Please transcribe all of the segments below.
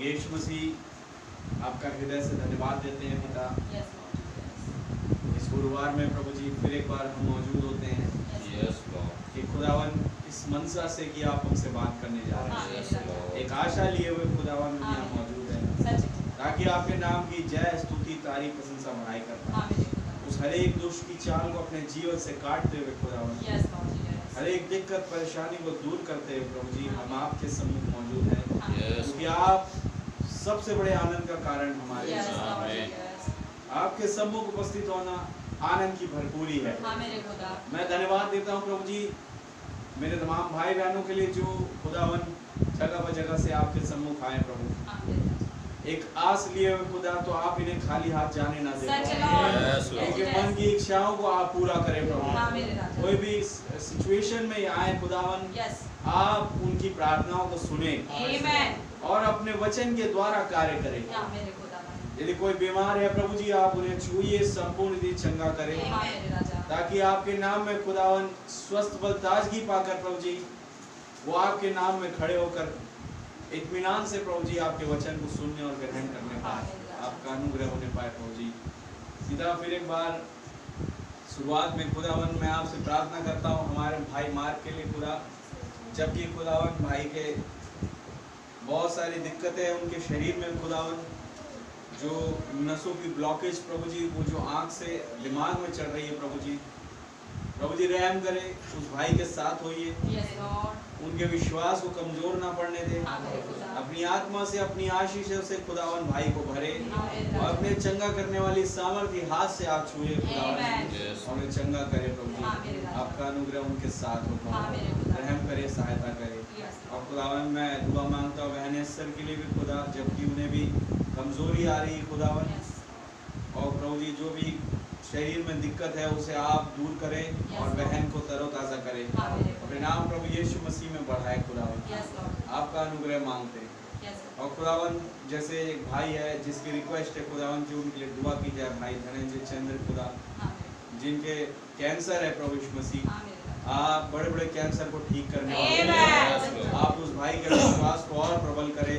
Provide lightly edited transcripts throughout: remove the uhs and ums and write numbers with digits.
यीशु मसीह आपका हृदय से धन्यवाद देते हैं पिता। इस गुरुवार में प्रभु जी फिर एक बार हम मौजूद होते हैं कि खुदावन इस मनसा से कि आप हमसे बात करने जा रहे हैं। एक आशा लिए हुए खुदावन हम यहाँ मौजूद हैं ताकि आपके नाम की जय स्तुति तारीफ प्रशंसा बढ़ाई कर पाए। उस हर एक दुष्ट की चाल को अपने जीवन से काटते हुए खुदावन हर एक दिक्कत परेशानी को दूर करते हुए प्रभु जी हम आपके सम्मुख मौजूद हैं क्योंकि आप सबसे बड़े आनंद का कारण हमारे आपके सम्मुख उपस्थित होना आनंद की भरपूरी है। मैं धन्यवाद देता हूँ प्रभु जी मेरे तमाम भाई बहनों के लिए जो खुदावन जगह जगह से आपके सम्मुख आए प्रभु। एक आस लिए हुए खुदा तो आप इन्हें खाली हाथ जाने ना दें। उनके मन की इच्छाओं को आप पूरा करें प्रभु। कोई भी सिचुएशन में आए खुदावन आप उनकी प्रार्थनाओं को सुने और अपने वचन के द्वारा कार्य करें। यदि कोई बीमार है प्रभु जी आप उन्हें छूइए संपूर्ण चंगा करें ताकि आपके नाम में खुदावन स्वस्थ बल ताजगी पाकर प्रभु जी वो आपके नाम में खड़े होकर इत्मीनान से प्रभु जी आपके वचन को सुनने और ग्रहण करने पाए, आपका अनुग्रह होने पाए प्रभु जी। सीधा फिर एक बार शुरुआत में खुदावन मैं आपसे प्रार्थना करता हूँ हमारे भाई मार्क के लिए खुदा, जबकि खुदावन भाई के बहुत सारी दिक्कतें हैं उनके शरीर में खुदावन जो नसों की ब्लॉकेज प्रभु जी वो जो आँख से दिमाग में चढ़ रही है प्रभु जी रहम करे उस भाई के साथ होइए। उनके विश्वास को कमजोर ना पड़ने दे। अपनी आत्मा से अपनी आशीषों से खुदावन भाई को भरे और अपने चंगा करने वाली सामर्थ्य हाथ से आप छुए खुदावन और चंगा करे प्रभु जी। आपका अनुग्रह उनके साथ हो, रहम करे सहायता करे। और खुदावन मैं दुआ मांगता हूँ बहन सर के लिए भी खुदा, जबकि उन्हें भी कमजोरी आ रही है खुदावन और प्रभु जी जो भी शरीर में दिक्कत है उसे आप दूर करें और बहन को तरोताजा करें। अपने नाम प्रभु यीशु मसीह में बढ़ाए खुदावन। आपका अनुग्रह मांगते हैं और खुदावन जैसे एक भाई है जिसकी रिक्वेस्ट है खुदावन की उनके लिए दुआ की जाए। भाई धनंजय चंद्र खुदा जिनके कैंसर है प्रभु यीशु मसीह आप बड़े बड़े कैंसर को ठीक करने वाले आप उस भाई के विश्वास को और प्रबल करें।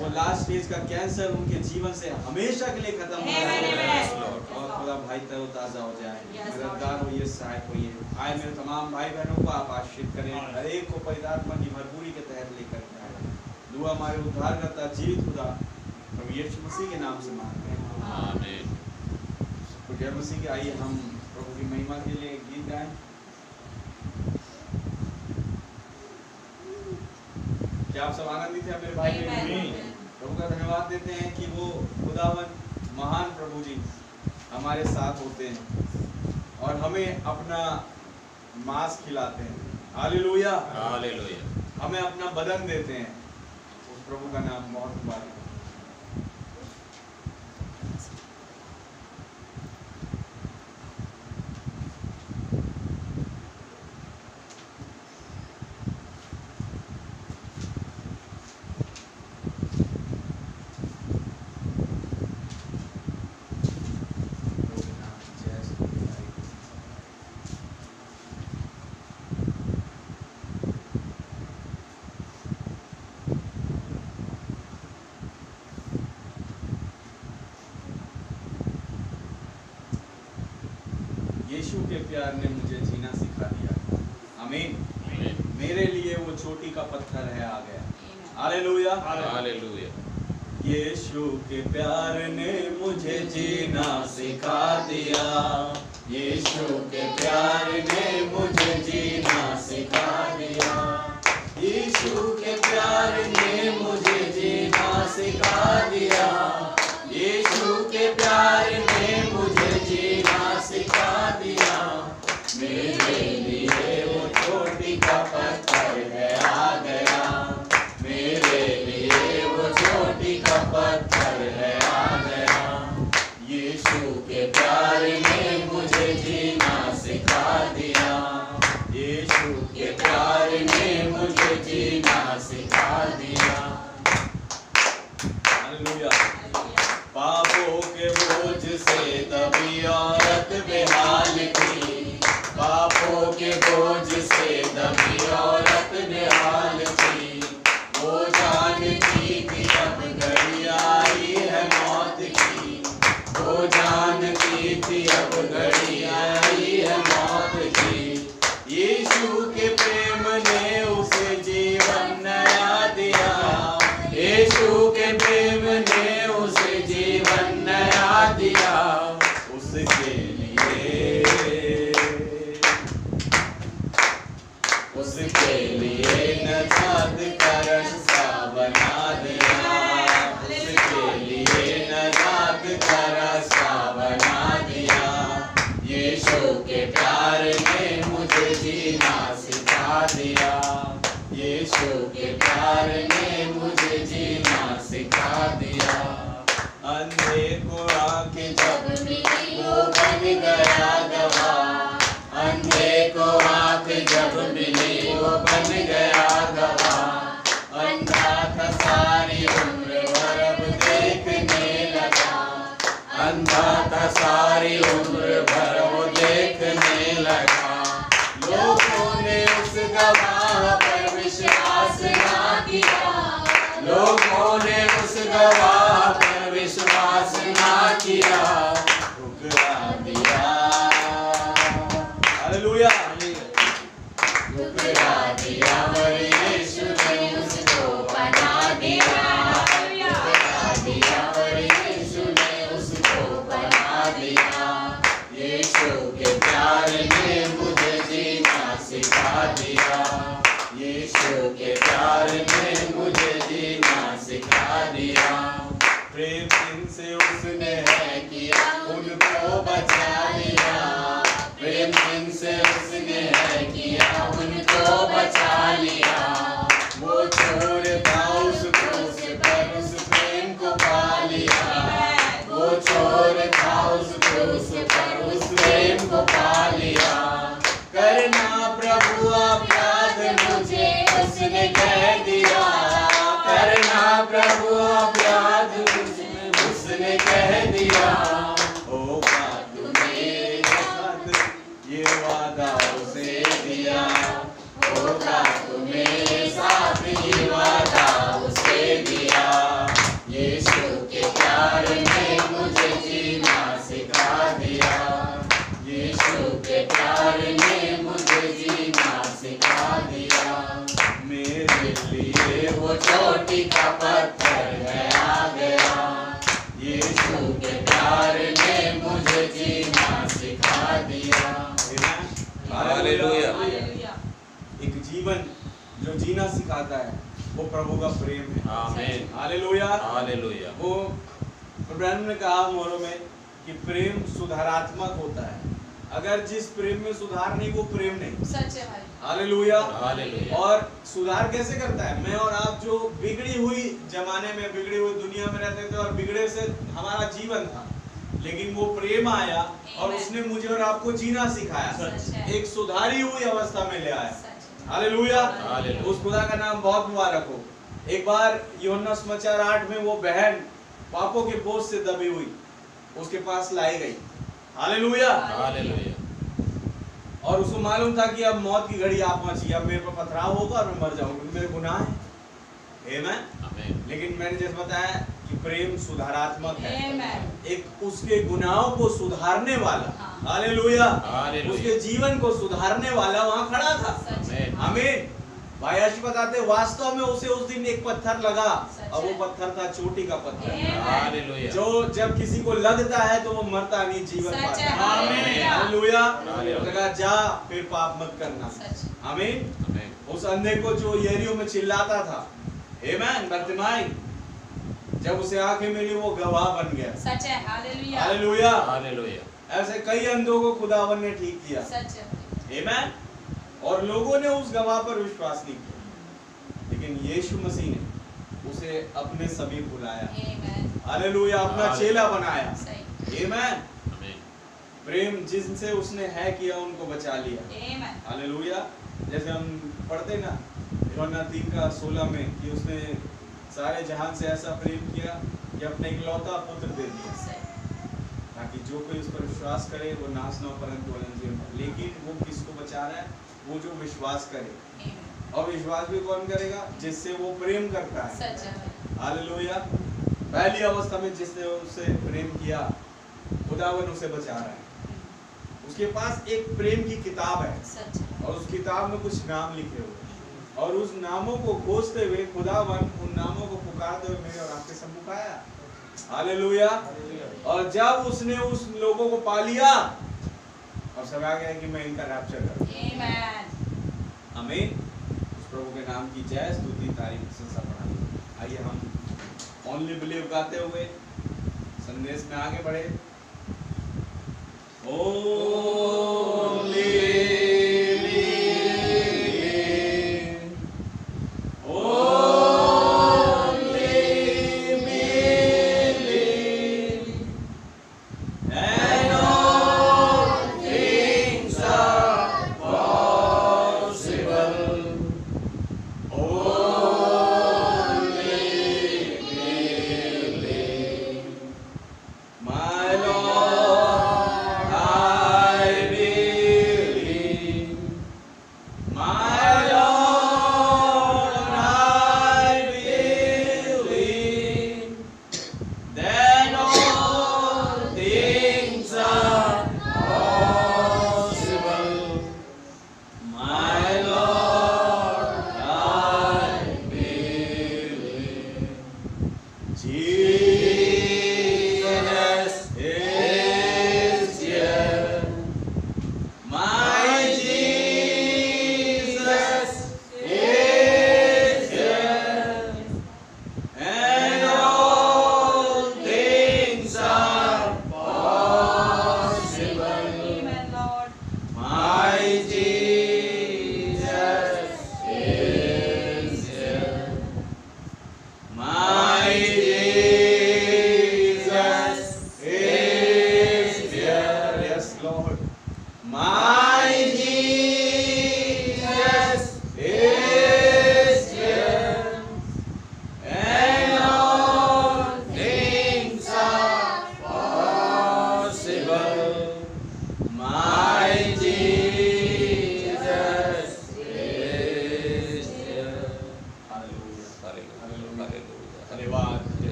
वो लास्ट स्टेज का कैंसर उनके जीवन से हमेशा के लिए खत्म हो जाए और खुदा भाई तरोताजा हो जाए, मददगार होइए, सहायक होइए। आए मेरे तमाम भाई बहनों को आप आशीर्वाद करें, हर एक को पवित्र आत्मा की भरपूरी के तहत लेकर जाए। दुआ हमारे उद्धारकर्ता जीवित खुदा प्रभु यीशु मसीह के नाम से मांगते हैं, आमीन। तो जय मसीह के आइए हम प्रभु की महिमा के लिए गीत गाएं। क्या आप सब आनंदित हैं मेरे भाई बहन? प्रभु का धन्यवाद देते हैं कि वो खुदावन महान प्रभु जी हमारे साथ होते हैं और हमें अपना मांस खिलाते हैं। Hallelujah hallelujah. हमें अपना बदन देते हैं। उस प्रभु का नाम बहुत मुबारक। यीशु के प्यार ने मुझे जीना सिखा दिया, आमीन। मेरे लिए वो चोटी का पत्थर है आ गया। Hallelujah hallelujah. यीशु के प्यार ने मुझे जीना सिखा दिया, यीशु के प्यार ने मुझे जीना सिखा दिया, यीशु के प्यार ने मुझे जीना सिखा दिया, यीशु के प्यार ने मुझे जीना सिखा दिया। मेरे लिए वो चोटी का पत्थर है आ गया, मेरे लिए वो चोटी का पत्थर है आ गया, यीशु के प्यार ने मुझे जीना सिखा दिया, यीशु के प्यार ने मुझे जीना सिखा दिया। हालेलुया। पापों के बोझ से दबी औरत बेहाल थी, पापों के बोझ से दबी औरत बेहाल थी, वो जानती थी अब प्रेम ने उसे जीवन नया दिया, उसके लिए नजात का रास्ता बना दिया, उसके लिए नजात का रास्ता बना दिया। यीशु के प्यार ने मुझे जीना सिखा दिया, यीशु के प्यार ने मुझे जीना सिखा दिया। अंधे को आंखें जब मिली वो बन गया गवाह, अंधे को आंख जब मिली वो बन गया गवाह। अंधा था सारी उम्र भर अब देखने लगा, अंधा था सारी उम्र भर वो देखने लगा। लोगों ने उस गवाह पर विश्वास ना किया, लोगों ने उस गवाह पर विश्वास ना किया, ठुकरा दिया। हालेलुया, ठुकरा दिया पर यीशु ने उसको बना दिया, ठुकरा दिया पर यीशु ने उसको बना दिया। यीशु के प्यार ने मुझे जीना सिखा दिया, यीशु के प्यार ने मुझे जीना सिखा दिया। प्रेम जिनसे उसने है किया उनको बचा लिया, प्रेम जिनसे उसने है किया उनको बचा लिया। वो चोर था उस क्रूस पर उस प्रेम को पा लिया, वो चोर था उस क्रूस पर उस प्रेम को पा लिया। करना प्रभु अपराध मुझे उसने कह दिया, करना प्रभु अपराध मुझे उसने कह दिया। होगा तुम्हें साथ ये वादा उसे दिया, होगा तुम्हें साथ ये वादा उसे दिया। यीशु के प्यार ने मुझे जीना सिखा दिया, यीशु के प्यार ने मुझे जीना सिखा दिया। मेरे लिए वो चोटी का पत्थर गया गया, यीशु के प्यार ने मुझे जीना सिखा दिया। हालेलुया। एक जीवन जो जीना सिखाता है वो प्रभु का प्रेम है। आमीन। Hallelujah, hallelujah. वो इब्राहिम ने कहा मोहरों में कि प्रेम सुधारात्मक होता है। अगर जिस प्रेम में सुधार नहीं वो प्रेम नहीं। सच है भाई। हालेलुया। हालेलुया। और सुधार कैसे करता है? मैं और आप जो बिगड़ी हुई जमाने में बिगड़ी हुई दुनिया में रहते थे और बिगड़े से हमारा जीवन था, लेकिन वो प्रेम आया और उसने मुझे और आपको जीना सिखाया, एक सुधारी हुई अवस्था में ले आया। हालेलुया। उस खुदा का नाम बहुत मुबारक हो। एक बार यूहन्ना समाचार 8 में वो बहन पापों के बोझ से दबी हुई उसके पास लाई गई। हालेलुया। हालेलुया। और उसको मालूम था कि अब मौत की घड़ी आ पहुंची, अब मेरे पर पथराव होगा और मैं मर जाऊंगा क्योंकि मेरे गुनाह हैं। आमीन। लेकिन मैंने जैसे बताया कि प्रेम सुधारात्मक है, एक उसके गुनाहों को सुधारने वाला। हालेलुया। उसके जीवन को सुधारने वाला वहां खड़ा था। आमीन। भाई आशी बताते वास्तव में उसे उस दिन एक पत्थर लगा और वो पत्थर था चोटी का पत्थर। हालेलुया। जो जब किसी को लगता है तो वो मरता नहीं, जीवन पाता है। हालेलुया। लगा जा फिर पाप मत करना। आमीन। उस अंधे को जो यरीहो में चिल्लाता था, आमीन, बर्तिमाई, जब उसे आंखें मिली वो गवाह बन गया। सच है। हालेलुया। हालेलुया। हालेलुया। ऐसे कई अंधों को खुदावन ने ठीक किया। सच है। आमीन। और लोगों ने उस गवाह पर विश्वास नहीं किया, लेकिन यीशु मसीह ने उसे अपने समीप बुलाया। हालेलुया। अपना चेला बनाया। आमीन। प्रेम जिनसे उसने है किया उनको बचा लिया। हालेलुया। जैसे हम पढ़ते ना यूहन्ना 3:16 में कि उसने सारे जहान से ऐसा प्रेम किया कि अपने इकलौता पुत्र दे दिया ताकि जो कोई उस पर विश्वास करे वो नाश न हो परंतु अनंत जीवन पाए। लेकिन वो किसको बचा रहा है? वो जो विश्वास करे। और विश्वास भी कौन करेगा? जिससे वो प्रेम करता है। हालेलुया। पहली अवस्था में जिसने उससे प्रेम किया खुदावन उसे बचा रहा है। उसके पास एक प्रेम की किताब है और उस किताब में कुछ नाम लिखे हुए और उस नामों को खोजते हुए खुदावन उन नामों को पुकारते हुए मेरे और आपके सम्मुख आया। हालेलुया। और जब उसने उस लोगों को पा लिया और सब आ गया कि मैं इनका रैप्चर करूं। आमीन। उस प्रभु के नाम की जय स्तुति तारीफ प्रशंसा बढ़ाई। आइए हम ओनली बिलीव गाते हुए संदेश में आगे बढ़े। ओनली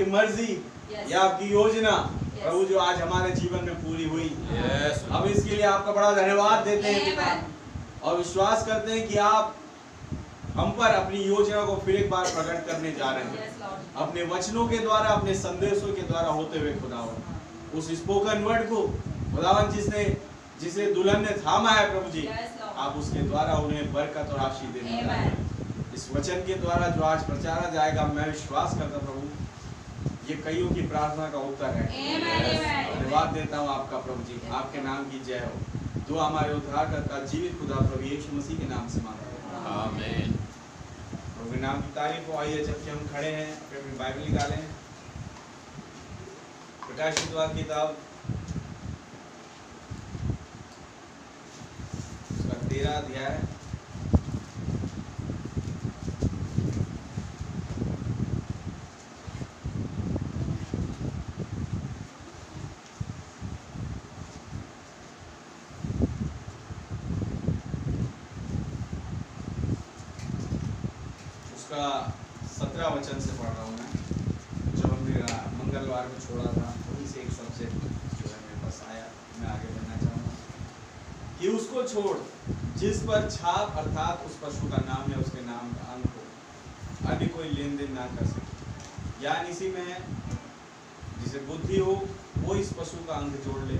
मर्जी या आपकी योजना प्रभु जो आज हमारे जीवन में पूरी हुई। हम इसके लिए आपका बड़ा धन्यवाद देते हैं पिता और विश्वास करते हैं कि आप हम पर अपनी योजना को फिर एक बार प्रकट करने जा रहे हैं अपने वचनों के द्वारा, अपने संदेशों के द्वारा होते हुए खुदावन उस स्पोकन वर्ड को खुदावन जिसे दुल्हन ने थामा है प्रभु जी, आप उसके द्वारा उन्हें बरकत और आशीष देने इस वचन के द्वारा जो आज प्रचारा जाएगा। मैं विश्वास करता प्रभु ये कईयों की प्रार्थना का उत्तर है। धन्यवाद देता हूँ आपका प्रभु जी, आपके नाम की जय हो। जो हमारे उद्धारकर्ता जीवित खुदा प्रभु यीशु मसीह के नाम से मांगते हैं, आमीन। प्रभु के नाम की तारीफ हो। आइए जबकि हम खड़े हैं अपनी बाइबल निकालें, प्रकाशित वाक्य किताब उसका 13 अध्याय उसका 17 वचन से पढ़ रहा हूँ मैं, जो हमने मंगलवार में छोड़ा था वहीं से एक सब्जेक्ट जो है मेरे पास आया, मैं आगे बढ़ना चाहूँगा। कि उसको छोड़ जिस पर छाप अर्थात उस पशु का नाम या उसके नाम का अंक हो, अन्य कोई लेन देन ना कर सके। ज्ञान इसी में है, जिसे बुद्धि हो वो इस पशु का अंक जोड़ ले,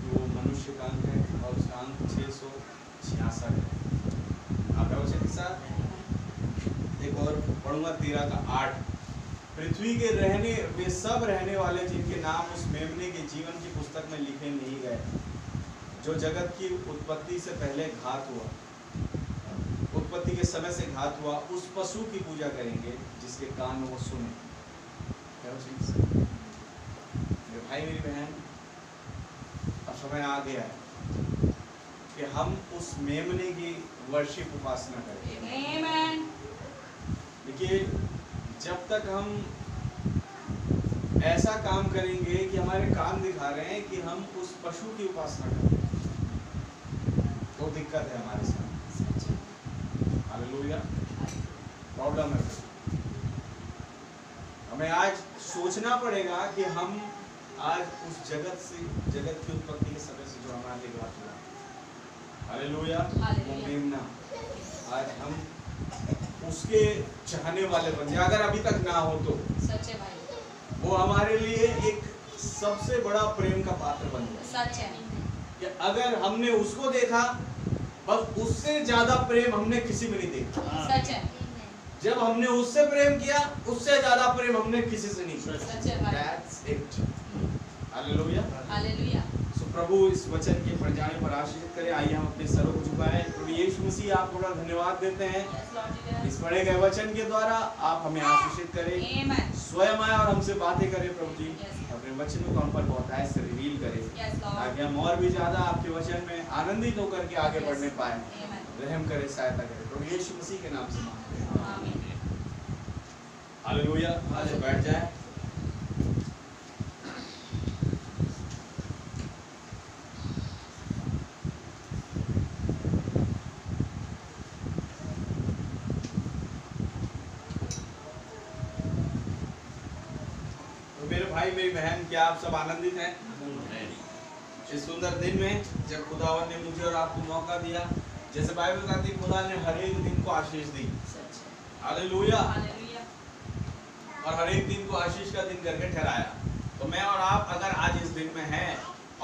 वो मनुष्य का अंक है और उसका अंक 666 है। आप वचन के साथ एक और पढ़ूंगा 13 का 8। पृथ्वी के रहने वे सब रहने वाले जिनके नाम उस मेमने के जीवन की पुस्तक में लिखे नहीं गए, जो जगत की उत्पत्ति से पहले घात हुआ, उत्पत्ति के समय से घात हुआ, उस पशु की पूजा करेंगे जिसके कान वो सुने। मेरे भाई मेरी बहन, अब समय आ गया है कि हम उस मेमने की वर्शिप उपासना करें। देखिए, जब तक हम ऐसा काम करेंगे कि हमारे काम दिखा रहे हैं कि हम उस पशु की उपासना कर रहे हैं, तो दिक्कत है हमारे साथ। हालेलुया, प्रॉब्लम है। हमें आज सोचना पड़ेगा कि हम आज उस जगत की उत्पत्ति के समय से जो हमारे लिए बात हुआ, हालेलुया, वो मेमना, आज हम उसके चाहने वाले बन जाए। अगर अभी तक ना हो तो सच है भाई, वो हमारे लिए एक सबसे बड़ा प्रेम का पात्र बन जाए। सच है कि अगर हमने उसको देखा, बस उससे ज्यादा प्रेम हमने किसी में नहीं देखा। सच है, जब हमने उससे प्रेम किया, उससे ज्यादा प्रेम हमने किसी से नहीं किया। सच है भाई। That's it. Hallelujah, hallelujah. So प्रभु इस वचन के पढ़ जाने पर आशीर्वाद करे। आइए हम अपने सरों को झुकाएं। प्रभु यीशु मसीह, आपको बड़ा धन्यवाद देते हैं इस पढ़े गए वचन के द्वारा। आप हमें आशीषित करें, स्वयं आए और हमसे बातें करें प्रभु जी। अपने वचनों को हम पर बहुत आय से रिवील करें, ताकि हम और भी ज्यादा आपके वचन में आनंदित होकर के आगे बढ़ने पाए। रहम करें, सहायता करें, प्रभु यीशु मसीह के नाम से मांगते हैं, आमीन। हालेलुया। आज बैठ जाए। मेरे भाई मेरी बहन, क्या आप सब आनंदित हैं इस सुंदर दिन में, जब खुदावन ने मुझे और आपको मौका दिया। जैसे बाइबल कहती है, खुदा ने हर एक दिन को आशीष दी। हालेलुया। और हर एक दिन को आशीष का दिन करके ठहराया। तो मैं और आप अगर आज इस दिन में हैं,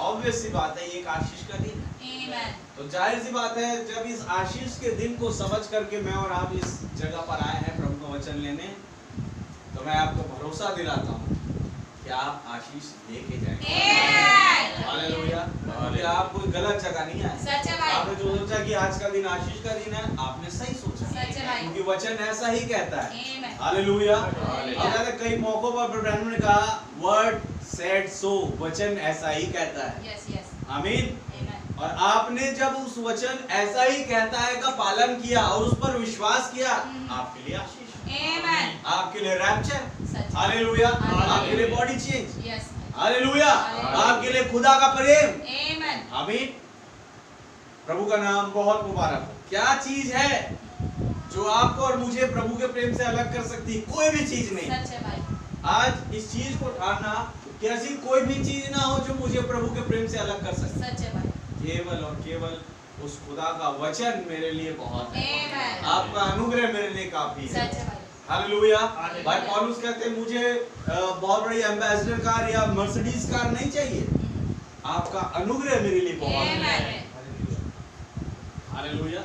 ऑब्वियस सी बात है, ये एक आशीष का दिन है। तो जाहिर सी बात है, जब इस आशीष के दिन को समझ करके मैं और आप इस जगह पर आए हैं प्रभु का वचन लेने, तो मैं आपको भरोसा दिलाता हूँ कि आप आशीष लेके जाएंगे। हालेलुया। क्योंकि आप कोई गलत जगह नहीं आए। आपने जो सोचा कि आज का दिन आशीष का दिन है, आपने सही सोचा, क्योंकि वचन ऐसा ही कहता है। हालेलुया। कई मौकों पर ब्रह्म ने कहा, वर्ड सेड सो, वचन ऐसा ही कहता है। आमीन। और आपने जब उस वचन ऐसा ही कहता है का पालन किया और उस पर विश्वास किया, आपके लिए आशीष, आपके लिए रैप्चर, हालेलुया, आपके लिए बॉडी चेंज, हालेलुया, आपके लिए खुदा का प्रेम, आमीन। प्रभु का नाम बहुत मुबारक हो। क्या चीज है जो आपको और मुझे प्रभु के प्रेम से अलग कर सकती है? कोई भी चीज नहीं। सच है भाई। आज इस चीज को ठानना कि ऐसी कोई भी चीज ना हो जो मुझे प्रभु के प्रेम से अलग कर सकती। सच है भाई। केवल और केवल उस खुदा का वचन मेरे लिए बहुत है। आपका अनुग्रह मेरे लिए काफी है। सच है भाई। हालेलुया। भाई पौलुस कहते हैं, मुझे बहुत बड़ी एम्बेसडर कार या मर्सिडीज कार नहीं चाहिए, आपका अनुग्रह मेरे लिए बहुत है। हालेलुया।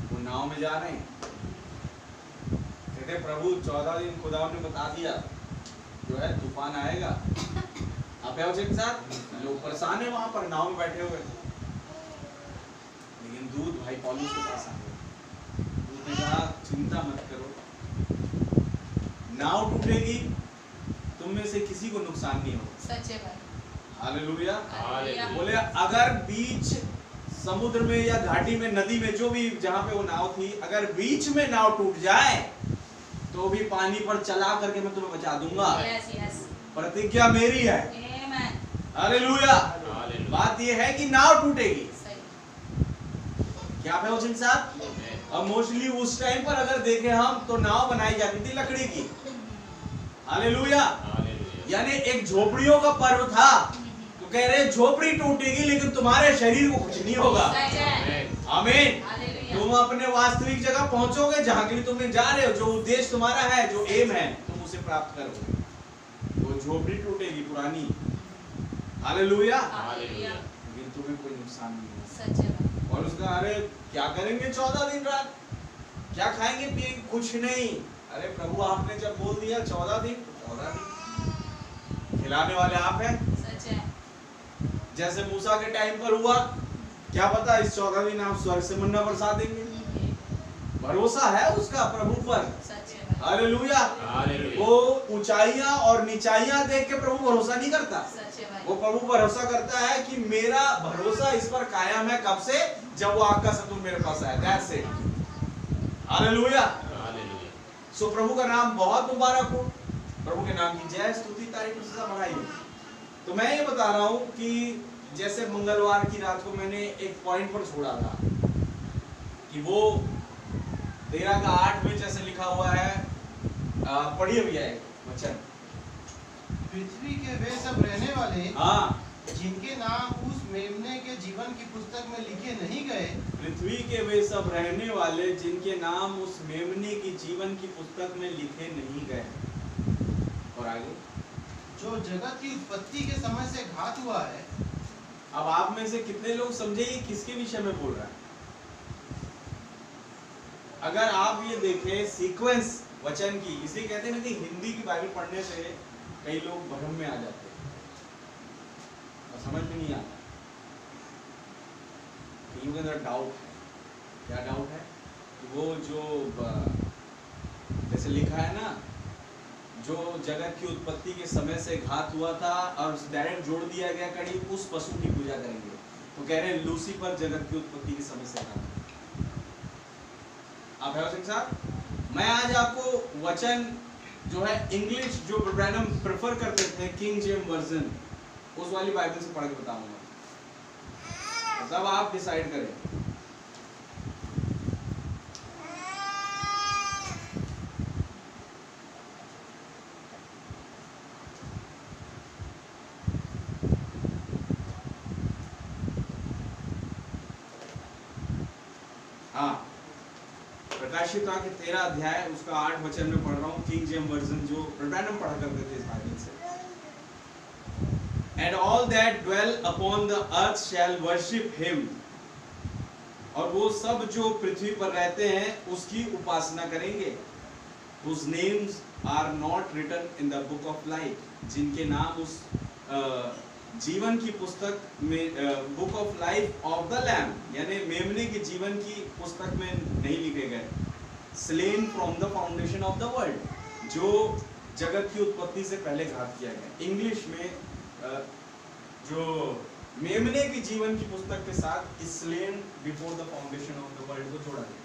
वो नाव में जा रहे हैं, कहते प्रभु 14 दिन खुदा ने बता दिया जो है तूफान आएगा। आप के साथ लोग परेशान है, वहां पर नाव में बैठे हुए, लेकिन दूत भाई पौलुस के पास आ गए। दूत ने कहा, चिंता मत करो, नाव टूटेगी, तुम में से किसी को नुकसान नहीं होगा। सच है भाई। हालेलुया। बोले अगर बीच समुद्र में या घाटी में, नदी में, जो भी जहां पे वो नाव थी, अगर बीच में नाव टूट जाए तो भी पानी पर चला करके मैं तुम्हें बचा दूंगा। प्रतिज्ञा मेरी है। हालेलुया। बात ये है कि नाव टूटेगी। क्या है वचन साहब? अब मोस्टली उस टाइम पर अगर देखें हम, तो नाव बनाई जाती थी लकड़ी की। हालेलुया। यानी एक झोपड़ियों का पर्व था, तो कह रहे झोपड़ी टूटेगी लेकिन तुम्हारे शरीर को कुछ नहीं होगा। आमीन। तुम अपने वास्तविक जगह पहुंचोगे जहां के लिए तुम जा रहे हो, जो उद्देश्य तुम्हारा है, जो एम है, तुम उसे प्राप्त करोगे। वो झोपड़ी टूटेगी पुरानी, हालेलुया, लेकिन तुम्हें कोई नुकसान नहीं होगा। और उसका अरे क्या करेंगे 14 दिन रात, क्या खाएंगे पिएंगे? कुछ नहीं। अरे प्रभु आपने जब बोल दिया 14 दिन, तो 14 दिन खिलाने वाले आप हैं। सच है। जैसे मूसा के टाइम पर हुआ, क्या पता इस 14 दिन आप स्वर्ग से मन्ना बरसा देंगे। भरोसा है उसका प्रभु पर। हालेलुया। वो ऊंचाइयां और नीचाइयां देख के प्रभु भरोसा नहीं करता। वो प्रभु भरोसा करता है कि मेरा भरोसा इस पर कायम है। कब से? जब वो आग का सतून मेरे पास आया। That's it. हालेलुया। सो प्रभु का नाम बहुत मुबारक हो। प्रभु के नाम की जय स्तुति तारीफ प्रशंसा बढ़ाई हो। तो मैं ये बता रहा हूं कि जैसे मंगलवार की रात को मैंने एक पॉइंट पर छोड़ा था कि वो 13:8 में जैसे लिखा हुआ है, पढ़िए भैया एक वचन। पृथ्वी के वे सब रहने वाले हाँ, जिनके नाम उस मेमने के जीवन की पुस्तक में लिखे नहीं गए, पृथ्वी के वे सब रहने वाले जिनके नाम उस मेमने की जीवन की पुस्तक में लिखे नहीं गए। और आगे, जो जगत की उत्पत्ति के समय से घात हुआ है। अब आप में से कितने लोग समझे ये किसके विषय में बोल रहा है? अगर आप ये देखें सीक्वेंस वचन की, इसलिए कहते हैं ना कि हिंदी की बाइबल पढ़ने से कई लोग भ्रम में आ जाते हैं और समझ में नहीं आता। कईयों के अंदर डाउट है। क्या डाउट है? वो जो जैसे लिखा है ना, जो जगत की उत्पत्ति के समय से घात हुआ था और डायरेक्ट जोड़ दिया गया कड़ी उस पशु की पूजा करेंगे। तो कह रहे हैं लूसीफर जगत की उत्पत्ति के समय से घात। आप है सिंह साहब, मैं आज आपको वचन जो है इंग्लिश जो ब्रैनम प्रेफर करते थे, किंग जेम्स वर्जन, उस वाली बाइबल से पढ़ के बताऊंगा, तब आप डिसाइड करें। हाँ, प्रकाशित के 13 अध्याय उसका 8 वचन में पढ़ रहा हूँ, किंग जेम्स वर्जन जो ब्रैनम पढ़ा करते थे इस बाइबल से। And all that dwell upon the earth shall worship him, और वो सब जो पृथ्वी पर रहते हैं उसकी उपासना करेंगे। Whose names are not written in the book of life, जिनके नाम उस जीवन की पुस्तक में, book of life of the lamb, यानी मेमने के जीवन की पुस्तक में नहीं लिखे गए। Slain from the foundation of the world, जो जगत की उत्पत्ति से पहले घात किया गया। इंग्लिश में जो मेमने की जीवन की पुस्तक के साथ slain before the foundation of the world को जोड़ा गया।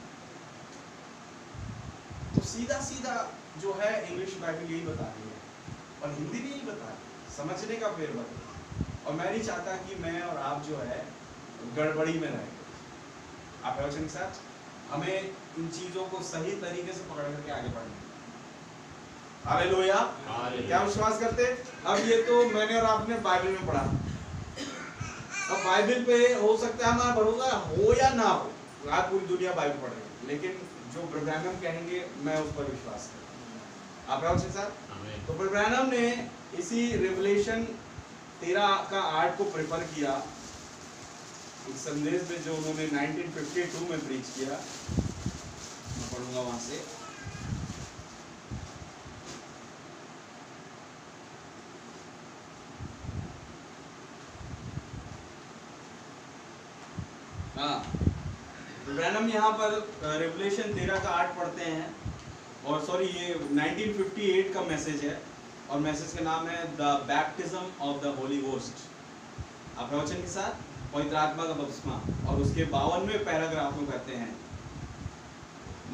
तो सीधा सीधा जो है इंग्लिश बाइबल यही बता रही है और हिंदी भी यही बता रही है, समझने का फेर बता। और मैं नहीं चाहता कि मैं और आप जो है गड़बड़ी में रहें। आप वचन के साथ हमें इन चीजों को सही तरीके से पकड़ करके आगे बढ़ना। हालेलुया। क्या विश्वास करते? अब ये तो मैंने और आपने बाइबल में पढ़ा, अब बाइबल पे हो सकता है हमारा भरोसा हो या ना हो, आज पूरी दुनिया बाइबल पढ़ रही है, लेकिन जो ब्रैनम कहेंगे मैं उस पर विश्वास करता हूँ। आप वचन के साथ, तो ब्रैनम ने इसी रिवलेशन 13:8 को प्रेफर किया इस संदेश में जो उन्होंने 1952 में प्रीच किया। मैं पढ़ूंगा वहां से। हाँ, ब्रैनम यहाँ पर रिवलेशन 13:8 पढ़ते हैं, और सॉरी ये 1958 का मैसेज है, और मैसेज का नाम है the baptism of the Holi ghost. आप वचन के साथ पवित्र आत्मा का बपतिस्मा, और उसके 52वें पैराग्राफ में कहते हैं,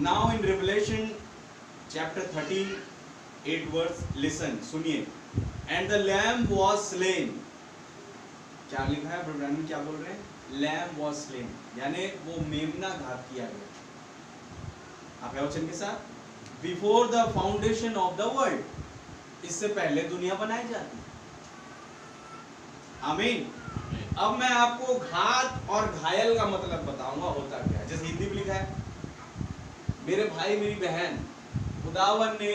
now in revelation chapter 13 8 verse, listen, सुनिए, and the lamb was slain. क्या लिखा है? ब्रैनम क्या बोल रहे हैं? लैम्ब वाज स्लेन, यानी वो मेमना घात किया गया। आप वचन के साथ, before the foundation of the world, इससे पहले दुनिया बनाई जाती। आमीन। अब मैं आपको घात और घायल का मतलब बताऊंगा होता क्या। जैसे हिंदी में लिखा है, मेरे भाई मेरी बहन, खुदावन ने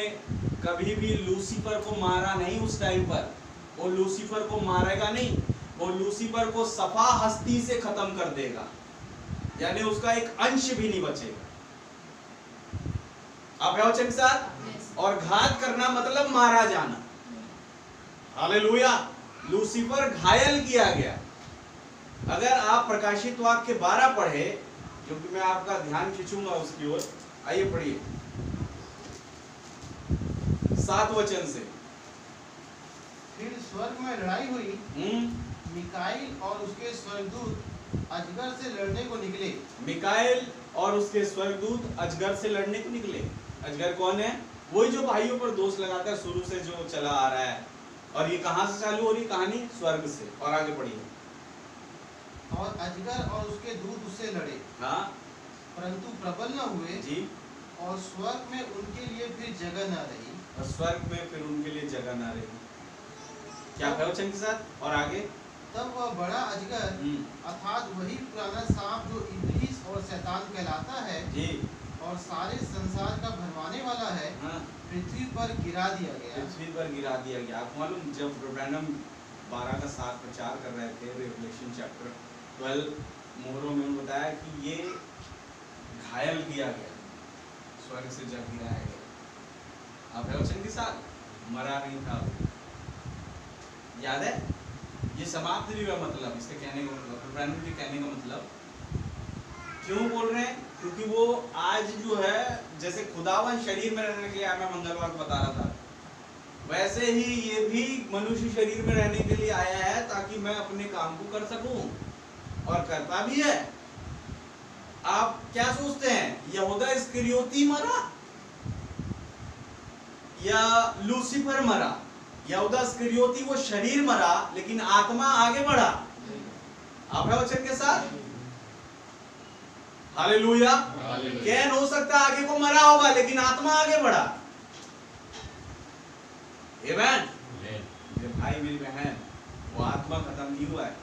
कभी भी लूसीफर को मारा नहीं। उस टाइम पर वो लूसीफर को मारेगा नहीं, वो लूसीफर को सफा हस्ती से खत्म कर देगा, यानी उसका एक अंश भी नहीं बचेगा। आप वचन के साथ, और घात करना मतलब मारा जाना। हालेलुया। लूसीफर घायल किया गया। अगर आप प्रकाशित वाक्य 12 पढ़े, क्योंकि मैं आपका ध्यान खींचूंगा उसकी ओर, आइए पढ़िए 7 वचन से। फिर स्वर्ग में लड़ाई हुई, मिकाईल और उसके स्वर्गदूत अजगर से लड़ने को निकले। मिकाईल और उसके स्वर्गदूत अजगर से लड़ने को निकले। अजगर कौन है? वही जो भाइयों पर दोष लगाता है शुरू से जो चला आ रहा है। और ये कहां से चालू हो रही कहानी? स्वर्ग से। और आगे पढ़िए। और अजगर और उसके दूत उससे लड़े, हाँ, परंतु प्रबल न हुए जी। और स्वर्ग में उनके लिए फिर जगह न रही। और स्वर्ग में फिर उनके लिए जगह ना रही। क्या प्रवचन के साथ? और आगे। तब वह बड़ा अजगर अर्थात वही पुराना सांप जो इब्लीस और शैतान कहलाता है जी, और सारे संसार का भरमाने वाला है, हाँ, पृथ्वी पर गिरा दिया गया। पृथ्वी पर गिरा दिया गया। आपको मालूम जब ब्रैनम 12 का 7 प्रचार कर रहे थे, रेवलेशन चैप्टर 12 मोहरों में उन्होंने बताया कि ये घायल किया गया, स्वर्ग से जब गिराया गया। आप प्रवचन के साथ मरा नहीं था। याद है? ये समाप्त नहीं हुआ। मतलब इसके कहने का मतलब, ब्रैनम के कहने का मतलब क्यों बोल रहे हैं? क्योंकि वो आज जो है जैसे खुदावन शरीर में रहने के लिए आया, मैं मंगलवार को बता रहा था, वैसे ही ये भी मनुष्य शरीर में रहने के लिए आया है ताकि मैं अपने काम को कर सकूं, और करता भी है। आप क्या सोचते हैं, यहूदा इस्करियोती मरा या लूसीफर मरा? यहूदा इस्करियोती वो शरीर मरा, लेकिन आत्मा आगे बढ़ा। आप वचन के साथ हालेलुया। कैन हो सकता आगे को मरा होगा, लेकिन आत्मा आगे बढ़ा। आमेन। मेरे भाई मेरी बहन, वो आत्मा खत्म नहीं हुआ है।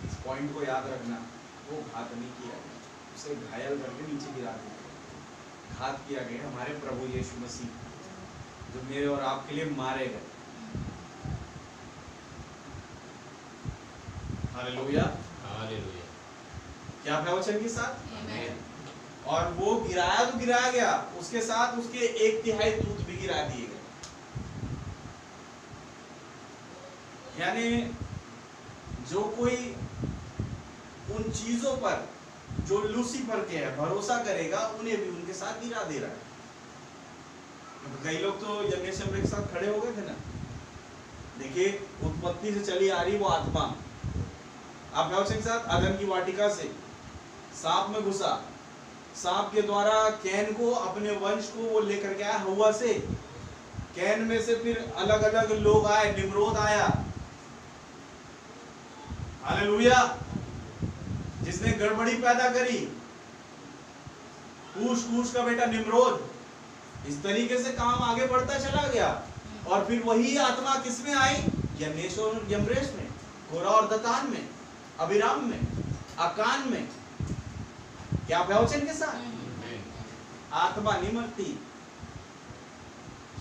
इस पॉइंट को याद रखना। वो घात नहीं किया गया, उसे घायल करके नीचे गिरा दिया। घात किया गया हमारे प्रभु यीशु मसीह, जो मेरे और आपके लिए मारे गए। Hallelujah, hallelujah. क्या प्रवचन के साथ? आमीन। और वो गिराया तो गिराया गया, उसके साथ उसके 1/3 दूत भी गिरा दिए गए। यानी जो कोई उन चीजों पर जो लूसीफर के है भरोसा करेगा, उन्हें भी उनके साथ गिरा दे रहा है। कई लोग तो यमनेश के साथ खड़े हो गए थे ना। देखिए, उत्पत्ति से चली आ रही वो आत्मा, आप के साथ अदन की वाटिका से सांप में घुसा, सांप के द्वारा कैन को, अपने वंश को वो लेकर के आया हवा से। कैन में से फिर अलग अलग लोग आए, निम्रोद आया, हालेलुया, जिसने गड़बड़ी पैदा करी, कूश का बेटा निम्रोद। इस तरीके से काम आगे बढ़ता चला गया। और फिर वही आत्मा किसमें आई? यमनेश और यम्रेश में, कोरा और दतान में, अभिराम में, अकान में। क्या प्रवचन के साथ? आत्मा नहीं मरती,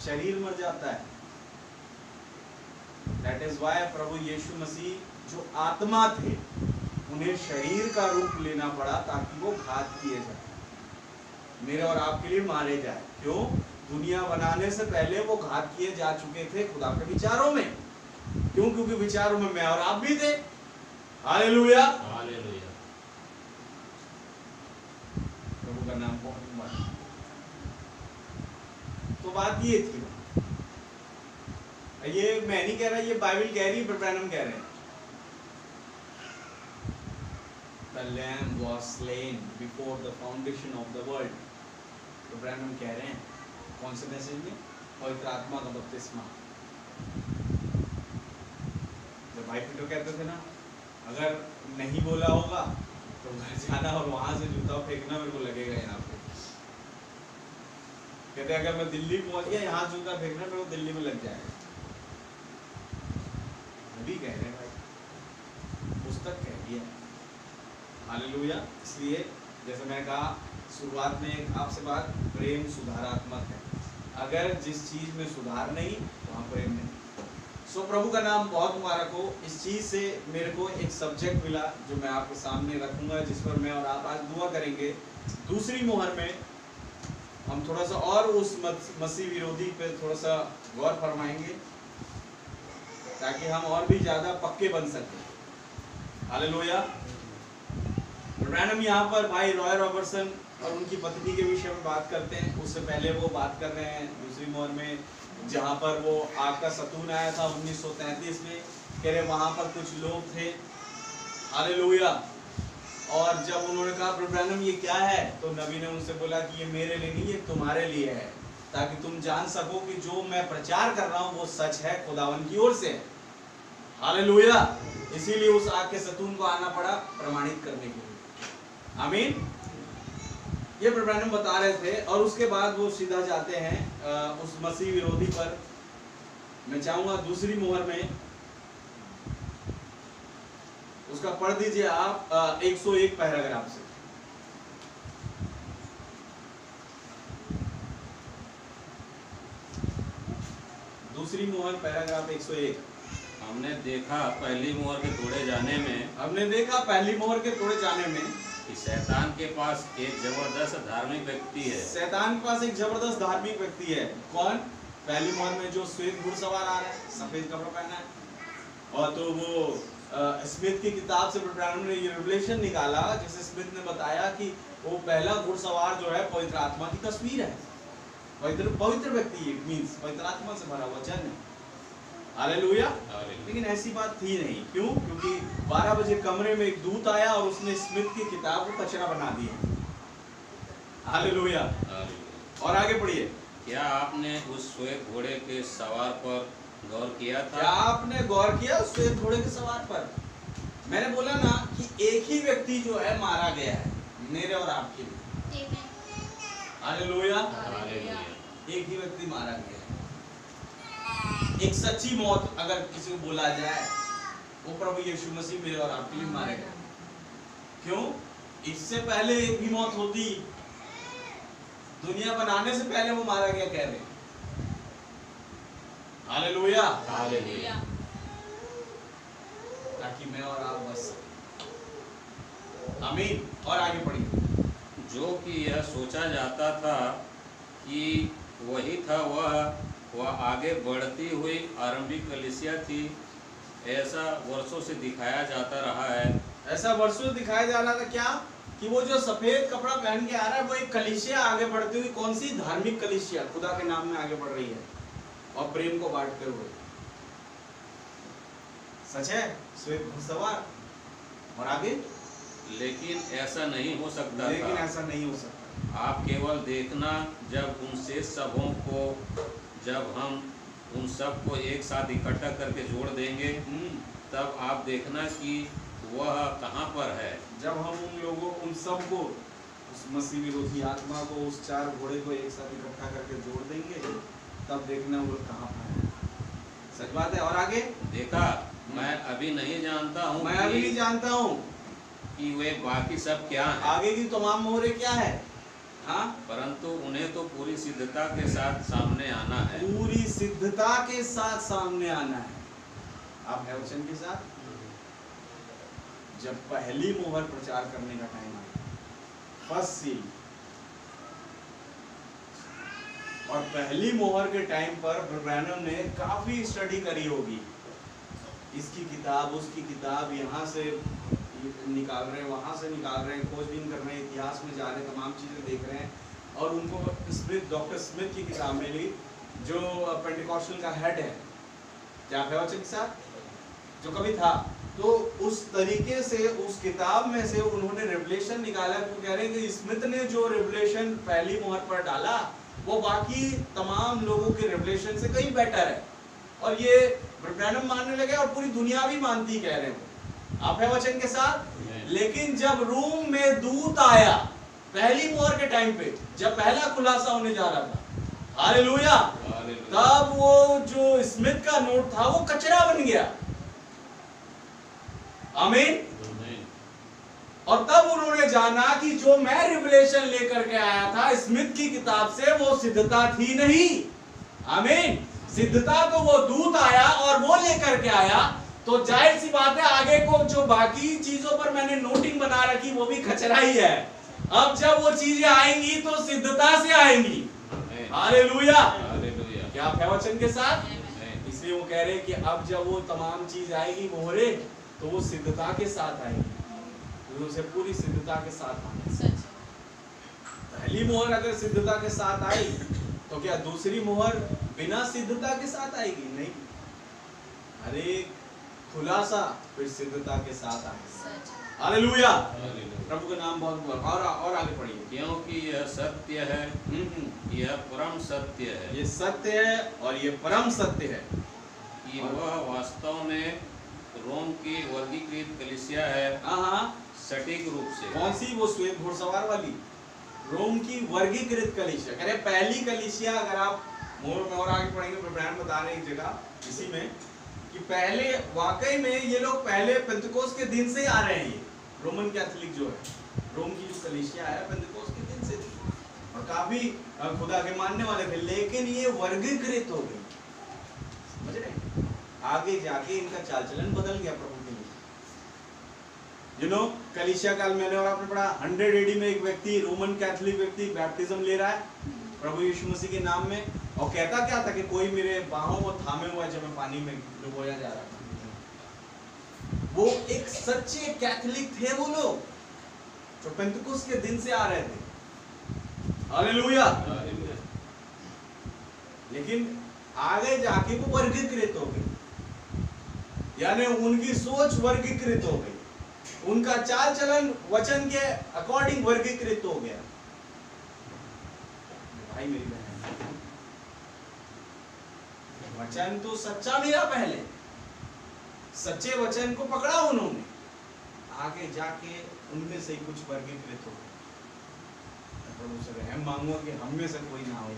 शरीर मर जाता है। दैट इज वाई प्रभु यीशु मसीह जो आत्मा थे, उन्हें शरीर का रूप लेना पड़ा ताकि वो घात किए जाए, मेरे और आपके लिए मारे जाए। क्यों? दुनिया बनाने से पहले वो घात किए जा चुके थे खुदा के विचारों में। क्यों? क्योंकि विचारों में मैं और आप भी थे। Hallelujah, hallelujah. प्रभु का नाम बहुत मुबारक। तो बात ये थी, ये मैं नहीं कह रहा, ये बाइबल कह रही है, ब्रैनम कह रहे हैं। The lamb was slain before the foundation of the world। तो ब्रैनम कह रहे हैं कौन से मैसेज में? पवित्र आत्मा का बपतिस्मा। जब भाई पिटो कहते थे ना, अगर नहीं बोला होगा तो घर जाना और वहां से जूता फेंकना मेरे को लगेगा यहाँ पे। कहते अगर मैं दिल्ली पहुंच गया, यहाँ जूता फेंकना मेरे को दिल्ली में लग जाएगा। अभी कह रहे हैं भाई, पुस्तक कह दिया। हालेलुया। इसलिए जैसे मैं कहा शुरुआत में एक आपसे बात, प्रेम सुधारात्मक है। अगर जिस चीज में सुधार नहीं, वहाँ प्रेम नहीं। सो प्रभु का नाम बहुत मुबारक हो। इस चीज से मेरे को एक सब्जेक्ट मिला जो मैं आपके सामने रखूंगा, जिस पर मैं और आप आज दुआ करेंगे। दूसरी मोहर में हम थोड़ा सा और उस मसीह विरोधी पे थोड़ा सा गौर फरमाएंगे, ताकि हम और भी ज्यादा पक्के बन सकें। हालेलुया। ब्रैनम यहाँ पर भाई रॉय रॉबर्टसन और उनकी पत्नी के विषय में बात करते हैं। उससे पहले वो बात कर रहे हैं दूसरी मोहर में, जहाँ पर वो आग का सतून आया था 1933 में। कह रहे वहाँ पर कुछ लोग थे, हालेलुया। और जब उन्होंने कहा ब्रैनम ये क्या है, तो नबी ने उनसे बोला कि ये मेरे लिए नहीं, ये तुम्हारे लिए है। ताकि तुम जान सको कि जो मैं प्रचार कर रहा हूं वो सच है, खुदावन की ओर से है। हालेलुया। इसीलिए उस आग के सतून को आना पड़ा प्रमाणित करने के लिए। आमीन। ये ब्रैनम बता रहे थे और उसके बाद वो सीधा जाते हैं उस मसीह विरोधी पर। मैं चाहूंगा दूसरी मोहर में उसका पढ़ दीजिए आप 101 पैराग्राफ से। दूसरी मोहर पैराग्राफ 101। हमने देखा पहली मोहर के तोड़े जाने में, हमने देखा पहली मोहर के तोड़े जाने में कि शैतान के पास एक जबरदस्त धार्मिक व्यक्ति है। शैतान के पास एक जबरदस्त धार्मिक व्यक्ति है। कौन? पहली मोहर में जो श्वेत घुड़सवार आ रहा है, सफेद कपड़ा पहना है। और तो वो स्मिथ की किताब से ब्रैनम ने ये रिवलेशन निकाला जिसे स्मिथ ने बताया कि वो पहला घुड़सवार जो है पवित्र आत्मा की तस्वीर है। पवित्र व्यक्ति है, मींस पवित्र आत्मा से भरा हुआ जन है। हालेलुया। लेकिन ऐसी बात थी नहीं। क्यों? क्योंकि 12 बजे कमरे में एक दूत आया और उसने स्मिथ की किताब को कचरा बना दिया। हालेलुया। और आगे पढ़िए। क्या आपने उस श्वेत घोड़े के सवार पर गौर किया था? क्या आपने गौर किया उस श्वेत घोड़े के सवार पर? मैंने बोला ना कि एक ही व्यक्ति जो है मारा गया है, मेरे और आपके लिए। हालेलुया। एक ही व्यक्ति मारा गया है। एक सच्ची मौत अगर किसी को बोला जाए, वो प्रभु यीशु मसीह मेरे और आपके लिए मारे गए। क्यों? इससे पहले एक भी मौत होती, दुनिया बनाने से पहले वो मारा गया कह रहे हैं। हालेलुया। हालेलुया। ताकि मैं और आप बच सकें। आमीन। और आगे पढ़िए। जो कि यह सोचा जाता था कि वही था, वह आगे बढ़ती हुई आरंभिक कलीसिया थी, ऐसा वर्षों से दिखाया जाता रहा है। ऐसा वर्षों दिखाया जा रहा था क्या? कि वो जो सफेद कपड़ा पहन के आ रहा है वो एक कलीसिया आगे बढ़ती हुई, कौन सी? धार्मिक कलीसिया, खुदा के नाम में आगे बढ़ रही है और प्रेम को बांटते हुए। सच है, श्वेत घुड़सवार। और आगे? लेकिन ऐसा नहीं हो सकता। लेकिन ऐसा नहीं हो सकता। आप केवल देखना, जब उन शेष सबों को, जब हम उन सब को एक साथ इकट्ठा करके जोड़ देंगे, तब आप देखना कि वह कहाँ पर है। जब हम उन लोगों, उन सब को, उस मसीह विरोधी आत्मा को, उस 4 घोड़े को एक साथ इकट्ठा करके जोड़ देंगे, तब देखना वो कहाँ पर है। सच बात है। और आगे? देखा, मैं अभी नहीं जानता हूँ, मैं अभी नहीं जानता हूँ कि वे बाकी सब क्या हैं। आगे की तमाम मोहरें क्या है। हाँ, परंतु उन्हें तो पूरी सिद्धता के साथ सामने आना है। पूरी सिद्धता के साथ सामने आना है। आप है वचन के साथ। जब पहली मोहर प्रचार करने का टाइम आया, फर्स्ट सील, और पहली मोहर के टाइम पर ब्रैनम ने काफी स्टडी करी होगी। इसकी किताब, उसकी किताब, यहाँ से निकाल रहे हैं, वहाँ से निकाल रहे हैं, खोजबीन कर रहे हैं, इतिहास में जा रहे हैं, तमाम चीज़ें देख रहे हैं। और उनको स्मिथ, डॉक्टर स्मिथ की किताब मिली जो पेंटिकॉस्टल का हेड है, क्या है वचन के साथ, जो कभी था। तो उस तरीके से उस किताब में से उन्होंने रेवलेशन निकाला। तो कह रहे हैं कि स्मिथ ने जो रेवलेशन पहली मोहर पर डाला वो बाकी तमाम लोगों के रेवलेशन से कहीं बेटर है। और ये ब्रैनम मानने लगे और पूरी दुनिया भी मानती, कह रहे हैं। आप है वचन के साथ। लेकिन जब रूम में दूत आया पहली मोहर के टाइम पे, जब पहला खुलासा होने जा रहा था, हालेलुया, तब वो जो स्मिथ का नोट था वो कचरा बन गया। आमीन। और तब उन्होंने जाना कि जो मैं रिवलेशन लेकर के आया था स्मिथ की किताब से, वो सिद्धता थी नहीं। आमीन। सिद्धता तो वो दूत आया और वो लेकर के आया। तो जाहिर सी बात है, आगे को जो बाकी चीजों पर मैंने नोटिंग बना रखी वो भी कचरा ही है। अब जब वो चीजें आएंगी तो सिद्धता से आएंगी। हालेलुया। क्या आप है वचन के साथ? इसलिए वो कह रहे हैं कि अब जब वो तमाम चीज आएगी मोहरे, तो वो सिद्धता के साथ आएगी, तो उसे पूरी सिद्धता के साथ आएगी। पहली मोहर अगर सिद्धता के साथ आई तो क्या दूसरी मोहर बिना सिद्धता के साथ आएगी? नहीं। अरे खुलासा फिर सिद्धता के साथ आएगा। हालेलुया। प्रभु का नाम बहुत और आगे पढ़िए। क्योंकि यह सत्य है, यह परम सत्य है। ये सत्य है और ये परम सत्य है कि वह वास्तव में रोम की वर्गीकृत कलीसिया है। हाँ, सटीक रूप से। कौन सी? वो श्वेत घुड़सवार वाली रोम की वर्गीकृत कलीसिया। कह रहे पहली कलीसिया, अगर आप मोर में और आगे पढ़ेंगे, ब्रैनम बता रहे एक जगह इसी में कि पहले वाकई में ये लोग पहले पेंतिकोस्त के दिन से ही आ रहे हैं। ये रोमन कैथोलिक जो है, रोम की जो कलीसिया है, पेंतिकोस्त के दिन से थी और काफी खुदा के मानने वाले थे, लेकिन ये वर्गीकृत हो गई। समझ रहे? आगे जाके इनका चाल चलन बदल गया प्रभु के लिए। कलीसिया काल मैंने और आपने पढ़ा 100 AD में एक व्यक्ति, रोमन कैथोलिक व्यक्ति बैप्टिज्म ले रहा है प्रभु यीशु मसीह के नाम में, और कहता क्या था कि कोई मेरे बाहों को थामे हुआ जब मैं पानी में डुबोया जा रहा था। वो एक सच्चे कैथोलिक थे वो लोग जो पेंतिकोस्त के दिन से आ रहे थे। हालेलुया। लेकिन आगे जाके वो वर्गीकृत हो गए, यानी उनकी सोच वर्गीकृत हो गई, उनका चाल चलन वचन के अकॉर्डिंग वर्गीकृत हो गया। भाई मेरी बहन, वचन तो सच्चा मिला, पहले सच्चे वचन को पकड़ा उन्होंने, आगे जाके उनमें से कुछ वर्गीकृत हो गए। प्रभु से रहम मांगो कि हम में से कोई ना हो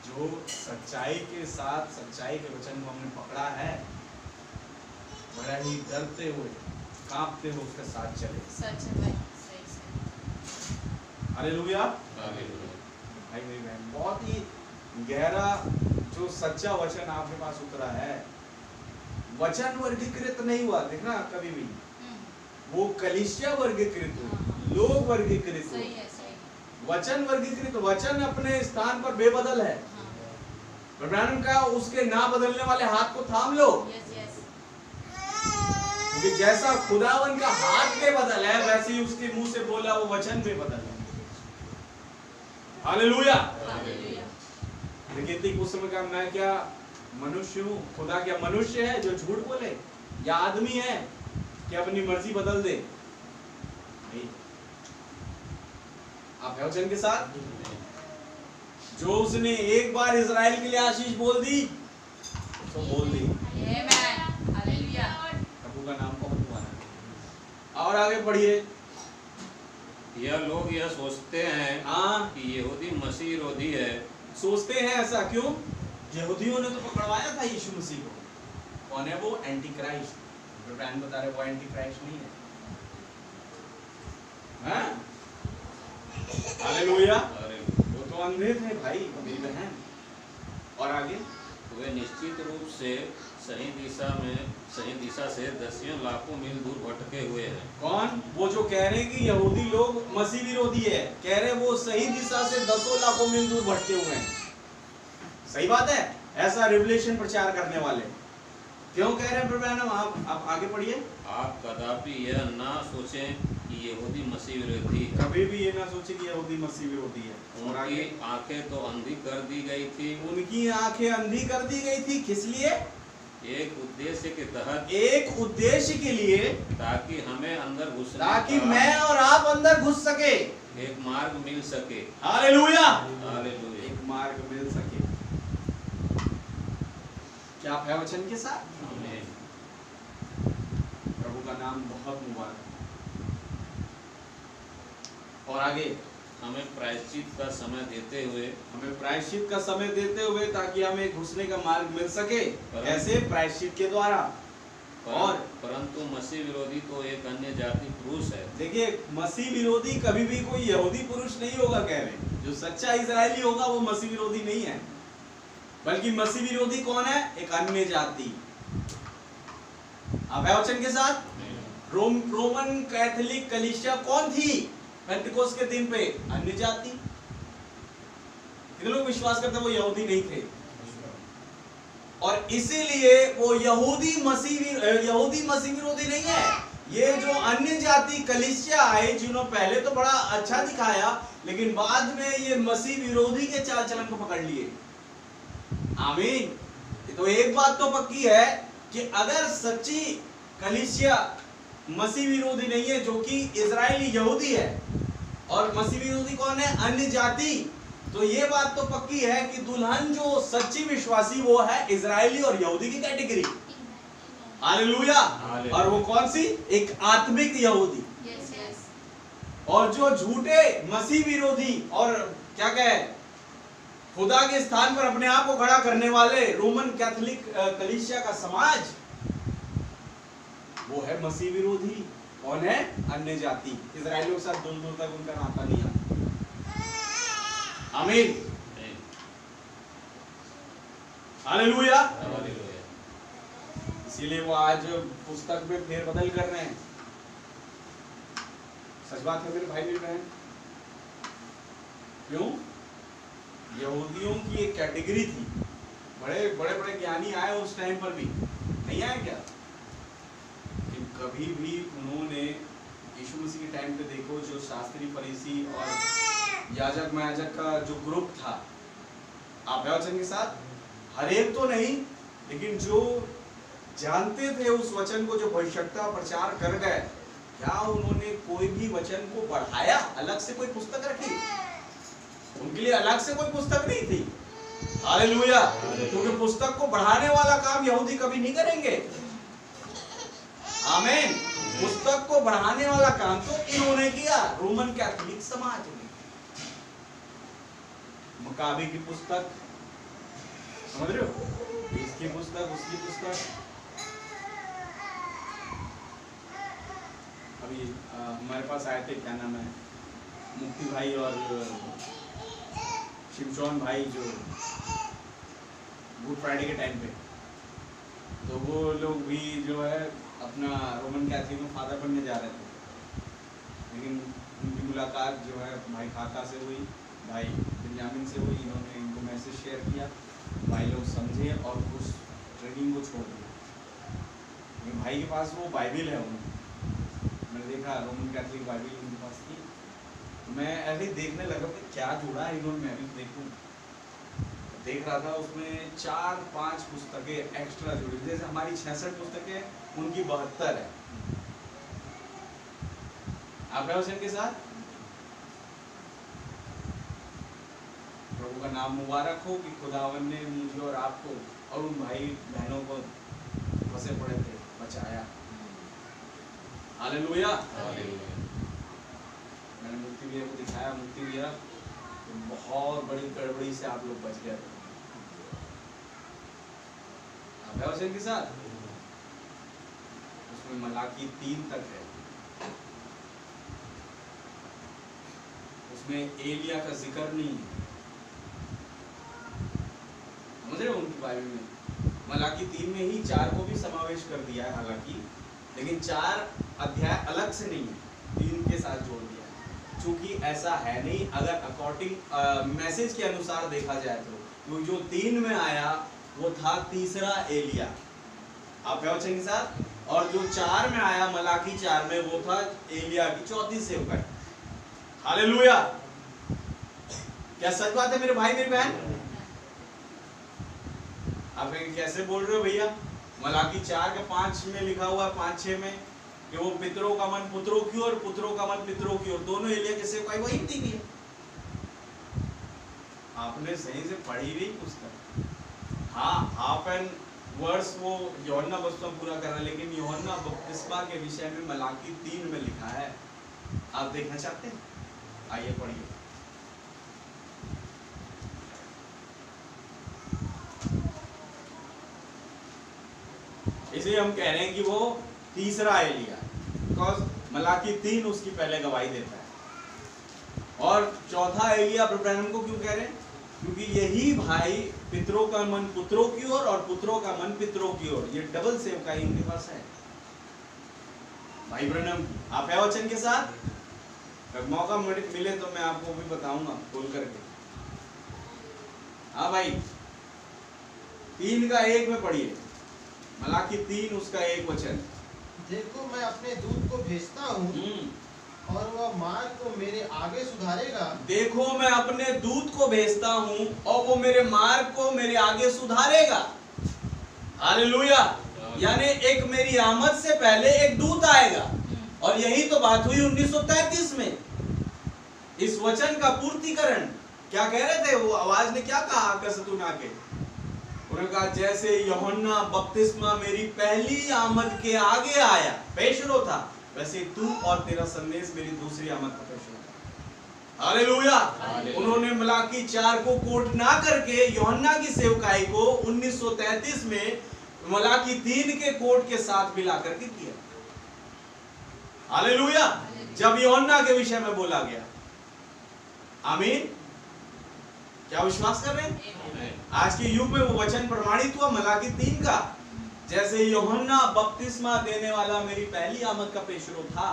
जो सच्चाई के साथ सच्चाई के वचन को हमने पकड़ा है, बड़ा ही डरते हुए कांपते हुए उसके साथ चले। सच है भाई, हालेलुया। भाई मेरी बहन, बहुत ही गहरा जो सच्चा वचन आपके पास उतरा है। वचन वर्गीकृत नहीं हुआ, देखना कभी भी, वो कलीसिया वर्गीकृत हुई, लोग वर्गीकृत हुए, वचन वर्गीकृत। वचन अपने स्थान पर बेबदल है। ब्रैनम का उसके ना बदलने वाले हाथ को थाम लो, क्योंकि जैसा खुदावन का हाथ बेबदल है, वैसे ही उसके मुंह से बोला वो वचन बेबदल है। हालेलुया। लेकिन उस समय का मैं क्या मनुष्य हूँ? खुदा क्या मनुष्य है जो झूठ बोले, या आदमी है कि अपनी मर्जी बदल दे? नहीं। आप है वचन के साथ? जो उसने एक बार इजराइल के लिए आशीष बोल दी तो बोल दी। प्रभु का नाम बहुत माना। और आगे पढ़िए। यह लोग यह सोचते हैं कि यहूदी मसीह विरोधी है। सोचते हैं ऐसा क्यों? यहूदियों ने तो पकड़वाया था यीशु मसीह को। कौन है वो? Anti Christ. ब्रैनम बता रहे वो एंटी क्राइस्ट नहीं है। हाँ? हालेलुया। वो तो अंधे थे भाई मेरी बहन। और आगे वे निश्चित रूप से सही दिशा से दसियों लाखों मील दूर भटके हुए हैं। कौन? वो जो कह रहे हैं कि यहूदी लोग मसीह विरोधी है, कह रहे वो सही दिशा से 10 लाखों मील दूर भटके हुए हैं। सही बात है, ऐसा रिवलेशन प्रचार करने वाले क्यों कह रहे हैं ब्रैनम? आप आगे पढ़िए। आप कदापि यह ना सोचें कि यहूदी मसीह विरोधी है। कभी भी ये ना सोचे कि यहूदी मसीह विरोधी है। उनकी आंखें तो अंधी कर दी गई थी। उनकी आंखें अंधी कर दी गई थी। किस लिए? एक उद्देश्य के तहत, एक उद्देश्य के लिए, ताकि हमें अंदर घुसने, ताकि मैं और आप अंदर घुस सके, एक मार्ग मिल सके। हालेलुया। हालेलुया। एक मार्ग मिल सके। क्या आप है वचन के साथ? प्रभु का नाम बहुत मुबारक। और आगे हमें प्रायश्चित का समय देते हुए, हमें प्रायश्चित का समय देते हुए ताकि हमें घुसने का मार्ग मिल सके। कैसे? प्रायश्चित के द्वारा। और परंतु मसीह विरोधी तो एक अन्य जाति पुरुष है। देखिए, मसीह विरोधी कभी भी कोई यहूदी पुरुष नहीं होगा। कह रहे जो सच्चा इजरायली होगा वो मसीह विरोधी नहीं है, बल्कि मसीह विरोधी कौन है? एक अन्य जाति। अब है वचन के साथ? रोमन कैथोलिक कलीसिया कौन थी पेंटिकोस्ट के दिन पे? अन्य जाति। कितने लोग विश्वास करते वो यहूदी नहीं थे? और इसीलिए वो यहूदी मसीह विरोधी नहीं है। ये जो अन्य जाति कलीसिया आए, जिन्होंने पहले तो बड़ा अच्छा दिखाया, लेकिन बाद में ये मसीह विरोधी के चाल चलन को पकड़ लिए। आमीन। तो एक बात तो पक्की है कि अगर सच्ची कलीसिया मसीह विरोधी नहीं है, जो कि इजरायली यहूदी है। और मसीह विरोधी कौन है? अन्य जाति। तो ये बात तो पक्की है कि दुल्हन जो सच्ची विश्वासी वो है इजरायली और यहूदी की कैटेगरी। हालेलुया। और वो कौन सी? एक आत्मिक यहूदी। और जो झूठे मसीह विरोधी और क्या कहे खुदा के स्थान पर अपने आप को खड़ा करने वाले रोमन कैथोलिक कलीसिया का समाज, वो है मसीह विरोधी। कौन है? अन्य जाति। इजरायलियों के साथ दूर दूर तक उनका नाता नहीं आता। आमीन, हालेलुया। इसीलिए वो आज पुस्तक में फेरबदल कर रहे हैं। सच बात है मेरे भाई मेरी बहन। क्यों? यहूदियों की एक कैटेगरी थी, बड़े बड़े ज्ञानी आए उस टाइम पर भी, नहीं आए क्या? कि कभी भी उन्होंने यीशु मसीह के टाइम पे देखो, जो शास्त्री फरीसी और याजक महायाजक का जो ग्रुप था, आप वचन के साथ, हर एक तो नहीं, लेकिन जो जानते थे उस वचन को, जो भविष्यता प्रचार कर गए, क्या उन्होंने कोई भी वचन को बढ़ाया? अलग से कोई पुस्तक रखी? उनके लिए अलग से कोई पुस्तक नहीं थी। हालेलुया। क्योंकि पुस्तक को बढ़ाने वाला काम यहूदी कभी नहीं करेंगे। आमीन। पुस्तक को बढ़ाने वाला काम तो इन्होंने किया, रोमन कैथोलिक समाज ने। मकाबी की पुस्तक, समझ रहे हो? इसकी पुस्तक, उसकी पुस्तक। अभी हमारे पास आए थे, क्या नाम है, मुफ्ती भाई और शिमशोन भाई, जो गुड फ्राइडे के टाइम पे, तो वो लोग भी जो है अपना रोमन कैथोलिक में फादर बनने जा रहे थे। लेकिन उनकी मुलाकात जो है भाई खाका से हुई, भाई बेंजामिन से हुई। इन्होंने इनको मैसेज शेयर किया, भाई लोग समझे और उस ट्रेनिंग को छोड़ दिया। भाई के पास वो बाइबिल है, मैंने देखा रोमन कैथोलिक बाइबिल उनके पास थी। मैं ऐसे ही देखने लगा कि क्या जुड़ा है इन्होंने, मैं भी देखूं। देख रहा था, उसमें 4-5 पुस्तकें एक्स्ट्रा जुड़ी। जैसे हमारी 66 पुस्तकें, उनकी 72 है। आप वचन के साथ प्रभु का नाम मुबारक हो कि खुदावन ने मुझे और आपको और उन भाई बहनों को फंसे पड़े थे बचाया। हालेलुया। मैंने मुफ्ती भैया को दिखाया, मुफ्ती भैया तो बहुत बड़ी गड़बड़ी से आप लोग बच गए थे। आप वचन के साथ, उसमें मलाकी 3 तक है, उसमें एलिया का जिक्र नहीं है। समझ रहे हो? उनकी बाइबल में मलाकी 3 में ही 4 को भी समावेश कर दिया है हालांकि, लेकिन 4 अध्याय अलग से नहीं है, 3 के साथ जोड़ दिया है। चूंकि ऐसा है नहीं, अगर अकॉर्डिंग मैसेज के अनुसार देखा जाए तो जो 3 में आया वो था तीसरा एलिया, आप वचन के साथ, और जो 4 में आया मलाकी 4 में, वो था एलिया की 4थी सेवकाई। हालेलुया। क्या सच बात है मेरे भाई मेरी बहन? आप कैसे बोल रहे हो भैया? मलाकी 4 के 5 में लिखा हुआ है, 5-6 में, कि वो पितरों का मन पुत्रों की ओर, पुत्रों का मन पितरों की ओर, दोनों एलिया के सेवकाई वही दी गई है। आपने सही से पढ़ी नहीं पुस्तक। हाँ, हाफ एन वर्स वो यूहन्ना बपतिस्मा पूरा कर रहा है, लेकिन यूहन्ना बपतिस्मा के विषय में मलाकी 3 में लिखा है। आप देखना चाहते हैं? आइए पढ़िए। इसलिए हम कह रहे हैं कि वो तीसरा एलिया, बिकॉज मलाकी 3 उसकी पहले गवाही देता है। और चौथा एलिया अब्राहम को क्यों कह रहे हैं? क्योंकि यही भाई पितरों का मन पुत्रों की ओर और पुत्रों का मन पितरों की ओर, ये डबल सेवकाई इनके पास है भाई ब्रनम। आप है वचन के साथ? जब मौका मिले तो मैं आपको भी बताऊंगा खोल करके। हाँ भाई, 3 का 1 में पढ़िए, मलाकी 3 उसका 1 वचन। देखो मैं अपने दूत को भेजता हूँ और वह मार्ग को मेरे आगे सुधारेगा। देखो मैं अपने दूत को भेजता हूँ और वो मेरे मार्ग को मेरे आगे सुधारेगा। हालेलुया। यानी एक मेरी आमद से पहले एक दूत आएगा और यही तो बात हुई 1933 में, इस वचन का पूर्तिकरण। क्या कह रहे थे वो? आवाज ने क्या कहा आकाश से आके? उन्होंने कहा जैसे यूहन्ना बपतिस्मा मेरी पहली आमद के आगे आया, पेशरो था, वैसे तू और तेरा संदेश मेरी दूसरी आमद का पेशरो था। हालेलुया। उन्होंने मलाकी 4 को कोट ना करके यूहन्ना की सेवकाई को 1933 में मलाकी 3 के कोट के साथ मिला करके किया। हालेलुया। जब यूहन्ना के विषय में बोला गया। आमीन। क्या विश्वास कर रहे हैं? आज के युग में वो वचन प्रमाणित हुआ मलाकी 3 का, जैसे यूहन्ना बपतिस्मा देने वाला मेरी पहली आमद का पेशरो था।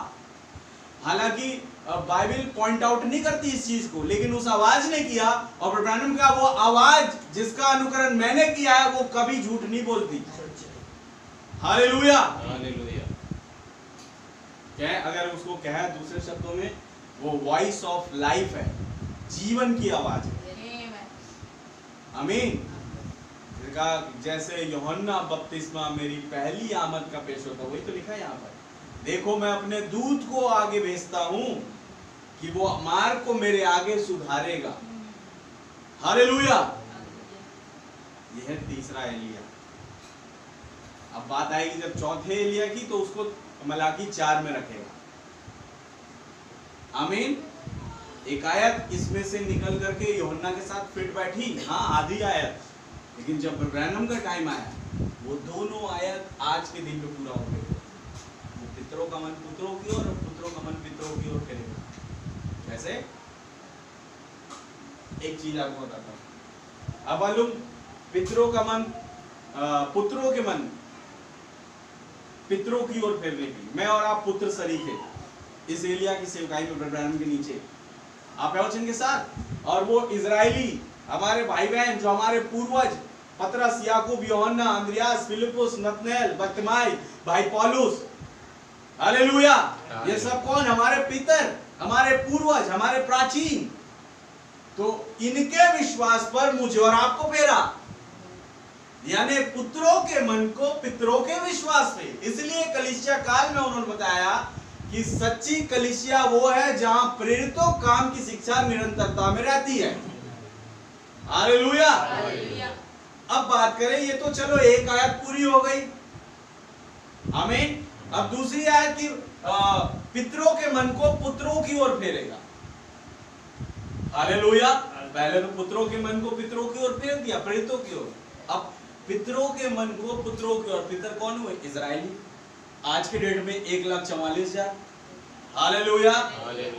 हालांकि बाइबल पॉइंट आउट नहीं करती इस चीज को, लेकिन उस आवाज ने किया, और ब्रैनम का वो आवाज जिसका अनुकरण मैंने किया है वो कभी झूठ नहीं बोलती। हालेलुया। हालेलुया। क्या अगर उसको कहे दूसरे शब्दों में, वो वॉइस ऑफ लाइफ है, जीवन की आवाज है। आमीन। जैसे यूहन्ना बपतिस्मा मेरी पहली आमद का पेशरो था, वही तो लिखा है यहाँ पर। देखो मैं अपने दूत को आगे भेजता हूं कि वो मार्ग को मेरे आगे सुधारेगा। हालेलुया। यह है तीसरा एलिया। अब बात आएगी जब चौथे एलिया की, तो उसको मलाकी 4 में रखेगा। आमीन। एक आयत इसमें से निकल करके यूहन्ना के साथ फिट बैठी, हाँ आधी आयत, लेकिन जब ब्रैनम का टाइम आया, वो दोनों आयत आज के दिन में पूरा हो गए। वो पितरों का मन पुत्रों की ओर और पुत्रों का मन पितरों की ओर करेगा। कैसे? एक चीज आपको बताता हूं। अब मालूम, पितरों का मन पुत्रों के मन पितरों की ओर फेरने की। मैं और आप पुत्र शरीक है इस एलिया की सेवकाई में ब्रैनम के नीचे, आप वचन के साथ। और वो इजरायली हमारे भाई बहन जो हमारे पूर्वज पतरस, याकूब, यूहन्ना, अंद्रियास, फिलिपुस, नतनएल, बर्तिमाई, भाई पौलुस, हालेलुया, ये सब कौन? हमारे पितर, हमारे पूर्वज, हमारे प्राचीन। तो इनके विश्वास पर मुझे और आपको फेरा, यानी पुत्रों के मन को पितरों के विश्वास पे। इसलिए कलीसिया काल में उन्होंने बताया कि सच्ची कलीसिया वो है जहां प्रेरितों काम की शिक्षा निरंतरता में रहती है। हालेलुया। अब बात करें, ये तो चलो एक आयत पूरी हो गई। आमीन। अब दूसरी आयत की पितरों के मन को पुत्रों की ओर फेरेगा। हालेलुया। पहले तो पुत्रों के मन को पितरों की ओर फेर दिया, प्रेरितों की ओर। अब पितरों के मन को पुत्रों की ओर। पितर कौन हुए? इजरायली। आज के डेट में 1,44,000। हालेलुया।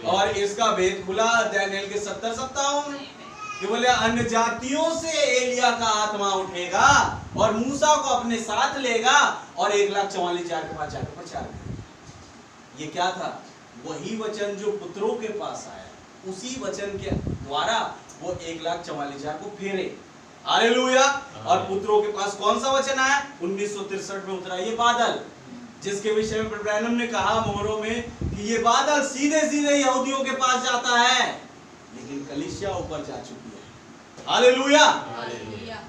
और इसका भेद खुला दानियेल के 70 सप्ताहों में कि बोले अन्य जातियों से एलिया का आत्मा उठेगा और मूसा को अपने साथ लेगा और 1,44,000 के पास जाकर प्रचार करेगा। ये क्या था? वही वचन जो पुत्रों के पास आया, उसी वचन के द्वारा वो 1,44,000 को फेरे। हालेलुया। और पुत्रों के पास कौन सा वचन आया? 1963 में उतरा ये बादल, जिसके विषय में ब्रैनम ने कहा मोहरों में कि ये बादल सीधे सीधे यहूदियों के पास जाता है, लेकिन कलीसिया ऊपर जा चुकी है। हालेलुया।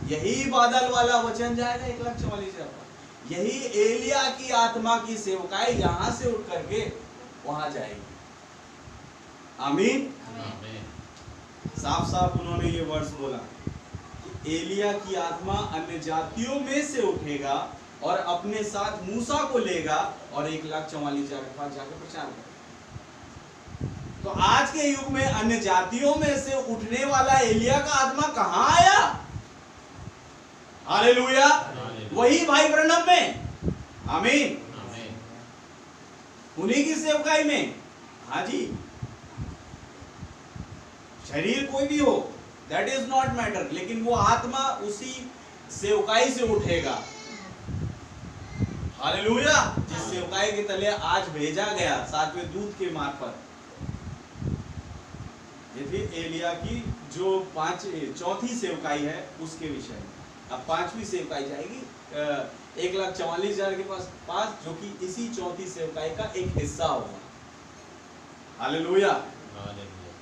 यही बादल वाला वचन जाएगा 1,44,000 पर। यही एलिया की आत्मा की सेवकाई यहां से उठ करके वहां जाएगी। आमीन। साफ साफ उन्होंने ये वर्ष बोला कि एलिया की आत्मा अन्य जातियों में से उठेगा और अपने साथ मूसा को लेगा और 1,44,000 के पास जाकर प्रचार करेगा। तो आज के युग में अन्य जातियों में से उठने वाला एलिया का आत्मा कहां आया? हालेलुया। वही भाई ब्रैनम में। आमीन। उन्हीं की सेवकाई में। हाँ जी। शरीर कोई भी हो, दैट इज नॉट मैटर, लेकिन वो आत्मा उसी सेवकाई से उठेगा। हालेलुया। जिस सेवकाई के तले आज भेजा गया 7वें दूत के मार्फत। ये थी एलिया की जो चौथी सेवकाई है उसके विषय में। अब 5वीं सेवकाई जाएगी 1,44,000 के पास, जो कि इसी चौथी सेवकाई का एक हिस्सा होगा। हालेलुया।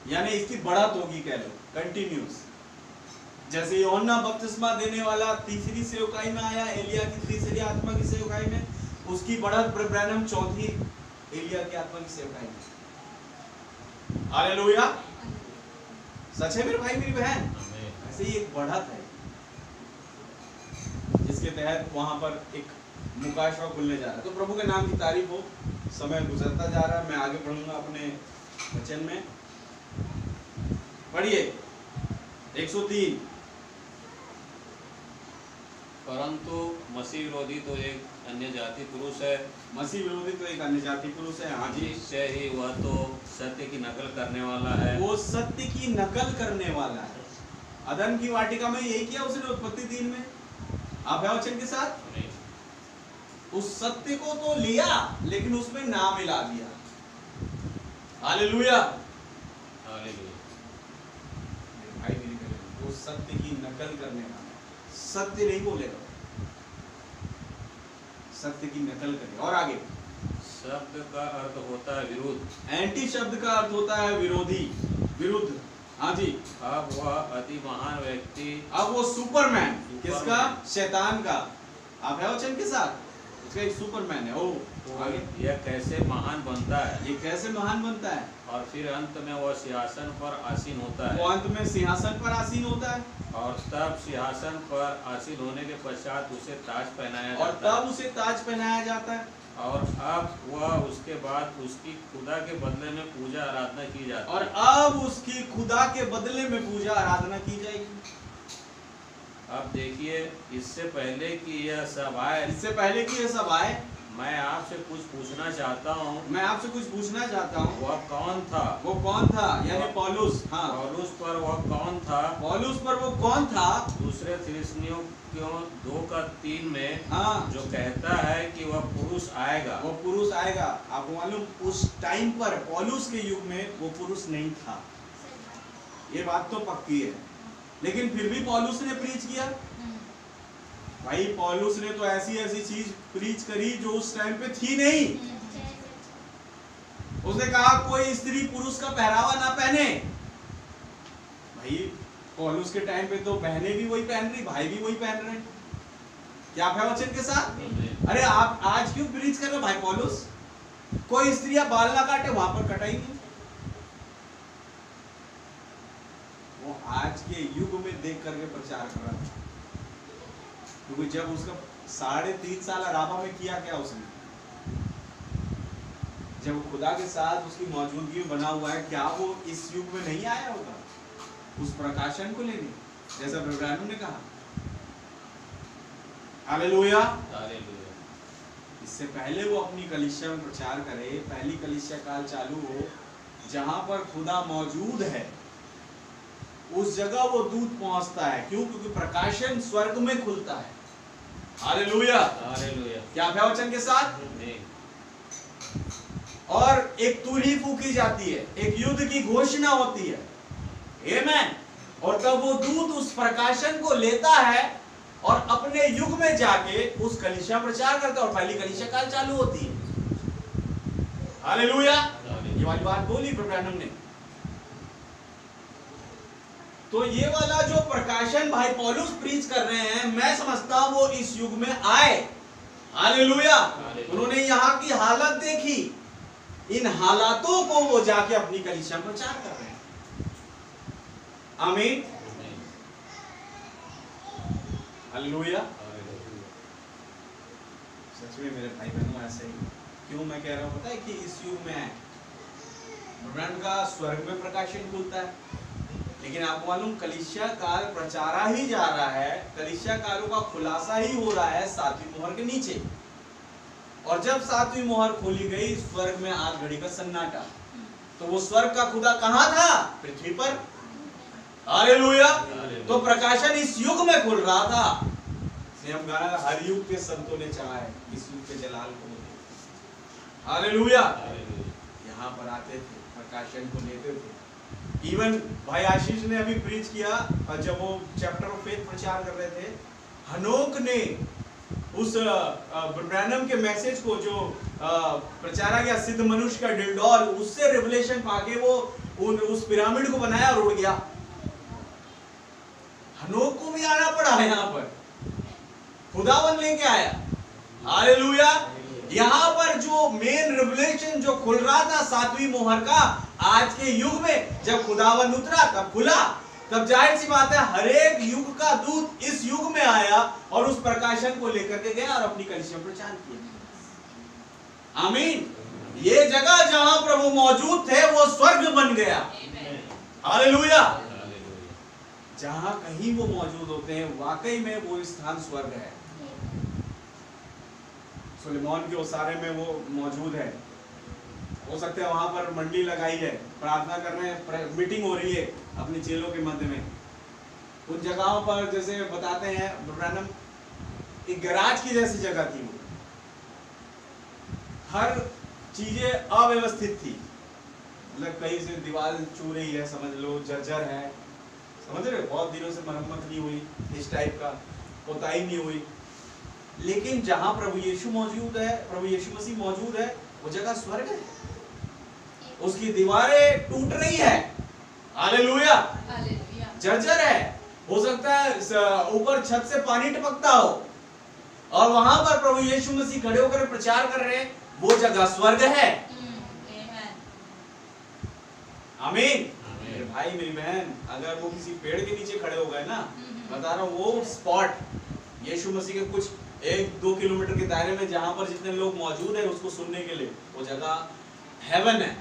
यानी इसकी बढ़त होगी, कह लो कंटिन्यूस। जैसे यूहन्ना बपतिस्मा देने वाला तीसरी सेवकाई में आया, एलिया की तीसरी आत्मा की सेवकाई में, उसकी बढ़त ब्रैनम चौथी एलिया की आत्मा की सेवकाई में। हालेलुया, सच है मेरे भाई मेरी बहन। ऐसे ही एक बढ़त है जिसके तहत वहां पर एक मुकाशवा खुलने जा रहा है। तो प्रभु के नाम की तारीफ हो। समय गुजरता जा रहा है, मैं आगे बढ़ूंगा अपने वचन में। पढ़िए 103। परंतु मसीह विरोधी तो एक अन्य जाति पुरुष है। मसीह विरोधी तो एक अन्य जाति पुरुष है। हाँ जी, निश्चय ही वह तो सत्य की नकल करने वाला है। वो सत्य की नकल करने वाला है। अदन की वाटिका में यही किया उसने उत्पत्ति 3 में। आप है वचन के साथ, उस सत्य को तो लिया लेकिन उसमें नाम मिला दिया। Hallelujah, hallelujah. भाई मेरी बहन, वो सत्य की नकल करने वाला, सत्य नहीं बोलेगा, सत्य की नकल करेगा। और आगे शब्द का अर्थ होता है विरुद्ध। एंटी शब्द का अर्थ होता है विरोधी, विरुद्ध। हाँ जी, अब वह अति महान व्यक्ति, अब वो सुपरमैन, किसका? शैतान का। आप है वचन के साथ, उसका एक सुपरमैन है। ओ आगे, यह कैसे महान बनता है? ये कैसे महान बनता है? और फिर अंत में वह सिंहासन पर आसीन होता है। वो अंत में सिंहासन पर आसीन होता है, और तब सिंहासन पर आसीन होने के पश्चात उसे ताज पहनाया और जाता है। तब उसे ताज पहनाया जाता है। और अब वह उसके बाद उसकी खुदा के बदले में पूजा आराधना की जाती है। और अब उसकी खुदा के बदले में पूजा आराधना की जाएगी। अब देखिए, इससे पहले कि यह सब आए, इससे पहले कि ये सब आए, मैं आपसे कुछ पूछना चाहता हूँ। मैं आपसे कुछ पूछना चाहता हूँ। वह कौन था? वो कौन था? यानी पौलुस। हाँ, पौलुस पर वह कौन था? पौलुस पर वो कौन था? दूसरे थिस्सलुनीकियों 2:3 में हाँ, जो कहता है कि वह पुरुष आएगा। वो पुरुष आएगा। आपको मालूम, उस टाइम पर पौलुस के युग में वो पुरुष नहीं था, ये बात तो पक्की है। लेकिन फिर भी पौलुस ने प्रीच किया। भाई पौलुस ने तो ऐसी ऐसी चीज प्रीच करी जो उस टाइम पे थी नहीं। उसने कहा कोई स्त्री पुरुष का पहरावा ना पहने। भाई पौलुस के टाइम पे तो बहनें भी वही पहन रही, भाई भी वही पहन रहे। क्या आप है वचन के साथ? अरे आप आज क्यों प्रीच कर रहे हो भाई पौलुस? कोई स्त्रियां बाल ना काटे, वहां पर कटाएंगी। वो आज के युग में देख करके प्रचार कर रहा था, क्योंकि जब उसका 3.5 साल अराबा में किया क्या उसने, जब खुदा के साथ उसकी मौजूदगी में बना हुआ है, क्या वो इस युग में नहीं आया होगा उस प्रकाशन को लेने, जैसा ब्रह्म ने कहा? Hallelujah, hallelujah. इससे पहले वो अपनी कलीसिया में प्रचार करे, पहली कलीसिया काल चालू हो, जहां पर खुदा मौजूद है उस जगह वो दूत पहुंचता है। क्यों? क्योंकि प्रकाशन स्वर्ग में खुलता है। Hallelujah, hallelujah. क्या है वचन के साथ? नहीं। और एक तुरही फूकी जाती है, एक युद्ध की घोषणा होती है। आमेन। और तब वो दूत उस प्रकाशन को लेता है और अपने युग में जाके उस कलीसिया प्रचार करता है और पहली कलीसिया काल चालू होती है। हालेलुया, ये वाली बात बोली ब्रह्म ने। तो ये वाला जो प्रकाशन भाई पौलुस प्रीच कर रहे हैं, मैं समझता हूं वो इस युग में आए। हालेलुया। उन्होंने यहाँ की हालत देखी, इन हालातों को वो जाके अपनी कलीसिया में प्रचार कर रहे हैं। आमीन, हालेलुया। सच में मेरे भाई बहनों ऐसे ही। क्यों मैं कह रहा हूं पता है कि इस युग में ब्रह्मांड का स्वर्ग में प्रकाशन खुलता है, लेकिन आपको मालूम कलीसिया काल प्रचारा ही जा रहा है, कलीसिया कालों का खुलासा ही हो रहा है 7वीं मोहर के नीचे। और जब 7वीं मोहर खोली गई, स्वर्ग में आग घड़ी का सन्नाटा। तो वो स्वर्ग का खुदा कहां था? पृथ्वी पर। हालेलुया। तो प्रकाशन इस युग में खुल रहा था। हम गाना था, हर युग के संतों ने चाहा है इस युग के जलाल को। हालेलुया। यहाँ पर आते थे, प्रकाशन को लेते थे। इवन भाई आशीष ने अभी प्रीच किया, जब वो चैप्टर ऑफ फेथ प्रचार कर रहे थे, हनोक ने उस ब्रैनम के मैसेज को जो प्रचारा गया सिद्ध मनुष्य का डिल्डोल, उससे रिवलेशन पाके वो उस पिरामिड को बनाया और उड़ गया। हनोक को भी आना पड़ा है यहाँ पर, खुदावन लेके आया। हालेलुया। यहाँ पर जो मेन रिवलेशन जो खुल रहा था 7वीं मोहर का, आज के युग में जब खुदावन उतरा तब खुला, तब जाहिर सी बात है हर एक युग का दूत इस युग में आया और उस प्रकाशन को लेकर के गया और अपनी कलीसिया में प्रचार किया। आमीन। ये जगह जहां प्रभु मौजूद थे वो स्वर्ग बन गया। हालेलुया। जहां कहीं वो मौजूद होते हैं वाकई में वो स्थान स्वर्ग है। सुलेमान के उसारे में वो मौजूद है। हो सकता है वहां पर मंडी लगाई है, प्रार्थना कर रहे हैं, मीटिंग हो रही है अपने चेलों के मध्य में। उन जगहों पर जैसे बताते हैं ब्रैनम, एक गैराज की जैसी जगह थी वो, हर चीजें अव्यवस्थित थी, मतलब कहीं से दीवार छू रही है, समझ लो जर्जर है, समझ रहे, बहुत दिनों से मरम्मत नहीं हुई, इस टाइप का पोताई नहीं हुई। लेकिन जहां प्रभु यीशु मौजूद है, प्रभु यीशु मसीह मौजूद है, वो जगह स्वर्ग है। उसकी दीवारें टूट रही है, हालेलुया, जर्जर है, हो सकता है ऊपर छत से पानी टपकता हो, और वहां पर प्रभु यीशु मसीह खड़े होकर प्रचार कर रहे हैं, वो जगह स्वर्ग है। आमीन। मेरे भाई मेरी बहन, अगर वो किसी पेड़ के नीचे खड़े हो गए ना, बता रहा हूँ वो स्पॉट यीशु मसीह के कुछ 1-2 किलोमीटर के दायरे में जहां पर जितने लोग मौजूद है उसको सुनने के लिए, वो जगह हेवन है,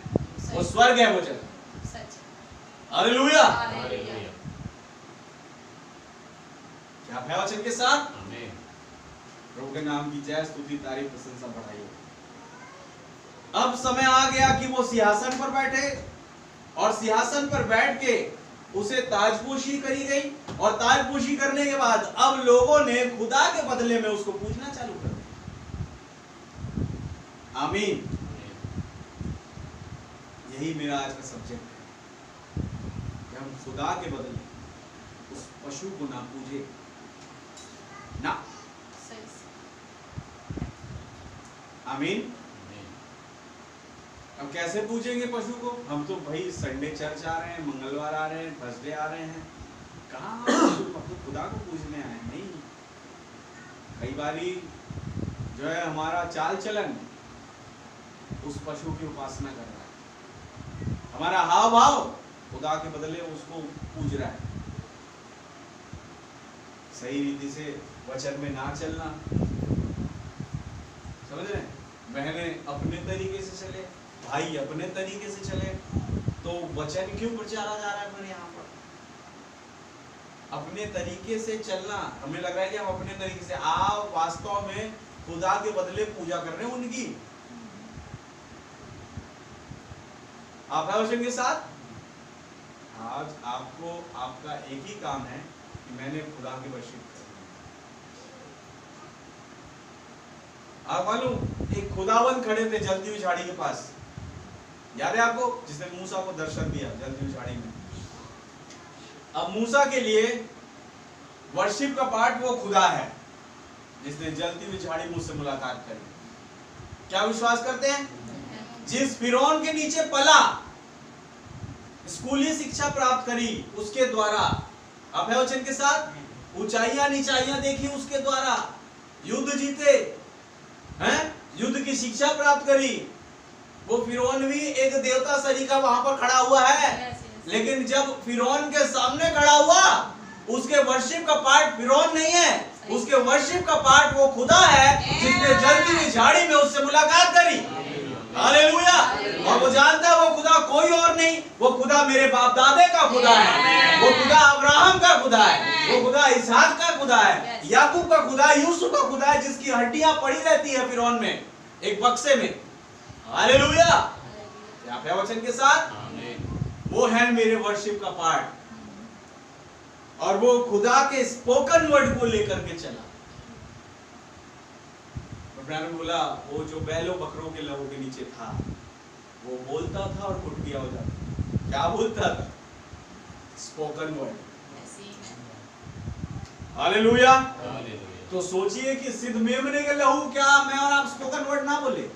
वो स्वर्ग है वो जगह। हालेलुया। क्या है वचन के साथ? प्रभु के नाम की जय, स्तुति, तारीफ, प्रशंसा बढ़ाइए। अब समय आ गया कि वो सिंहासन पर बैठे, और सिंहासन पर बैठ के उसे ताजपोशी करी गई, और ताजपोशी करने के बाद अब लोगों ने खुदा के बदले में उसको पूजना चालू कर दिया। आमीन। यही मेरा आज का सब्जेक्ट है कि हम खुदा के बदले उस पशु को ना पूजे ना। आमीन। अब कैसे पूजेंगे पशु को? हम तो भाई संडे चर्च आ रहे हैं, मंगलवार आ रहे हैं, थर्सडे आ रहे हैं, कहाँ तो खुदा को पूजने आए? नहीं। कई बारी जो है हमारा चाल चलन उस पशु की उपासना कर रहा है, हमारा हाव भाव खुदा के बदले उसको पूज रहा है। सही रीति से वचन में ना चलना, समझ रहे हैं? बहनें अपने तरीके से चले, भाई अपने तरीके से चले, तो वचन क्यों प्रचारा जा रहा है? फिर यहाँ पर अपने तरीके से चलना, हमें लग रहा है कि हम अपने तरीके से, आप वास्तव में खुदा के बदले पूजा कर रहे हैं उनकी। आप है वचन के साथ? आज आपको आपका एक ही काम है कि मैंने खुदा के वर्शिप करना। आप मालूम एक खुदावन खड़े थे जलती हुई झाड़ी के पास, याद है आपको, जिसने मूसा को दर्शन दिया जलती हुई झाड़ी में। अब मूसा के लिए वर्शिप का पार्ट वो खुदा है जिसने जलती हुई झाड़ी मुझसे मुलाकात करी। क्या विश्वास करते हैं? जिस फिरौन के नीचे पला, स्कूली शिक्षा प्राप्त करी उसके द्वारा, आप है वचन के साथ, ऊंचाइयां नीचाइयां देखी उसके द्वारा, युद्ध जीते हैं, युद्ध की शिक्षा प्राप्त करी, वो फिरौन भी एक देवता सरीका वहां पर खड़ा हुआ है। लेकिन जब फिरौन के सामने खड़ा हुआ, उसके वर्शिप का पार्ट फिरौन नहीं है, उसके वर्शिप का पार्ट वो खुदा है जिसने जलती हुई झाड़ी में उससे मुलाकात करी। हालेलुया। और वो जानता है वो खुदा कोई और नहीं, वो खुदा मेरे बाप दादे का खुदा है, वो खुदा अब्राहम का खुदा है, वो खुदा इसहाक का खुदा है, याकूब का खुदा, यूसुफ का खुदा है, जिसकी हड्डियां पड़ी रहती है फिरौन में एक बक्से में। हालेलुया। आप है वचन के साथ? वो है मेरे वर्शिप का पार्ट, और वो खुदा के स्पोकन वर्ड को लेकर के चला। ब्रैनम बोला वो जो बैलों बकरों के लहू के नीचे था वो बोलता था और कुट गया हो जाता। क्या बोलता था? Spoken word. हालेलुया। तो सोचिए कि सिद्ध मेमने के लहू, क्या मैं और आप स्पोकन वर्ड ना बोले?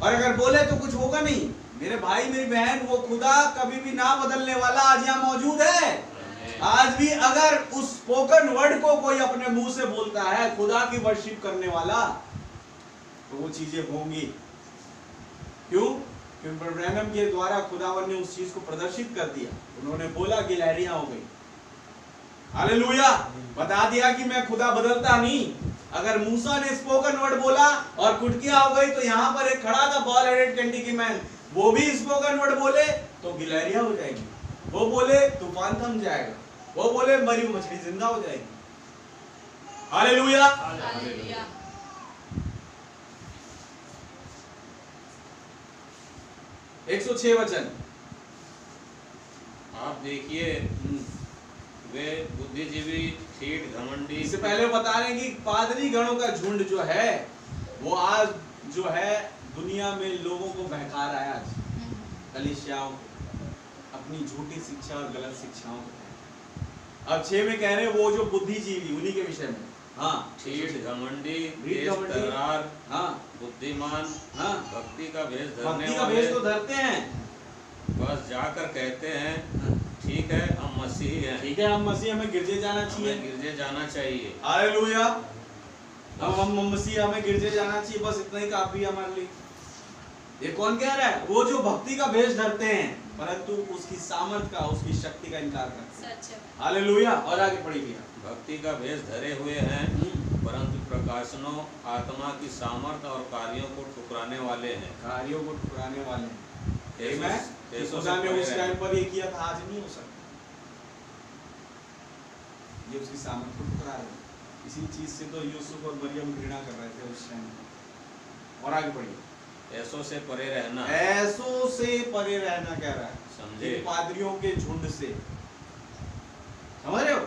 और अगर बोले तो कुछ होगा नहीं। मेरे भाई मेरी बहन, वो खुदा कभी भी ना बदलने वाला आज यहाँ मौजूद है। आज भी अगर उस स्पोकन वर्ड को कोई अपने मुंह से बोलता है, खुदा की वर्शिप करने वाला, तो वो चीजें होंगी। क्यों? क्योंकि ब्रदर ब्रैनम के द्वारा खुदावन ने उस चीज को प्रदर्शित कर दिया। उन्होंने बोला कि लहरियां हो गई। हालेलुया। बता दिया कि मैं खुदा बदलता नहीं। अगर मूसा ने स्पोकन वर्ड बोला और कुटकियां हो गई, तो यहाँ पर एक खड़ा था बॉल हेडेड कैंटी की मैन, वो भी स्पोकन वर्ड बोले तो गिलहरियां हो जाएगी। वो बोले तूफान थम जाएगा। वो बोले मरी हुई मछली जिंदा हो जाएगी। हालेलुया। हालेलुया। 106 वचन आप देखिए, वे बुद्धिजीवी, ठीठ, घमंडी। इससे पहले बता रहे हैं कि पादरी गणों का झुंड जो है वो आज जो है दुनिया में लोगों को बहका रहा है। आज कलीसियाओं अपनी झूठी शिक्षा और गलत शिक्षाओं को। अब 6 में कह रहे हैं वो जो बुद्धिजीवी, उन्हीं के विषय में। हाँ, ठीठ, घमंडी, घमंडी, तर्रार, हाँ, बुद्धिमान, हाँ, भक्ति का भेष धरने भक्ति का वाले, भेष तो धरते हैं, बस जाकर कहते हैं ठीक है हम मसीही हैं। ठीक है हम मसीह, हमें गिरजे जाना चाहिए। हमें गिरजे जाना चाहिए। हालेलुया। हम मसीह, हमें गिरजे जाना चाहिए, बस इतना ही काफी है हमारे लिए। ये कौन कह रहा है? वो जो भक्ति का भेष धरते हैं परंतु उसकी सामर्थ का, उसकी शक्ति का इनकार करते हैं। हालेलुया। और आगे पढ़ी भैया। भक्ति का भेष धरे हुए हैं परंतु प्रकाशनों, आत्मा की सामर्थ और कार्यों को ठुकराने वाले हैं। कार्यों को ठुकराने वाले हैं। यीशु खुदा ने उस टाइम पर ये किया था, आज नहीं हो सकता। ये उसकी सामर्थ को ठुकरा रहे हैं। इसी चीज से तो यूसुफ और मरियम घृणा कर रहे थे उस टाइम। और आगे पढ़िए। ऐसों से परे रहना। ऐसों से परे रहना कह रहा है, समझे? पादरियों के झुंड से, समझ रहे हो?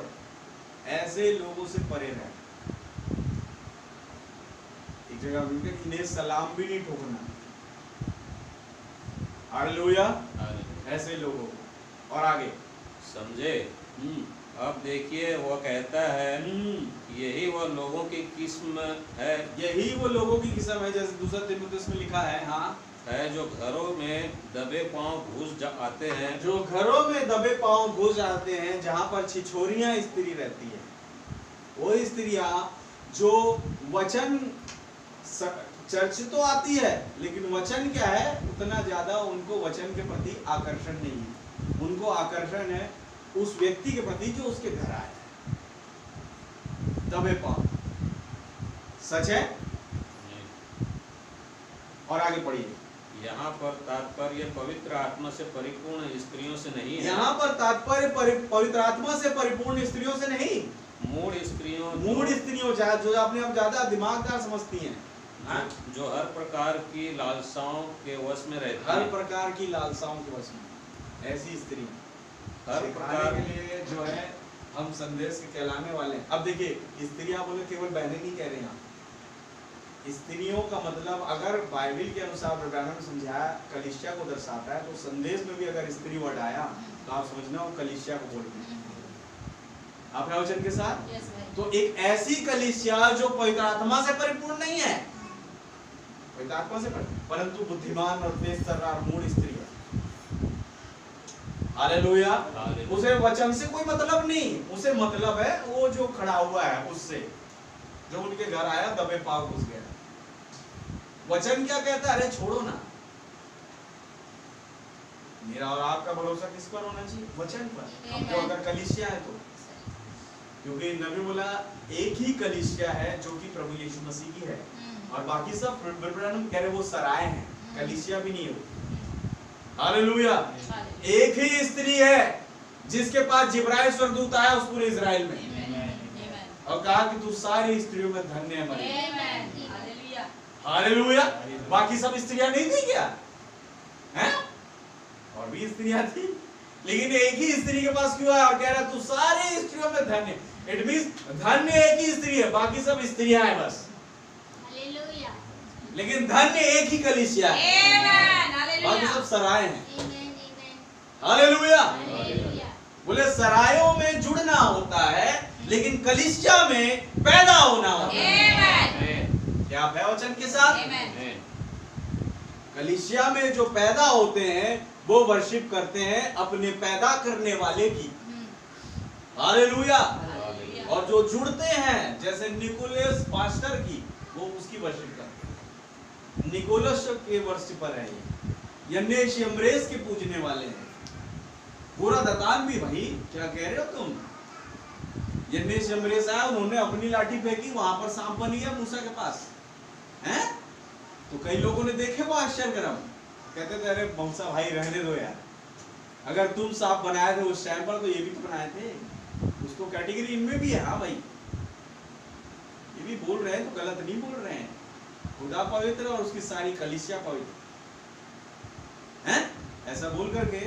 ऐसे लोगों से परे रहना। एक जगह इन्हें सलाम भी नहीं ठोकना। हालेलुया। ऐसे लोगों को। और आगे समझे? अब देखिए वो कहता है यही वो लोगों की किस्म है, यही वो लोगों की किस्म है, जैसे दूसरा तीमुथियुस में लिखा है। हाँ, है जो घरों में दबे पांव घुस आते हैं, जो घरों में दबे पांव घुस आते हैं, जहाँ पर छिछोरियां स्त्री रहती है। वो स्त्रियां जो वचन चर्च तो आती है, लेकिन वचन क्या है, उतना ज्यादा उनको वचन के प्रति आकर्षण नहीं है। उनको आकर्षण है उस व्यक्ति के प्रति जो उसके घर आया है। दबे पांव। सच है? और आगे पढ़िए। यहाँ पर तात्पर्य पवित्र आत्मा से परिपूर्ण स्त्रियों से नहीं है। यहाँ पर तात्पर्य पवित्र आत्मा से परिपूर्ण स्त्रियों से नहीं, मूढ़ स्त्रियों, जो अपने आप ज्यादा दिमागदार समझती हैं, जो हर प्रकार की लालसाओं के वश में रहती हर हैं। प्रकार की लालसाओं के वश में ऐसी स्त्री हर प्रकार के लिए जो है हम संदेश के कहलाने वाले हैं। अब देखिए, स्त्रियां बोले केवल बहनें नहीं कह रहे हैं। स्त्रियों का मतलब अगर बाइबल के अनुसार ब्रह्मांड में समझाया कलीसिया को दर्शाता है, तो संदेश में भी अगर स्त्री वर्ड आया तो आप समझना वो कलीसिया को बोलते हैं। आप वचन के साथ। तो एक ऐसी कलीसिया जो पवित्र आत्मा से परिपूर्ण नहीं है, पवित्र आत्मा से परंतु बुद्धिमान और तेज तर्रार मूढ़ स्त्री है। हालेलुया। उसे वचन से कोई मतलब नहीं, उसे मतलब है वो जो खड़ा हुआ है उससे, जो उनके घर आया दबे पांव घुस गया। वचन क्या कहता है? अरे छोड़ो ना। मेरा और आपका भरोसा किस पर होना चाहिए? वचन पर। हम जो अगर कलीसिया है तो, क्योंकि नबी बोला एक ही कलीसिया है जो कि प्रभु यीशु मसीह की है, और बाकी सब ब्रह्मांड कह रहे वो सराय हैं, कलीसिया भी नहीं है। हालेलुया। एक ही स्त्री है जिसके पास जिब्राइल स्वर्गदूत आया उस पूरे इजराइल में, और कहा कि तू सारी स्त्रियों में धन्य है मरियम। हालेलुया। बाकी सब स्त्रियां नहीं थी क्या? हैं? और भी स्त्रियां थी, लेकिन एक ही स्त्री के पास क्यों आया और कह रहा तू सारी स्त्रियों में धन्य। इट मींस धन्य एक ही स्त्री है, बाकी सब स्त्रियां हैं बस। हालेलुया। लेकिन धन्य एक ही कलीसिया है, बाकी सब सराय हैं। हालेलुया। बोले सरायों में जुड़ना होता है, लेकिन कलीसिया में पैदा होना होता है। क्या आप है वचन के साथ? कलीसिया में जो पैदा होते हैं वो वर्शिप करते हैं अपने पैदा करने वाले की। हालेलुया। और जो जुड़ते हैं जैसे निकोलस पास्टर की, वो उसकी वर्शिप करते हैं। निकोलस के वर्ष पर है ये। यन्नेस यम्ब्रेस के पूजने वाले हैं। पूरा दतान भी भाई, क्या कह रहे हो तुम? यन्नेस यम्ब्रेस आया, उन्होंने अपनी लाठी फेंकी, वहां पर सांप बन गया मूसा के पास, हैं? तो कई लोगों ने देखे वो आश्चर्यक्रम, कहते थे अरे मूसा भाई रहने दो यार, अगर तुम सांप बनाए थे उस टाइम पर तो ये भी तो बनाए थे। उसको कैटेगरी इनमें भी है। हाँ भाई, ये भी बोल रहे हैं तो गलत नहीं बोल रहे हैं। खुदा पवित्र और उसकी सारी कलीसिया पवित्र हैं, ऐसा बोल करके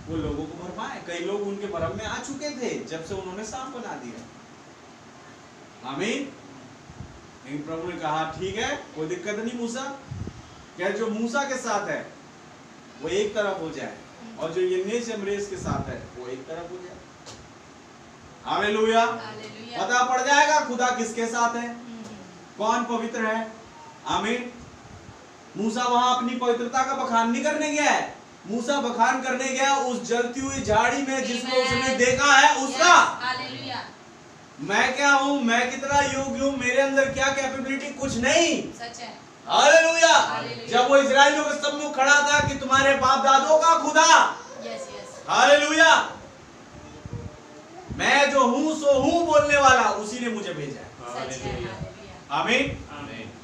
वो लोगों को भरमाए। कई लोग उनके भरम में आ चुके थे जब से उन्होंने सांप बना दिया। आमीन। लेकिन प्रभु ने कहा ठीक है, कोई दिक्कत नहीं मूसा, क्या जो मूसा के साथ है वो एक तरफ हो जाए और जो यन्नेस यम्ब्रेस के साथ है वो एक तरफ हो जाए। हालेलुया। पता पड़ जाएगा खुदा किसके साथ है, कौन पवित्र है। आमीन। मूसा वहां अपनी पवित्रता का बखान नहीं करने गया है, मूसा बखान करने गया उस जलती हुई झाड़ी में जिसको उसने देखा है उसका। मैं क्या हूँ, मैं कितना योग्य हूँ, मेरे अंदर क्या कैपेबिलिटी, कुछ नहीं। सच है। हालेलुया। जब वो इस्राएलियों के सम्मुख खड़ा था कि तुम्हारे बाप दादों का खुदा, हालेलुया, मैं जो हूँ सो हूँ बोलने वाला, उसी ने मुझे भेजा है। आमीन।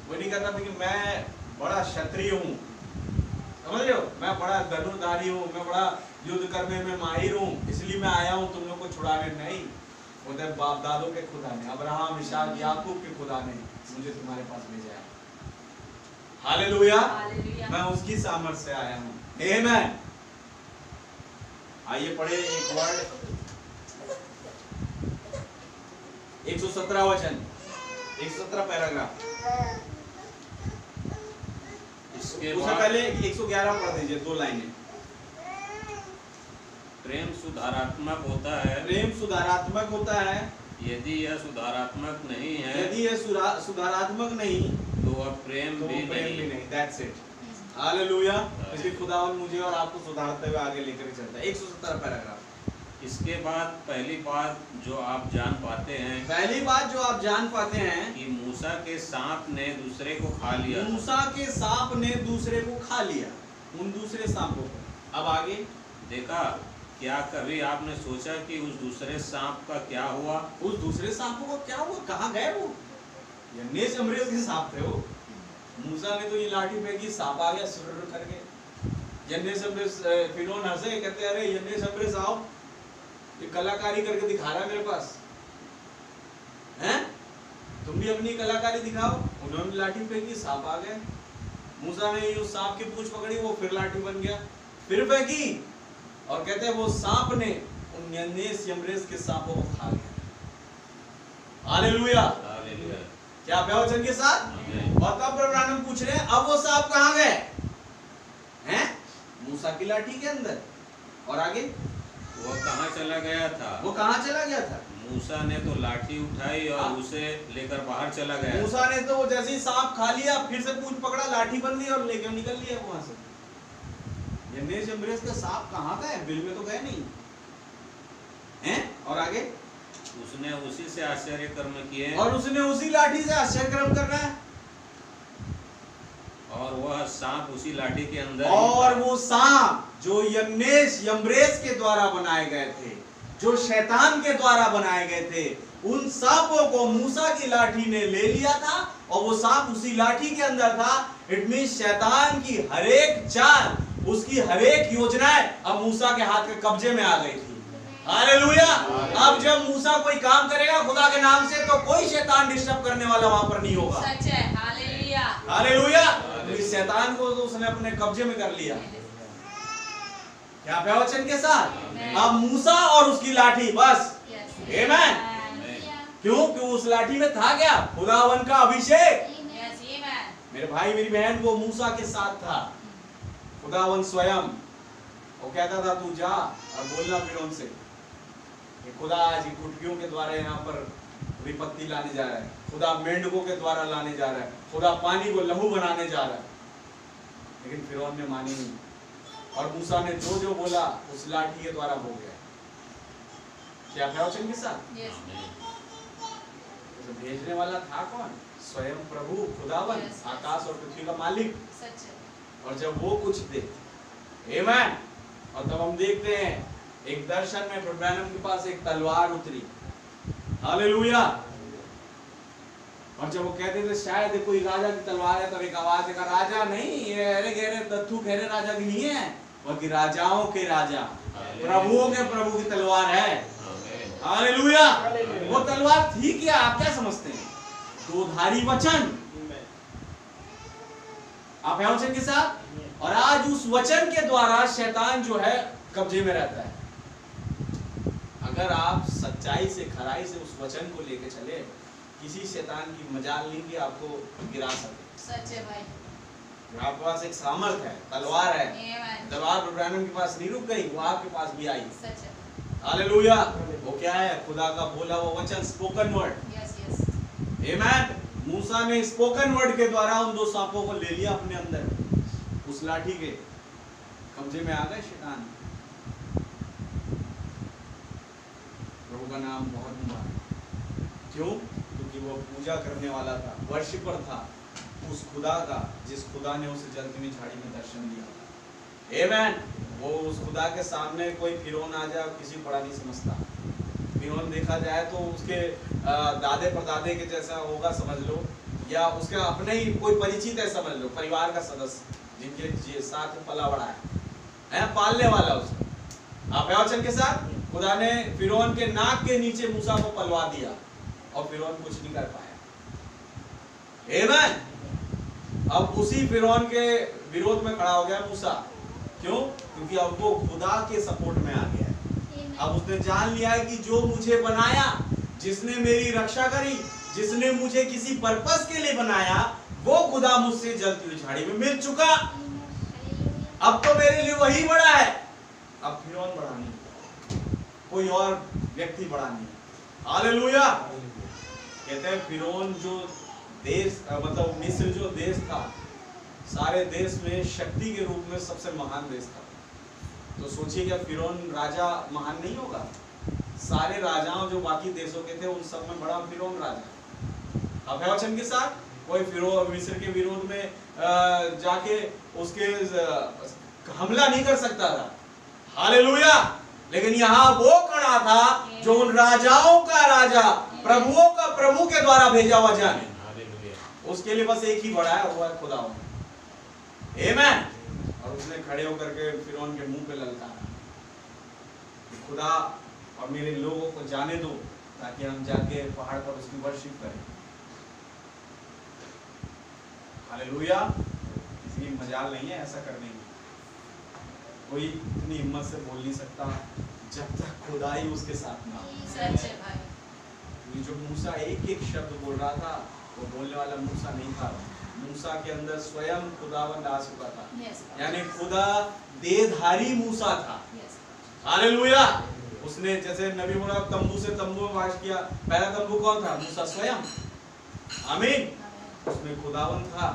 वो नहीं कहता था कि मैं बड़ा क्षत्रिय हूँ, समझ रहे हो, मैं बड़ा धनुर्धारी हूँ, मैं बड़ा युद्ध करने में माहिर हूँ, इसलिए मैं आया हूँ तुम लोग को छुड़ाने। नहीं, उधर बाप दादों के खुदा ने, अब्राहम इसहाक याकूब के खुदा ने मुझे तुम्हारे पास भेजा है। हालेलुया। मैं उसकी सामर्थ्य से आया हूँ। आमीन। आइए पढ़े एक वर्ड, 117 वचन, 117 पैराग्राफ। उससे पहले 111 पढ़ दीजिए, 2 लाइनें। प्रेम सुधारात्मक होता है, प्रेम सुधारात्मक होता है, यदि यह सुधारात्मक नहीं है, यदि यह सुधारात्मक नहीं तो अब प्रेम भी नहीं। That's it. हालेलुया। इसलिए खुदावन मुझे और आपको सुधारते हुए आगे लेकर चलता है। 117 पैराग्राफ। इसके बाद पहली बात जो आप जान पाते हैं, पहली बात जो आप जान पाते हैं कि मूसा के सांप ने दूसरे को खा लिया। मूसा के सांप ने दूसरे को खा लिया, उन दूसरे सांपों को। अब आगे देखा, क्या कभी आपने सोचा कि उस दूसरे सांप का क्या हुआ? उस दूसरे सांपों को क्या हुआ, कहाँ गए वो? यन्नेस यम्ब्रेस के सांप थे वो। मूसा ने तो ये लाठी फेंकी, सांप आ गया सुर करके। यन्नेस यम्ब्रेस, फिरौन हंसे, कहते अरे यन्नेस यम्ब्रेस आओ, ये कलाकारी करके दिखा रहा है मेरे पास, हैं? तुम भी अपनी कलाकारी दिखाओ। उन्होंने लाठी फेंकी, सांप आ गए। मूसा ने उस सांप की पूंछ पकड़ी, वो फिर लाठी बन गया, फिर फेंकी, और कहते हैं वो सांप ने उन यन्नेस यम्ब्रेस के सांपों को खा लिया। हालेलुया। क्या वचन के साथ। और तब प्रभु पूछ रहे हैं अब वो सांप कहाँ गए हैं? मूसा की लाठी के अंदर। और आगे वो कहाँ चला गया था? वो कहाँ चला गया था? मूसा ने तो लाठी उठाई और उसे लेकर बाहर चला गया। मूसा ने तो जैसे ही सांप खा लिया, फिर से पूंछ पकड़ा, लाठी बन ली और लेकर निकल लिया वहां से। यन्नेस यम्ब्रेस का सांप कहाँ गए? बिल में तो गए नहीं हैं। और आगे उसने उसी से आश्चर्य कर्म किए, और उसने उसी लाठी से आश्चर्य कर्म कर रहा है, और वह सांप उसी लाठी के अंदर, और वो सांप जो यन्नेस यम्ब्रेस के द्वारा बनाए गए थे, जो शैतान के द्वारा बनाए गए थे, उन सांपों को मूसा की लाठी ने ले लिया था, और वो सांप उसी लाठी के अंदर था। इट मींस शैतान की हर एक चाल, उसकी हर एक योजनाएं अब मूसा के हाथ के कब्जे में आ गई थी। हालेलुया। अब जब मूसा कोई काम करेगा खुदा के नाम से, तो कोई शैतान डिस्टर्ब करने वाला वहां पर नहीं होगा। सच है। हालेलुया। हालेलुया। इस शैतान को तो उसने अपने कब्जे में कर लिया। क्या प्रवचन के साथ। अब मूसा और उसकी लाठी, बस। आमीन। क्यों? क्यों उस लाठी में था क्या? खुदावन का अभिषेक। मेरे भाई मेरी बहन, वो मूसा के साथ था, खुदावन स्वयं। वो कहता था तू जा और बोलना फिरौन से कि खुदा आज कुटकियों के द्वारा यहाँ पर विपत्ति लाने जा रहा है, खुदा मेंढकों के द्वारा लाने जा रहा है, खुदा पानी को लहू बनाने जा रहा है। लेकिन फिरौन ने मानी नहीं, और मूसा ने जो जो बोला उस लाठी के द्वारा हो गया। क्या प्रवचन के साथ। तो भेजने वाला था कौन? स्वयं प्रभु खुदावन, आकाश और पृथ्वी का मालिक। सच है। और जब वो कुछ दे, आमीन, और तब हम देखते हैं एक दर्शन में प्रभु ब्रैनम के पास एक तलवार उतरी, हालेलुया। और जब वो कहते थे शायद कोई राजा की तलवार है, तब एक आवाज है, राजा नहीं, ये अरे गहरे दत्थू गहरे राजा की नहीं है, बल्कि राजाओं के राजा, प्रभुओं के प्रभु की तलवार है, हालेलुया। वो तलवार थी क्या? आप क्या समझते हैं? दोधारी वचन। आप हैं वचन के साथ, और आज उस वचन के द्वारा शैतान जो है कब्जे में रहता है। अगर आप सच्चाई से, खराई से उस वचन को लेके चले, किसी शैतान की मजाल नहीं कि आपको गिरा सके। सच है भाई। आपके पास एक सामर्थ है, तलवार है। तलवार प्रभु ब्रैनम के पास नहीं रुक गई, वो आपके पास भी आई। सच है। हालेलुया। वो क्या है? खुदा का बोला हुआ वचन, स्पोकन वर्ड। Yes yes. आमीन। मूसा ने स्पोकन वर्ड के द्वारा उन दो सांपों को ले लिया अपने अंदर। उस लाठी के कब्जे में आ गए शैतान। प्रभु का नाम बहुत मुबारक। क्यों? क्योंकि वो पूजा करने वाला था, वर्शिपर था उस खुदा का जिस खुदा ने उसे जलती हुई झाड़ी में दर्शन दिया। आमीन। वो उस खुदा के सामने कोई फिरौन आ जाए, किसी बड़ा नहीं समझता। फिरौन देखा जाए तो उसके दादे परदादे के जैसा होगा समझ लो, या उसके अपने ही कोई परिचित है समझ लो, परिवार का सदस्य जिनके साथ पला बड़ा है, पालने वाला उसको। आप वचन के साथ खुदा ने फिरौन के नाक के नीचे मूसा को पलवा दिया और फिरौन कुछ नहीं कर पाया। आमीन। अब उसी फिरौन के विरोध में खड़ा हो गया मूसा। क्यों? क्योंकि अब वो खुदा के सपोर्ट में आ गया है। अब उसने जान लिया है कि जो मुझे बनाया, जिसने मेरी रक्षा करी, जिसने मुझे किसी पर्पस के लिए बनाया, वो खुदा मुझसे जलती हुई झाड़ी में मिल चुका। अब तो मेरे लिए वही बड़ा है। अब फिरौन बड़ा नहीं, कोई और व्यक्ति बड़ा नहीं। हालेलुया। कहते हैं फिरौन जो देश, मतलब मिस्र जो देश था, सारे देश में शक्ति के रूप में सबसे महान देश था। तो सोचिए क्या फिरौन राजा महान नहीं होगा? सारे राजाओं जो बाकी देशों के थे उन सब में बड़ा फिरौन राजा। अब वचन के साथ कोई फिरौन मिस्र के विरोध में जाके उसके हमला नहीं कर सकता था। हालेलुया। लेकिन यहाँ वो खड़ा था जो उन राजाओं का राजा, प्रभुओं का प्रभु के द्वारा भेजा हुआ जाने। उसके लिए बस एक ही बड़ा है, वो है खुदा। आमीन। और उसने खड़े होकर के फिरौन के मुंह पे ललकारा, खुदा और मेरे लोगों को जाने दो ताकि हम जाके पहाड़ पर उसकी वर्शिप करें। हालेलुया। किसी की मजाल नहीं है ऐसा करने की। कोई इतनी हिम्मत से बोल नहीं सकता जब तक खुदा ही उसके साथ ना हो। सच है भाई। जो मूसा एक एक शब्द बोल रहा था, वो बोलने वाला मूसा नहीं था। मूसा के अंदर स्वयं खुदावंद आ चुका था। यानी खुदा देहधारी मूसा था। हालेलुया। उसने जैसे नबी बोला तंबू से तंबू में वास किया, पहला तंबू कौन था? मूसा स्वयं। आमीन। उसमें खुदावंद था।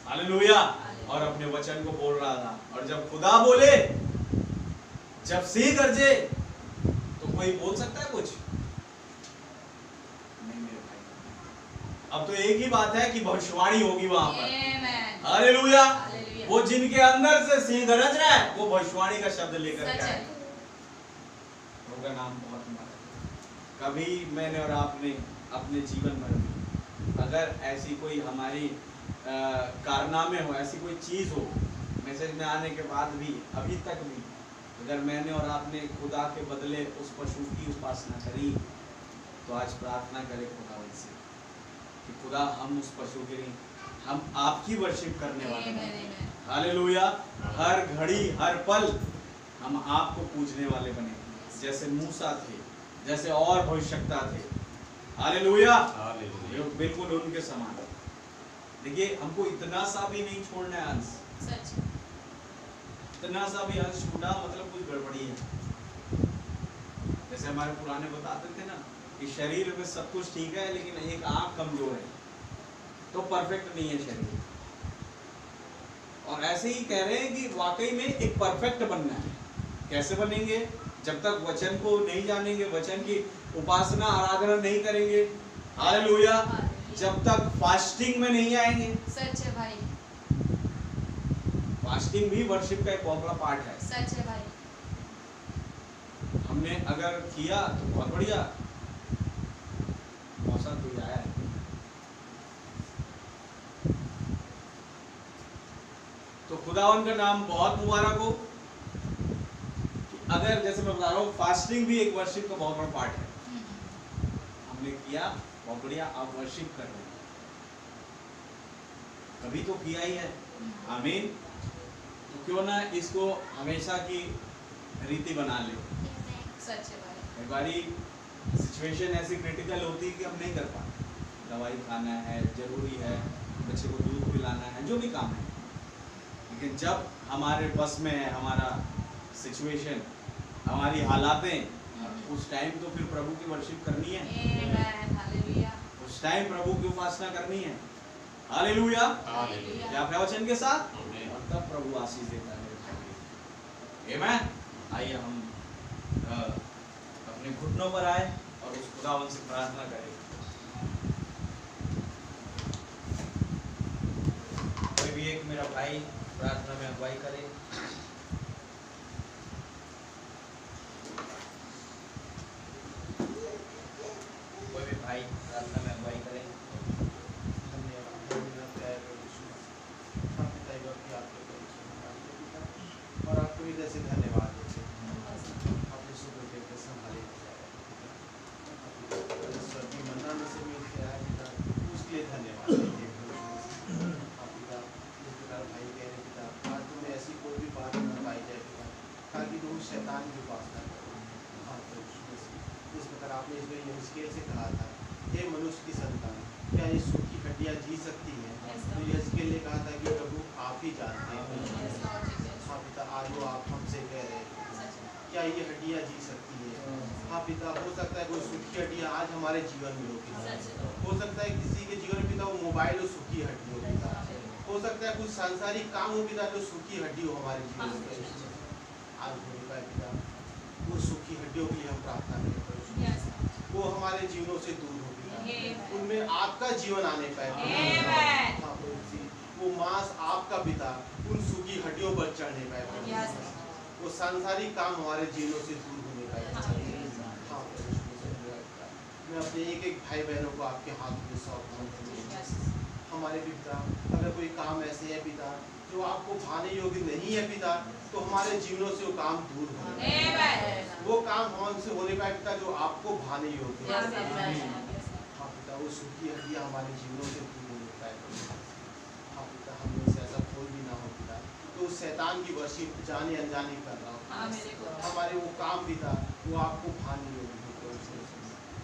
हालेलुया। और अपने वचन को बोल रहा था। और जब खुदा बोले, जब सिंह गरजे, तो कोई बोल सकता है कुछ? नहीं मेरे भाई। अब तो एक ही बात है कि भविष्यवाणी होगी वहां पर। हालेलुया। वो जिनके अंदर से सिंह गरज रहा है, वो भविष्यवाणी का शब्द लेकर के आए। प्रभु का नाम बहुत मुबारक। कभी मैंने और आपने अपने जीवन भर में अगर ऐसी कोई हमारी कारनामे हो, ऐसी कोई चीज हो, मैसेज में आने के बाद भी, अभी तक भी, अगर मैंने और आपने खुदा के बदले उस पशु की उपासना करी, तो आज प्रार्थना करें खुदावंद से कि खुदा हम उस पशु के नहीं, हम आपकी वर्शिप करने वाले बने। हालेलुया। हर घड़ी हर पल हम आपको पूजने वाले बने, जैसे मूसा थे, जैसे और भविष्यवक्ता थे। हालेलुया। बिल्कुल उनके समान। देखिए हमको इतना सा भी नहीं छोड़ना है अंश। सच। इतना सा भी अंश छूटा मतलब कुछ गड़बड़ी है। जैसे हमारे पुराने बताते थे ना कि शरीर में सब कुछ ठीक है लेकिन एक आंख कमजोर है, तो परफेक्ट नहीं है शरीर। और ऐसे ही कह रहे हैं कि वाकई में एक परफेक्ट बनना है। कैसे बनेंगे? जब तक वचन को नहीं जानेंगे, वचन की उपासना आराधना नहीं करेंगे, हालेलुया, जब तक फास्टिंग में नहीं आएंगे। सच है भाई, फास्टिंग भी वर्शिप का एक बहुत बड़ा पार्ट है। सच है भाई। हमने अगर किया तो बहुत बढ़िया, मौसम तो आया है। तो खुदावन का नाम बहुत मुबारक हो। अगर जैसे मैं बता रहा हूँ, फास्टिंग भी एक वर्शिप का बहुत बड़ा पार्ट है। हमने किया, बहुत बढ़िया, आप वर्शिप कर रहे हैं, कभी तो किया ही है, आमीन। तो क्यों ना इसको हमेशा की रीति बना ले। सच है भाई। एक बारी सिचुएशन ऐसी क्रिटिकल होती है कि हम नहीं कर पाते, दवाई खाना है, जरूरी है, बच्चे को दूध पिलाना है, जो भी काम है, लेकिन जब हमारे बस में है हमारा सिचुएशन, हमारी हालातें, उस टाइम तो फिर प्रभु की वर्शिप करनी है। आमेन, हालेलुया। उस टाइम प्रभु की उपासना करनी है। हालेलुया, क्या प्रवचन के साथ, और तब प्रभु आशीष देता है। आमीन। आइए हम अपने घुटनों पर आए और उस खुदावन से प्रार्थना करें। कोई भी एक मेरा भाई प्रार्थना में अगुवाई करे। कोई भी भाई प्रार्थना में अगुवाई करे। और आपको भी जैसे धन्यवाद देते हैं, आपने सुबह देकर संभाले स्वर्गीय मन्ना में से मिल के आया पिता, उसके लिए धन्यवाद देते हैं पिता। जिस प्रकार भाई कह रहे पिता, आज तुम्हें ऐसी कोई भी बात न पाई जाए पिता, ताकि तुम शैतान की उपासना करो। हाँ प्रभु, जिस प्रकार आपने इसमें यहेजकेल से कहा था, हे मनुष्य की संतान, क्या ये सूखी हड्डियाँ जी सकती हैं? तो यहेजकेल ने कहा था कि प्रभु आप ही जानते हैं। हाँ पिता, आज वो आप हमसे कह रहे हैं, क्या ये हड्डियाँ जी सकती है? हाँ पिता, हो सकता है कोई सूखी हड्डियाँ आज हमारे जीवन में हो पिता, हो सकता है किसी के जीवन में पिता वो मोबाइल हो सूखी हड्डी हो पिता, हो सकता है कुछ सांसारिक काम हो पिता जो सूखी हड्डी हो हमारे जीवन में आज होने पाए पिता। वो सूखी हड्डियों के लिए हम प्रार्थना करें, वो हमारे जीवनों से दूर हो पिता, उनमें आपका जीवन आने पाए। हाँ वो मांस आपका पिता उन सूखी हड्डियों पर चढ़ने पाए, वो सांसारिक काम हमारे जीवनों से दूर होने पाए। हाँ मैं अपने एक एक भाई बहनों को आपके हाथ में सौंपता हूँ। हमारे पिता, अगर कोई काम ऐसे है पिता जो आपको भाने योग्य नहीं है पिता, तो हमारे जीवनों से वो काम दूर हो, वो काम हमसे होने पाए पिता जो आपको भाने योग्य है। हाँ पिता, वो सूखी हड्डियाँ हमारे जीवनों से दूर होने पाए। हाँ पिता, हम में से ऐसा कोई भी ना हो पिता तो शैतान की वर्शिप जाने अनजाने कर रहा हो, हमारे वो काम पिता वो आपको भाने योग्य हो।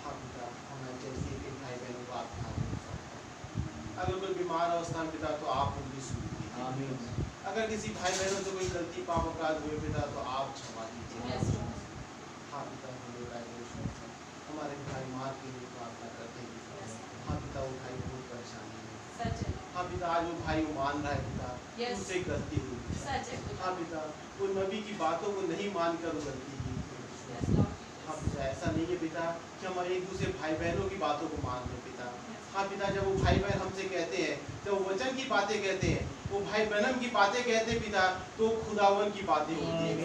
हाँ पिता, हमारे जैसे एक भाई बहनों को आप ध्यान रखो। अगर कोई बीमार अवस्था में पिता तो आप उनकी सुनिए। अगर किसी भाई बहनों से कोई गलती पाप अपराध हुए पिता तो आप क्षमा कीजिए। हाँ पिता, हमारे भाई मार के लिए प्रार्थना करते हैं। हाँ पिता, वो भाई बहुत परेशानी है। हाँ पिता, आज वो भाई वो मान रहा है पिता, उससे गलती हुई। हाँ पिता, वो नबी की बातों को नहीं मानकर वो गलती की। हाँ पिता, ऐसा नहीं है पिता कि हम एक दूसरे भाई बहनों की बातों को मान लें पिता। हाँ पिता, जब वो भाई बहन हमसे कहते हैं, जब वो वचन की बातें कहते हैं, वो भाई बहन की बातें कहते हैं पिता, तो खुदावन की बातें होती हैं।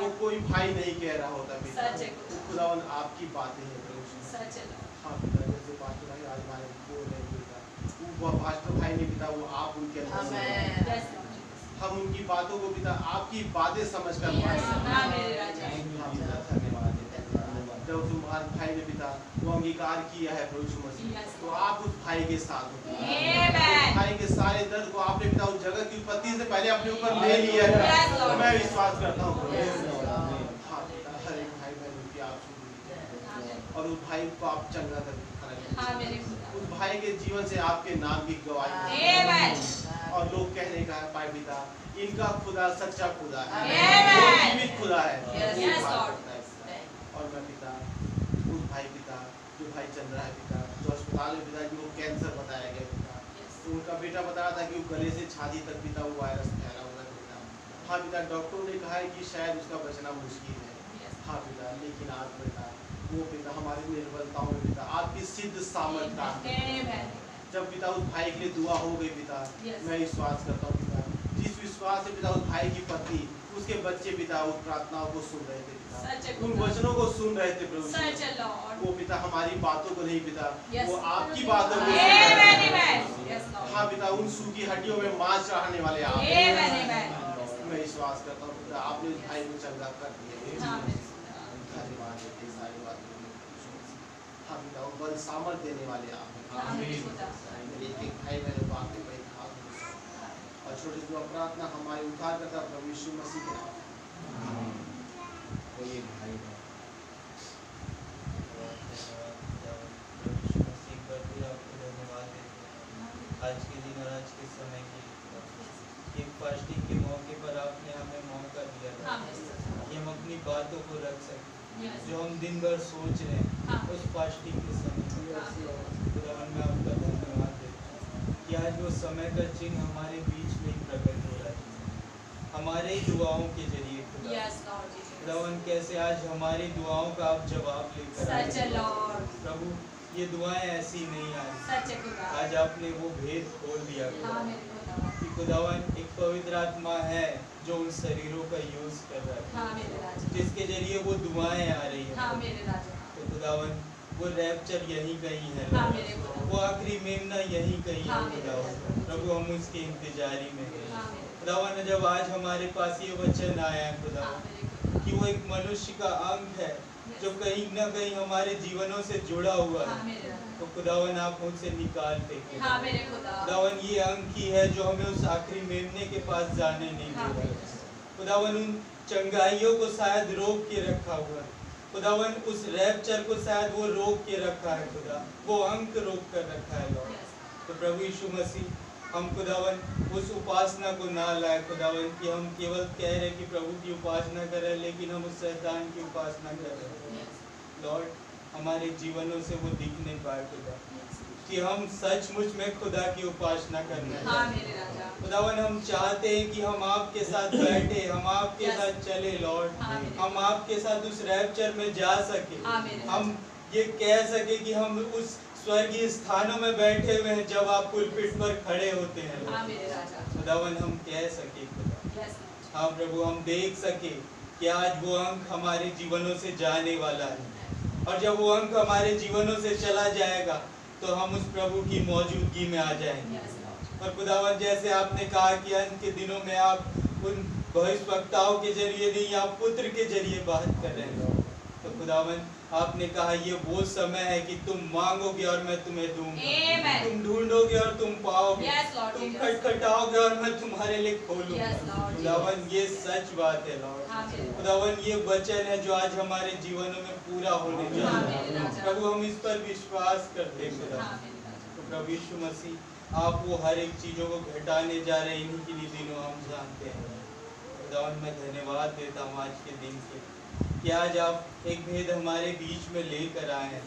वो कोई भाई नहीं कह रहा होता पिता, वो खुदावन आपकी बातें हैं प्रभु। हाँ पिता, जैसे पास्टर भाई आज हमारे बोल रहे हैं पिता, वो पास्टर भाई ने पिता वो आप उनके अंदर, हम उनकी बातों को पिता आपकी बातें समझ कर धन्यवाद देते हैं। जब तुम्हारे भाई ने पिता वो अंगीकार किया है प्रभु यीशु मसीह, तो आप उस भाई के साथ हो। भाई के सारे दर्द को आपने पिता उस जगत की उत्पत्ति से पहले अपने ऊपर ले लिया है, मैं विश्वास करता हूँ। हाँ पिता, हर एक भाई बहन की आप सुन और उस भाई को आप चंगा करके उस भाई के जीवन से आपके नाम की गवाही, और लोग कहने का है पाए पिता इनका खुदा सच्चा खुदा है, जीवित खुदा है। और मैं पिता उस भाई पिता जो भाई चल रहा है पिता, जो अस्पताल में पिता जी वो कैंसर बताया गया पिता, तो उनका बेटा बताया था कि वो गले से छाती तक पिता वो वायरस फैला हुआ है पिता। हाँ पिता, डॉक्टरों ने कहा है कि शायद उसका बचना मुश्किल है। हाँ पिता, लेकिन आज पिता वो पिता हमारी निर्बलताओं में पिता आपकी सिद्ध सामर्थ का जब पिता उस भाई के लिए दुआ हो गई पिता, मैं विश्वास करता हूँ पिता, जिस विश्वास से पिता उस भाई की पत्नी उसके बच्चे पिता उस प्रार्थनाओं को सुन रहे थे पिता, उन वचनों को सुन रहे थे प्रभु, वो पिता हमारी बातों को नहीं पिता, वो आपकी बातों को सुन रहे थे। हाँ पिता, उन सूखी हड्डियों में मांस चढ़ाने वाले आप, मैं विश्वास करता हूँ पिता आपने उस भाई को चंगा कर दिया, धन्यवाद देते सारी बातों में। हाँ पिता, वो बल सामर्थ देने वाले आप, एक भाई मेरे को आपके भाई और छोटे दुआ प्रार्थना हमारे उद्धार करता प्रभु यीशु मसीह के नाम। कोई भाई आज के दिन और आज के समय की फास्टिंग के मौके पर आपने हमें मौका दिया था कि हम अपनी बातों को रख सकें जो हम दिन भर सोच रहे हैं उस फास्टिंग के समय। खुदावन मैं आपका धन्यवाद देता हूँ कि आज वो समय का चिन्ह हमारे बीच में ही प्रकट हो रहा है हमारे दुआओं के जरिए। खुदावन कैसे आज हमारी दुआओं का आप जवाब लेकर आए प्रभु, ये दुआएं ऐसी नहीं आई, आज आपने वो भेद खोल दिया कि खुदावन एक पवित्र आत्मा है जो उन शरीरों का यूज कर रहा है जिसके जरिए वो दुआएं आ रही है। तो खुदावन वो रैप्चर यहीं कहीं है, वो आखिरी मेमना यहीं कहीं है खुदावन। प्रभु हम उसके इंतजारी में हैं खुदावन। जब आज हमारे पास ये वचन आया है खुदावन कि वो एक मनुष्य का अंग है जो कहीं ना कहीं हमारे जीवनों से जुड़ा हुआ है, तो खुदावन आप मुझसे निकाल फेंके खुदावन। ये अंग ही है जो हमें उस आखिरी मेमने के पास जाने नहीं दे रहा है खुदावन। उन चंगाइयों को शायद रोक के रखा हुआ है खुदावन, उस रैप्चर को शायद वो रोक के रखा है खुदा, वो अंक रोक कर रखा है लॉर्ड। तो प्रभु यीशु मसीह हम खुदावन उस उपासना को ना लाए खुदावन कि हम केवल कह रहे कि प्रभु की उपासना कर रहे लेकिन हम उस शैतान की उपासना कर रहे हैं लॉर्ड। हमारे जीवनों से वो दिख नहीं पाए खुदा कि हम सचमुच में खुदा की उपासना करना है खुदावन। हम चाहते हैं कि हम आपके साथ बैठे, हम आपके साथ चले लॉर्ड, हम आपके साथ उस रैप्चर में जा सके, हम ये कह सके कि हम उस स्वर्गीय स्थानों में बैठे हुए हैं जब आप पुलपिट पर खड़े होते हैं खुदावन। हम कह सके खुदा, हाँ प्रभु, हम देख सके कि आज वो अंक हमारे जीवनों से जाने वाला है और जब वो अंक हमारे जीवनों से चला जाएगा तो हम उस प्रभु की मौजूदगी में आ जाएंगे। और खुदावन जैसे आपने कहा कि अंत के दिनों में आप उन भविष्यवक्ताओं के जरिए नहीं, आप पुत्र के जरिए बात कर रहे हैं। तो खुदावन आपने कहा ये वो समय है कि तुम मांगोगे और मैं तुम्हें दूंगा, तुम ढूंढोगे और तुम पाओगे, तुम खटखटाओगे और मैं तुम्हारे लिए खोलूंगा। खुदावन ये सच बात है लॉर्ड। खुदावन ये वचन है जो आज हमारे जीवनों में पूरा होने जा रहा है प्रभु, हम इस पर विश्वास करते हैं खुदा। तो प्रभु यीशु मसीह आप वो हर एक चीजों को घटाने जा रहे हैं, इन्हीं के लिए दिनों हम जानते हैं खुदावन। मैं धन्यवाद देता हूँ आज के दिन के कि आज आप एक भेद हमारे बीच में लेकर आए हैं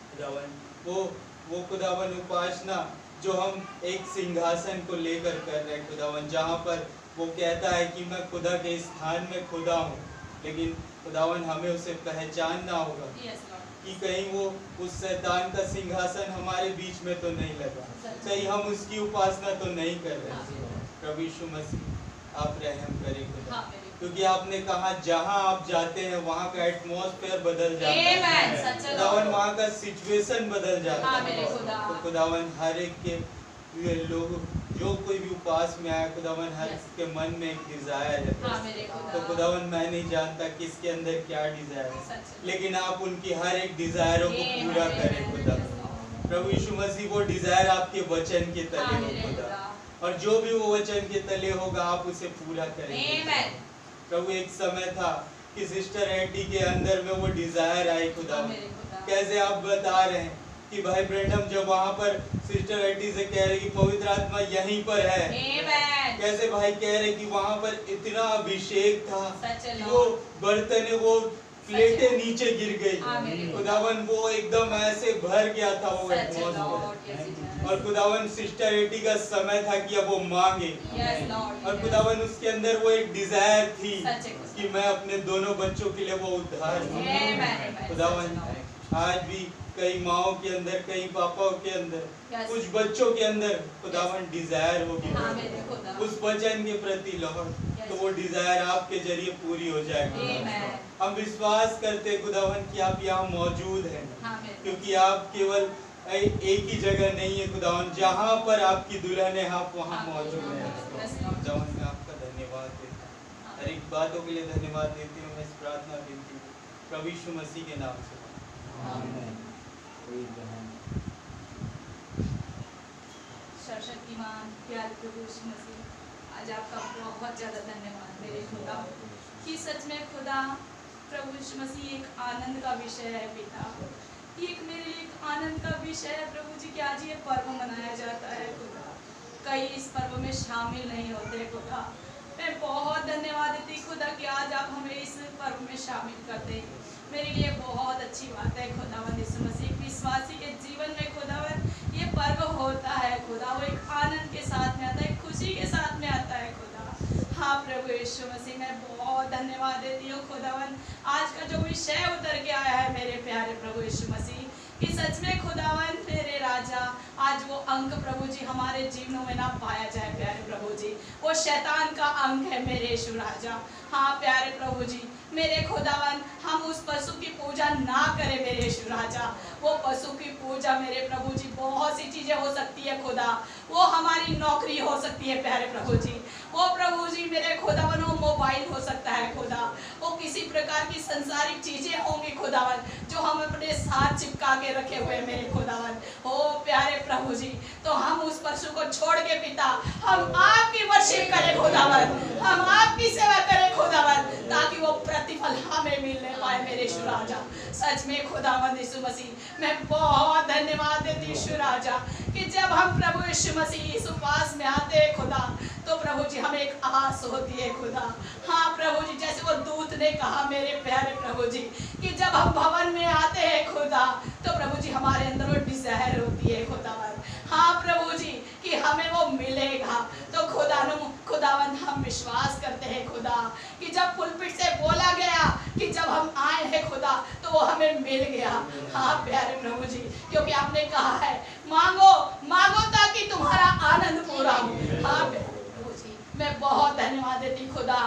खुदावन। वो खुदावन उपासना जो हम एक सिंहासन को लेकर कर रहे हैं खुदावन, जहाँ पर वो कहता है कि मैं खुदा के स्थान में खुदा हूँ, लेकिन खुदावन हमें उसे पहचानना होगा कि कहीं वो उस शैतान का सिंहासन हमारे बीच में तो नहीं लगा, कहीं हम उसकी उपासना तो नहीं कर रहे। प्रभु यीशु मसीह आप रहम करें खुदा, क्योंकि आपने कहा जहां आप जाते हैं वहां का एटमॉस्फेयर बदल जाता है खुदावन, वहां का सिचुएशन बदल जाता है। तो खुदावन हर एक के लोग जो कोई भी उपास में आया खुदावन, हर के मन में एक डिजायर है। तो खुदावन मैं नहीं जानता किसके अंदर क्या डिजायर है, लेकिन आप उनकी हर एक डिजायरों को पूरा करें खुदा। प्रभु यीशु मसीह वो डिजायर आपके वचन के तले हो खुदा, और जो भी वो वचन के तले होगा आप उसे पूरा करेंगे प्रभु। एक समय था कि सिस्टर एडी के अंदर में वो डिजायर आई खुदा, कैसे आप बता रहे हैं कि भाई ब्रैंडम जब वहाँ पर सिस्टर एडी से कह रहे कि पवित्र आत्मा यहीं पर है, कैसे भाई कह रहे कि वहाँ पर इतना अभिषेक था कि वो बर्तन वो प्लेटें नीचे गिर गई खुदावन, वो एकदम ऐसे भर गया था वो एटमॉस्फेयर। और खुदावन सिस्टर एटी का समय था कि अब वो मांगे, और खुदावन उसके अंदर वो एक डिजायर थी कि मैं अपने दोनों बच्चों के लिए वो उद्धार खुदावन। आज भी कई माओ के अंदर, कई पापाओं के अंदर, कुछ बच्चों के अंदर खुदावन डिजायर होगी उस वचन के प्रति लॉर्ड, तो वो डिजायर आपके जरिए पूरी हो जाएगी। हम विश्वास करते खुदावन कि आप यहाँ मौजूद हैं, क्योंकि आप केवल एक ही जगह नहीं है खुदावन, जहाँ पर आपकी दुल्हन है आप वहाँ मौजूद हैं। खुदावन मैं आपका धन्यवाद देता हूँ, हर एक बातों के लिए धन्यवाद देती हूँ। मैं इस प्रार्थना देती हूँ प्रभु यीशु मसीह के नाम से, आमीन। सर्वशक्तिमान प्यारे प्रभु यीशु मसीह, आज आपका बहुत ज़्यादा धन्यवाद मेरे खुदा कि सच में खुदा प्रभु यीशु मसीह एक आनंद का विषय है पिता, एक मेरे लिए एक आनंद का विषय है प्रभु जी कि आज ये पर्व मनाया जाता है खुदा। कई इस पर्व में शामिल नहीं होते खुदा, मैं बहुत धन्यवाद देती खुदा कि आज आप हमें इस पर्व में शामिल करते, मेरे लिए बहुत अच्छी बात है खुदावन। यीशु मसीह विश्वासी के जीवन में खुदावन ये पर्व होता है खुदा, वो एक आनंद के साथ में आता है, खुशी के साथ में आता है खुदा। हाँ प्रभु यीशु मसीह, मैं बहुत धन्यवाद देती हूँ खुदावन। आज का जो विषय उतर के आया है मेरे प्यारे प्रभु यीशु मसीह कि सच में खुदावन मेरे राजा, आज वो अंक प्रभु जी हमारे जीवनों में ना पाया जाए प्यारे प्रभु जी, वो शैतान का अंक है मेरे यीशु राजा। हाँ प्यारे प्रभु जी मेरे खुदावन, हम उस पशु की पूजा ना करें मेरे यीशु राजा। वो पशु की पूजा मेरे प्रभु जी बहुत सी चीजें हो सकती है खुदा, वो हमारी नौकरी हो सकती है प्यारे प्रभु जी, वो प्रभु जी मेरे खुदावन वो मोबाइल हो सकता है खुदा, वो किसी प्रकार की संसारिक चीजें होंगी खुदावन जो हम अपने साथ चिपका के रखे हुए मेरे खुदावन। ओ प्यारे प्रभु जी, तो हम उस पशु को छोड़ के पिता हम आपकी वर्शिप करें खुदावन, हम आपकी सेवा करें खुदावन, ताकि वो प्रतिफल हमें मिलने पाए मेरे यीशु राजा। सच में खुदावन यीशु मसीह मैं बहुत धन्यवाद देती यीशु राजा कि जब हम प्रभु यीशु मसीह इस उपास में आते हैं खुदा, तो प्रभु जी हमें एक आस होती है खुदा। हाँ प्रभु जी, जैसे वो दूत ने कहा मेरे प्यारे प्रभु जी कि जब हम भवन में आते हैं खुदा, तो प्रभु जी हमारे अंदर वो डिजायर होती है खुदावन। हाँ प्रभु जी कि हमें वो मिलेगा, तो खुदावन हम विश्वास करते हैं खुदा कि जब पुलपिट से बोला गया कि जब हम आए हैं खुदा तो वो हमें मिल गया। हाँ प्यारे प्रभु जी, क्योंकि आपने कहा है मांगो मांगो ताकि तुम्हारा आनंद पूरा हो। हाँ प्रभु जी मैं बहुत धन्यवाद देती खुदा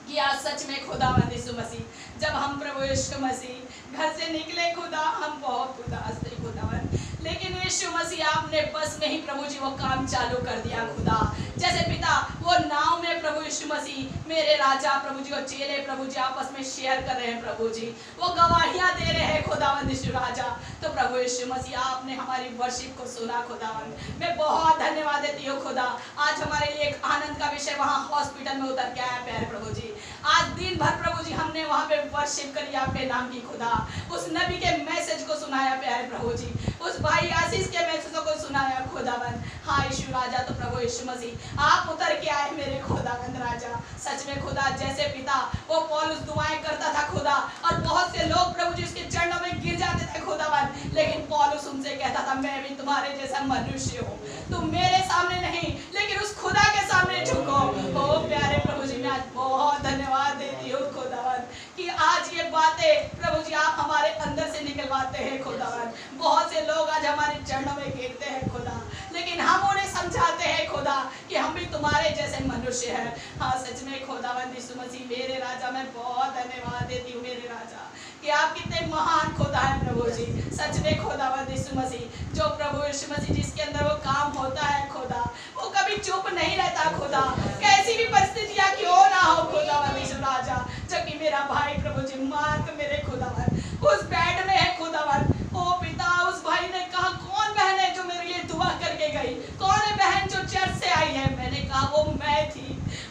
कि आज सच में खुदावंद यीशु मसीह जब हम प्रभु यीशु मसीह घर से निकले खुदा, हम बहुत उदास थे खुदावन, लेकिन यीशु मसीह आपने बस में ही प्रभु जी वो काम चालू कर दिया खुदा। जैसे पिता वो नाव में प्रभु यीशु मसीह मेरे राजा प्रभु जी को चेले प्रभु जी आपस में शेयर कर रहे हैं प्रभु जी, वो गवाहियां दे रहे हैं खुदावंद यीशु राजा, तो प्रभु यीशु मसीह आपने हमारी वर्शिप को सुना खुदावंद। मैं बहुत धन्यवाद देती हूँ खुदा, आज हमारे लिए एक आनंद का विषय वहाँ हॉस्पिटल में उतर के आया प्यारे प्रभु जी। आज दिन भर प्रभु जी हमने वहाँ पे वर्शिप करी आपके नाम की खुदा, उस नबी के मैसेज को सुनाया प्यारे प्रभु जी, उस भाई आशीष के मैसेजों को सुनाया खुदावन। हाँ यीशु राजा, तो प्रभु यीशु मसीह आप उतर के आए मेरे खुदावंद राजा। सच में खुदा जैसे पिता वो पौलुस दुआएं करता था खुदा, और बहुत से लोग प्रभु जी उसके चरणों में गिर जाते थे खुदावन, लेकिन पौलुस उनसे कहता था मैं भी तुम्हारे जैसा मनुष्य हूँ, तुम मेरे सामने नहीं लेकिन उस खुदा के सामने झुको। ओ प्यारे प्रभु जी मैं आज बहुत धन्यवाद देती हूँ खुदावन कि आज ये बातें प्रभु जी आप हमारे अंदर से निकलवाते हैं खुदावन। बहुत से लोग आज हमारे चरणों में गिरते हैं खुदा, लेकिन हम उन्हें समझाते हैं खुदा कि हम भी तुम्हारे जैसे मनुष्य हैं। हाँ सच में खुदावंद यीशु मसीह मेरे राजा, मैं बहुत धन्यवाद देती हूँ मेरे राजा कि आप कितने महान खुदा है प्रभु जी। सच में खुदावंद यीशु मसीह जो प्रभु यीशु मसीह जिसके अंदर वो काम होता है खुदा, वो कभी चुप नहीं रहता खुदा, कैसी भी परिस्थितियां क्यों ना हो खुदावंद यीशु राजा। जबकि मेरा भाई प्रभु जी मार्क मेरे खुदावन उस बेड में है खुदावन, ओ पिता उस भाई ने कहा कौन बहन है जो मेरे लिए दुआ करके गई, कौन है बहन जो चर्च से आई है, मैंने कहा वो मैं थी।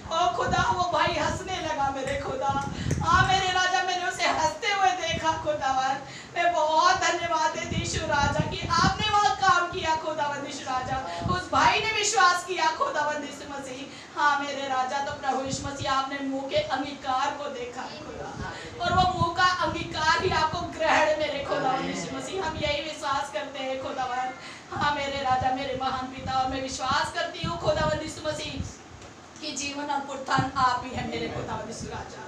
ओ खुदा वो भाई हंसने लगा मेरे खुदा। हाँ मेरे राजा, मैंने उसे हंसते हुए देखा खुदावन। मैं बहुत धन्यवाद देती यीशु राजा कि आपने वहाँ काम किया खुदावंद यीशु राजा, उस भाई ने विश्वास किया खुदावंद यीशु मसीह। हाँ मेरे राजा, तो प्रभु यीशु मसीह आपने मुंह के अंगीकार को देखा खुदा, और वो मुंह का अंगीकार ही आपको ग्रहण है मेरे खुदावन यीशु मसीह। हम यही विश्वास करते हैं खुदावन। हाँ मेरे राजा, मेरे महान पिता, और मैं विश्वास करती हूँ खुदावन यीशु मसीह कि जीवन और पुरथान आप ही है मेरे खुदावन यीशु राजा।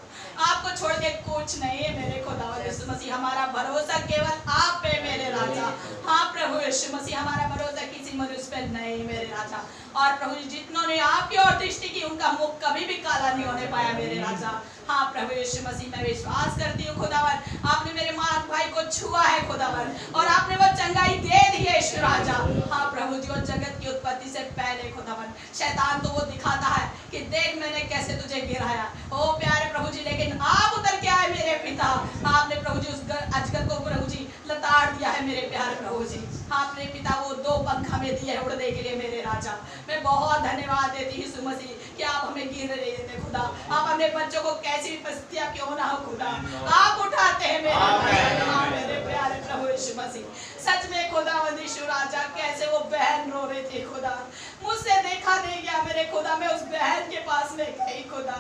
आपको छोड़ के कुछ नहीं है मेरे खुदावन यीशु मसीह। हमारा भरोसा केवल आप पे मेरे राजा। हाँ प्रभु यीशु मसीह, हमारा भरोसा किसी मनुष्य पे नहीं मेरे राजा। और प्रभु जी, जितनों ने आपकी ओर दृष्टि की उनका मुख कभी भी काला नहीं होने पाया मेरे राजा। हाँ प्रभु यीशु मसीह, मैं विश्वास करती हूँ खुदावन, आपने मेरे महान भाई को छुआ है खुदावन, और आपने वो चंगाई दे दी है यीशु राजा। हाँ प्रभु जी, वो जगत की उत्पत्ति से पहले खुदावन शैतान तो वो दिखाता है कि देख मैंने कैसे तुझे गिराया, ओ प्यारे प्रभु जी, लेकिन आप उतर के आए मेरे पिता। आपने प्रभु जी उस अजगर को प्रभु जी लताड़ दिया है मेरे प्यारे प्रभु जी। आपने पिता वो 2 पंख हमें दिए है उड़ने के लिए मेरे राजा। मैं बहुत धन्यवाद देती यीशु मसीह कि आप हमें गिरने नहीं देते खुदा। आप अपने बच्चों को कैसी भी परिस्थितियां क्यों ना हो खुदा, आप उठाते हैं मेरे प्यारे प्रभु यीशु मसीह। सच में खुदा यीशु राजा, कैसे वो बहन रो रही थी खुदा, मुझसे देखा नहीं गया मेरे खुदा। मैं उस बहन के पास में गई खुदा,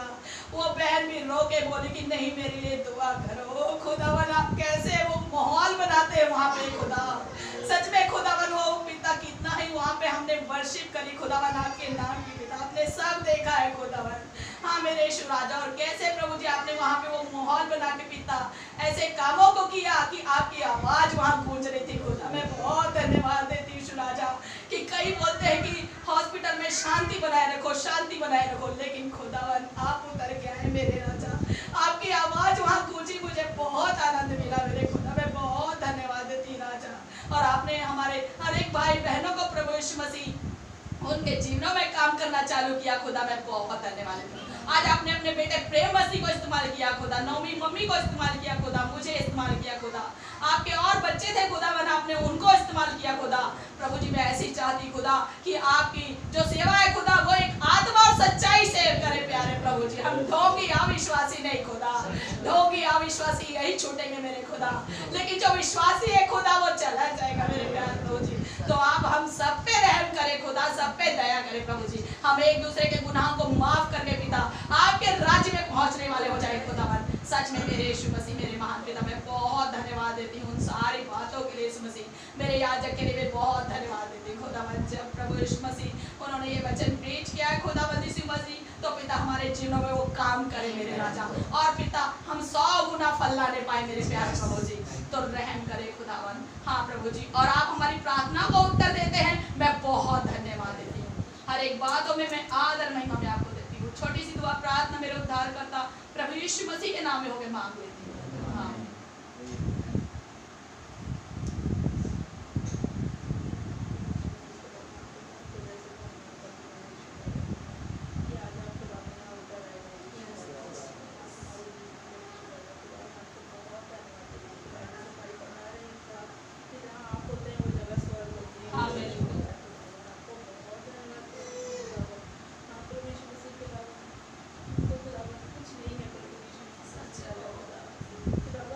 वो बहन भी रो के बोली कि नहीं मेरे लिए दुआ करो खुदावन। आप कैसे वो माहौल बनाते हैं वहाँ पे खुदा। सच में खुदावन वो पिता कितना ही वहाँ पे हमने वर्शिप करी खुदावन आपके नाम की पिता, आपने सब देखा है खुदावन। हाँ मेरे यीशु राजा, और कैसे प्रभु जी आपने वहाँ पे वो माहौल बना के पिता ऐसे कामों को किया कि आपकी आवाज वहाँ गूंज रही थी खुदा। मैं बहुत धन्यवाद देती यीशु राजा कि कई बोलते हैं कि हॉस्पिटल में शांति बनाए रखो, शांति बनाए रखो, लेकिन खुदावन आप उतर के आए मेरे राजा। आपकी आवाज वहाँ गूंजी, मुझे बहुत आनंद मिला मेरे खुदा। मैं बहुत धन्यवाद देती राजा। और आपने हमारे हर एक भाई बहनों को प्रभु यीशु मसीह उनके जीवनों में काम करना चालू किया खुदा। मैं बहुत धन्यवाद देती हूँ। आज आपने अपने बेटे प्रेम मसीह को इस्तेमाल किया खुदा, नौमी मम्मी को इस्तेमाल किया खुदा, मुझे इस्तेमाल किया खुदा। आपके और बच्चे थे खुदा, मैंने आपने उनको इस्तेमाल किया खुदा। प्रभु जी मैं ऐसी चाहती खुदा कि आपकी जो सेवा है खुदा वो एक आत्मा और सच्चाई से करे प्यारे प्रभु जी। हम ढोंगी अविश्वासी नहीं खुदा, ढोंगी अविश्वासी यही छूटेंगे मेरे खुदा, लेकिन जो विश्वासी है खुदा वो चला जाएगा मेरे प्यारे प्रभु जी। तो आप हम सब पे रहम करें खुदा, सब पे दया करें प्रभु जी। हम एक दूसरे के गुनाहों को माफ करके पिता आपके राज्य में पहुंचने वाले हो जाए खुदावन। सच में मेरे यीशु मसीह मेरे महान पिता, मैं बहुत धन्यवाद देती हूँ उन सारी बातों के लिए यीशु मसीह। मेरे याजक के लिए मैं बहुत धन्यवाद देती हूँ खुदावन। जब प्रभु यीशु मसीह उन्होंने ये वचन प्रीच किया है खुदावन यीशु मसीह, तो पिता हमारे जीवनों में वो काम करे मेरे राजा, और पिता हम 100 गुना फल लाने पाए मेरे प्यारे प्रभु जी। तो रहम करे खुदावन। हाँ प्रभु जी, और आप हमारी प्रार्थना को उत्तर देते हैं, मैं बहुत धन्यवाद देती हूँ। हर एक बातों में मैं आदर महिमा में आपको देती हूँ। छोटी सी दुआ प्रार्थना मेरे उद्धार करता प्रभु यीशु मसीह के नाम में होकर मांग लेती हूँ। हाँ। खुदावन कुछ नहीं है प्रभु यीशु मसीह, सच्चा है खुदा। खुदावन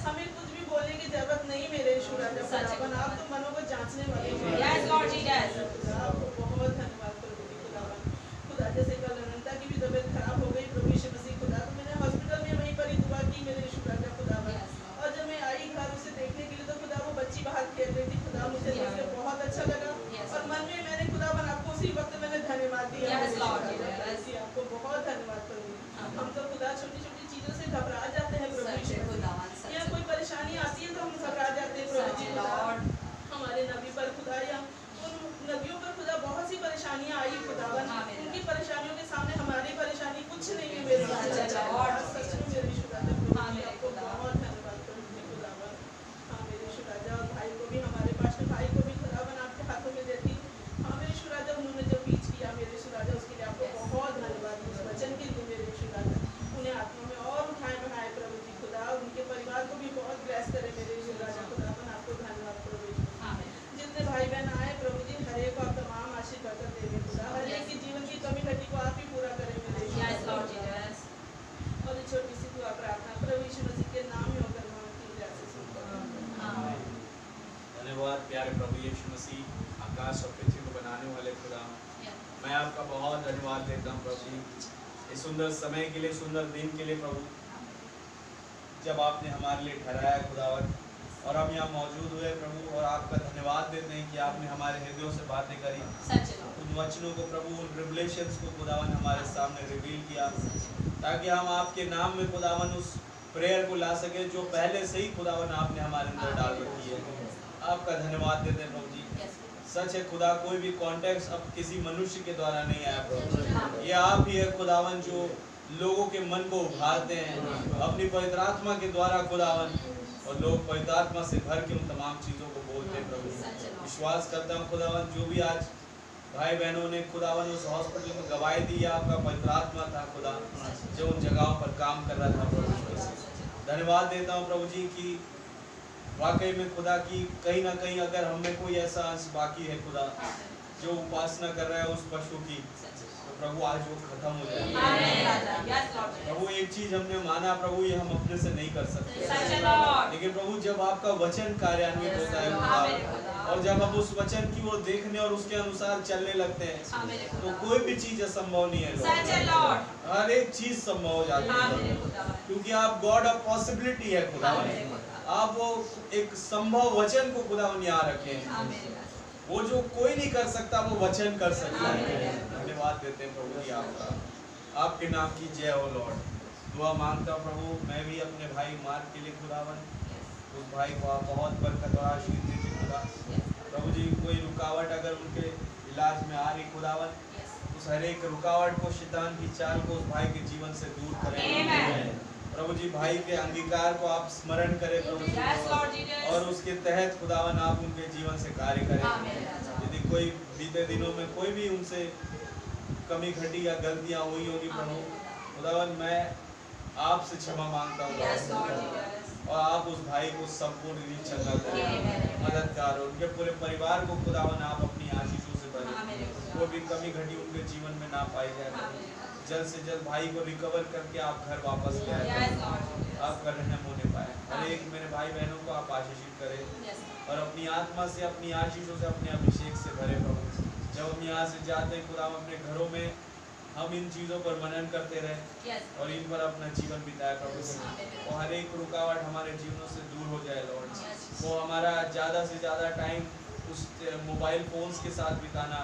हमें कुछ भी बोलने की जरूरत नहीं मेरे यीशु राजा खुदावन, आप तो मनों को जांचने वाले हो। Yes, Lord Jesus. आपको बहुत धन्यवाद प्रभु जी खुदावन। खुदा जैसे कल अनंता की भी तबीयत खराब हो गई प्रभु यीशु मसीह खुदा, तो मैंने हॉस्पिटल में वहीं पर ही दुआ की मेरे यीशु राजा खुदावन। और जब मैं आई घर उसे देखने के लिए तो खुदा वो बच्ची बाहर खेल रही थी खुदा, मुझे देख के बहुत अच्छा लगा और मन में मैंने खुदावन आपको उसी वक्त मैंने धन्यवाद दिया। आपको बहुत धन्यवाद प्रभु। हम तो खुदा छोटी छोटी चीजों से घबरा जाते हैं प्रभु यीशु, या कोई परेशानी आती है तो हम घबरा जाते हैं प्रभु जी खुदा। हमारे नबी पर खुदा या उन नबियों पर खुदा बहुत सी परेशानियां आई खुदावन, उनकी परेशानियों के सामने हमारी परेशानी कुछ नहीं है मेरे सच में मेरे यीशु राजा प्रभु आपको बहुत धन्यवाद प्रभु जी खुदावन। हाँ मेरे यीशु राजा और भाई को भी, हमारे पास्टर भाई को भी खुदावन आपके हाथों में देती। हाँ मेरे यीशु राजा उन्होंने जो बीच किया मेरे यीशु राजा उसके लिए आपको बहुत धन्यवाद, उस वचन के लिए मेरे यीशु राजा। उन्हें आत्मा में और उठाए बढ़ाए प्रभु जी खुदा, उनके परिवार को भी बहुत ब्लेस करे मेरे यीशु राजा खुदावन। आपको धन्यवाद प्रभु जी। जितने भाई बहन आए प्रभु जी हर एक को आप तमाम आशीर्वाद देंगे खुदा, हर एक की जीवन की कमी घटी को आप ही पूरा करें मेरे यीशु। और ये छोटी सी दुआ प्रार्थना प्रभु यीशु मसीह के नाम में होकर मांगती हूं, ऐसे सुनकर। धन्यवाद प्यारे प्रभु यीशु मसीह, आकाश और पृथ्वी को बनाने वाले खुदा, मैं आपका बहुत धन्यवाद देता हूँ प्रभु जी इस सुंदर समय के लिए, सुंदर दिन के लिए प्रभु, जब आपने हमारे लिए ठहराया खुदावन और हम यहाँ मौजूद हुए प्रभु। और आपका धन्यवाद देते हैं कि आपने हमारे हृदयों से बातें करी, उन वचनों को प्रभु, उन रिवलेशंस को खुदावन हमारे सामने रिवील किया, ताकि हम आपके नाम में खुदावन उस प्रेयर को ला सके जो पहले से ही खुदावन आपने हमारे अंदर डाल रखी है। आपका धन्यवाद देते हैं प्रभु जी। सच है खुदा, कोई भी कॉन्टेक्स्ट अब किसी मनुष्य के द्वारा नहीं आया प्रभु, ये आप ही है खुदावन जो लोगों के मन को उभारते हैं अपनी पवित्र आत्मा के द्वारा खुदावन, और लोग पवित्र आत्मा से भर के उन तमाम चीज़ों को बोलते हैं प्रभु। विश्वास करता हूँ खुदावन जो भी आज भाई बहनों ने खुदावन उस हॉस्पिटल में गवाही दी, आपका पवित्र आत्मा था खुदा जो उन जगहों पर काम कर रहा था प्रभु। धन्यवाद देता हूँ प्रभु जी कि वाकई में खुदा की कहीं ना कहीं अगर हमें कोई ऐसा अंश बाकी है खुदा जो उपासना कर रहा है उस पशु की, तो प्रभु आज वो खत्म हो जाए प्रभु। एक चीज हमने माना प्रभु, ये हम अपने से नहीं कर सकते, लेकिन प्रभु जब आपका वचन कार्यान्वित होता है खुदा, और जब हम उस वचन की ओर देखने और उसके अनुसार चलने लगते हैं तो कोई भी चीज असंभव नहीं है, हर एक चीज संभव हो जाती है, क्योंकि आप गॉड ऑफ पॉसिबिलिटी है खुदा। आप वो एक संभव वचन को खुदा यहाँ रखे हैं, वो जो कोई नहीं कर सकता वो वचन कर सकता है। धन्यवाद देते हैं प्रभु जी आपका, आपके नाम की जय हो लॉर्ड। दुआ मांगता हूँ प्रभु, मैं भी अपने भाई मार्क के लिए खुदावन, उस भाई को आप बहुत बरकत और आशीष दीजिए खुदा। प्रभु जी कोई रुकावट अगर उनके इलाज में आ रही खुदावन, उस हर एक रुकावट को, शैतान की चाल को उस भाई के जीवन से दूर करें प्रभु जी। भाई के अंगीकार को आप स्मरण करें प्रभु जी, और उसके तहत खुदावन आप उनके जीवन से कार्य करें। यदि कोई बीते दिनों में कोई भी उनसे कमी घटी या गलतियां हुई होगी प्रभु खुदावन, मैं आपसे क्षमा मांगता हूँ और आप उस भाई को संपूर्ण निरीक्षण करें, मददगार उनके पूरे परिवार को खुदावन आप अपनी आशीषों से भरें, कोई भी कमी घटी उनके जीवन में ना पाई जाए। जल्द से जल्द भाई को रिकवर करके आप घर वापस ले आए, आपका रहम होने पाए। हर एक मेरे भाई बहनों को आप आशीषित करें और अपनी आत्मा से, अपनी आशीषों से, अपने अभिषेक से भरे प्रभु। जब हम यहाँ से जाते हैं खुदा, अपने घरों में हम इन चीज़ों पर मनन करते रहे और इन पर अपना जीवन बिताया प्रभु। और हर एक रुकावट हमारे जीवनों से दूर हो जाए लॉर्ड। वो हमारा ज़्यादा से ज़्यादा टाइम उस मोबाइल फोन्स के साथ बिताना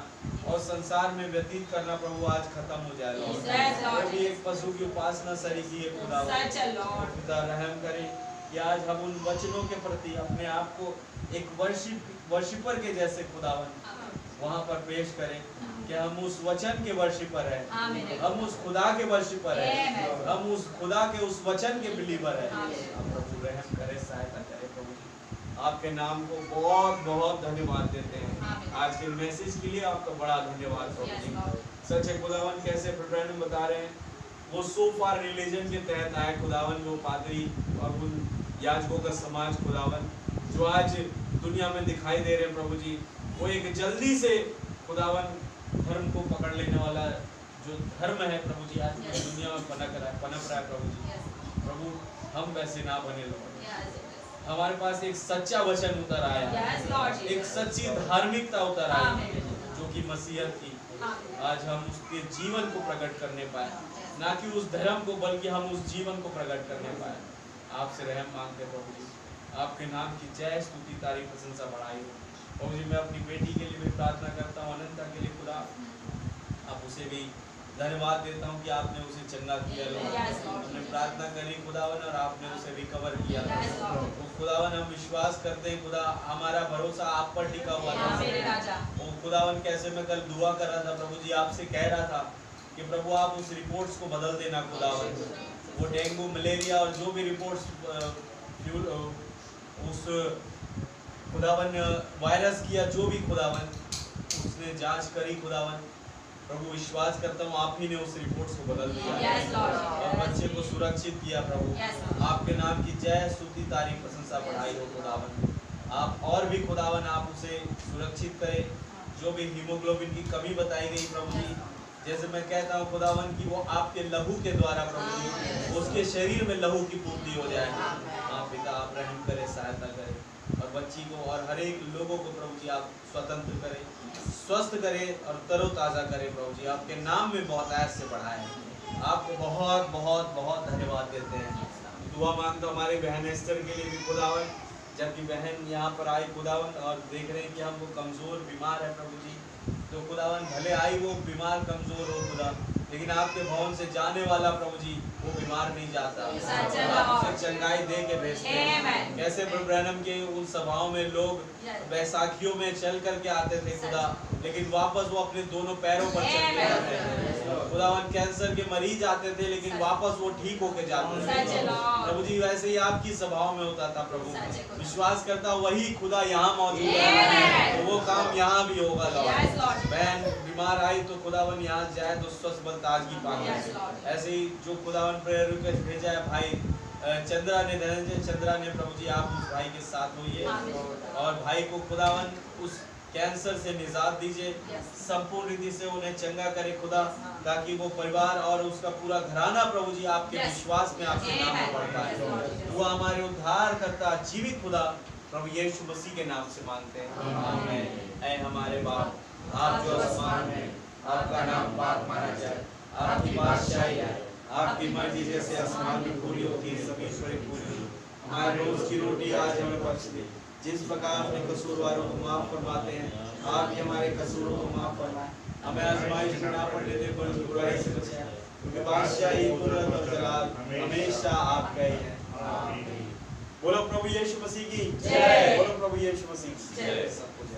और संसार में व्यतीत करना प्रभु आज खत्म हो जाए लॉर्ड। एक पशु की उपासना सरीखी है खुदा, खुदा रहम करें कि आज हम उन वचनों के प्रति अपने आप को एक वर्शिपर के जैसे खुदावन वहाँ पर पेश करें कि हम उस वचन के वर्शिपर हैं, हम उस खुदा के वर्शिपर हैं, हम उस खुदा के उस वचन के बिलीवर हैं। प्रभु रहम करे, सहायता करे प्रभु। आपके नाम को बहुत बहुत धन्यवाद देते हैं। आज के मैसेज के लिए आपका बड़ा धन्यवाद प्रभु। सच है खुदावन, कैसे ब्रदर बता रहे हैं वो सो फार रिलीजन के तहत आए खुदावन, वो पादरी और उन याजकों का समाज खुदावन जो आज दुनिया में दिखाई दे रहे हैं प्रभु जी, वो एक जल्दी से खुदावन धर्म को पकड़ लेने वाला जो धर्म है प्रभु जी आज दुनिया में पनप रहा है प्रभु जी। प्रभु हम वैसे ना बने लोग हमारे पास एक सच्चा वचन उतर आया, एक सच्ची धार्मिकता उतर आई जो कि मसीहत की। आज हम उसके जीवन को प्रकट करने पाए, ना कि उस धर्म को, बल्कि हम उस जीवन को प्रकट करने पाए। आपसे रहम मांगते प्रभु जी, आपके नाम की जय स्तुति तारीफ प्रशंसा बढ़ाई हो। प्रभु जी मैं अपनी बेटी के लिए भी प्रार्थना करता हूँ, अनंता के लिए खुदा आप उसे भी धन्यवाद देता हूँ कि आपने उसे चंगा किया। हमने प्रार्थना करी खुदावन और आपने उसे रिकवर किया। तो खुदावन हम विश्वास करते हैं खुदा, हमारा भरोसा आप पर टिका हुआ था। वो खुदावन कैसे मैं कल दुआ कर रहा था प्रभु जी, आपसे कह रहा था कि प्रभु आप उस रिपोर्ट्स को बदल देना खुदावन, वो डेंगू मलेरिया और जो भी रिपोर्ट्स उस खुदावन वायरस किया, जो भी खुदावन उसने जांच करी खुदावन, प्रभु विश्वास करता हूँ आप ही ने उस रिपोर्ट्स को बदल दिया और बच्चे को सुरक्षित किया। प्रभु आपके नाम की जय स्तुति तारीफ प्रशंसा बढ़ाई हो खुदावन। आप और भी खुदावन आप उसे सुरक्षित करें। जो भी हीमोग्लोबिन की कमी बताई गई प्रभु जी, जैसे मैं कहता हूँ खुदावन कि वो आपके लहू के द्वारा प्रभु जी उसके शरीर में लहू की पूर्ति हो जाए। आप पिता आप रहम करें, सहायता करें और बच्ची को और हर एक लोगों को प्रभु जी आप स्वतंत्र करें, स्वस्थ करें और तरोताज़ा करें प्रभु जी। आपके नाम में बहुत ऐश से बढ़ाएं। आपको बहुत बहुत बहुत धन्यवाद देते हैं। दुआ मांगता हूँ हमारी बहन एस्टर के लिए भी खुदावन, जबकि बहन यहाँ पर आई खुदावन और देख रहे हैं कि हम वो कमज़ोर बीमार है प्रभु जी, तो खुदावन भले आई वो बीमार कमज़ोर हो खुदा, लेकिन आपके भवन से जाने वाला प्रभु जी वो बीमार नहीं जाता, आप उसे चंगाई दे के भेजते हैं। कैसे प्रभु ब्रैनम के उन सभाओं में लोग बैसाखियों में चल करके आते थे खुदा, लेकिन वापस वो अपने दोनों पैरों पर चल के आते थे। खुदावन कैंसर के मरीज आते थे लेकिन वापस वो ठीक होके जाते थे प्रभु जी। वैसे ही आपकी सभाओं में होता था प्रभु। विश्वास करता वही खुदा यहाँ मौजूद है, तो वो काम यहाँ भी होगा लॉर्ड। बहन बीमार आई तो खुदावन यहाँ जाए तो स्वस्थ बल ताजगी पाए। ऐसे ही जो खुदावन प्रेयर रिक्वेस्ट भेजा है भाई चंद्रा ने, धनंजय चंद्रा ने प्रभु जी आप उस भाई के साथ होइए और भाई को खुदावन उस कैंसर से निजात दीजिए, संपूर्ण रीति से उन्हें चंगा करे खुदा, ताकि वो परिवार और उसका पूरा घराना प्रभु जी आपके विश्वास में आपके नाम में बढ़ता है। वो हमारे उद्धार करता जीवित खुदा प्रभु यीशु मसीह के नाम से मांगते हैं, आमीन। ऐ हमारे बाप आप जो आसमान में, आपका नाम पाक माना जाए, आपकी बादशाही आए, आपकी मर्जी जैसे आसमान में पूरी होती है जमीन पर पूरी। हमारे रोज की रोटी आज हमें बख्श दे, जिस प्रकार अपने कसूरवारों को माफ फरमाते हैं आप भी हमारे कसूरों को माफ फरमाएं। हमें आजमाइश में ना पड़ने दे पर बुराई से बचाएं, क्योंकि बादशाही कुदरत और जलाल हमेशा आपका ही है, आमीन। बोलो प्रभु यीशु मसीह की जय, बोलो प्रभु यीशु मसीह की जय। सबको जय।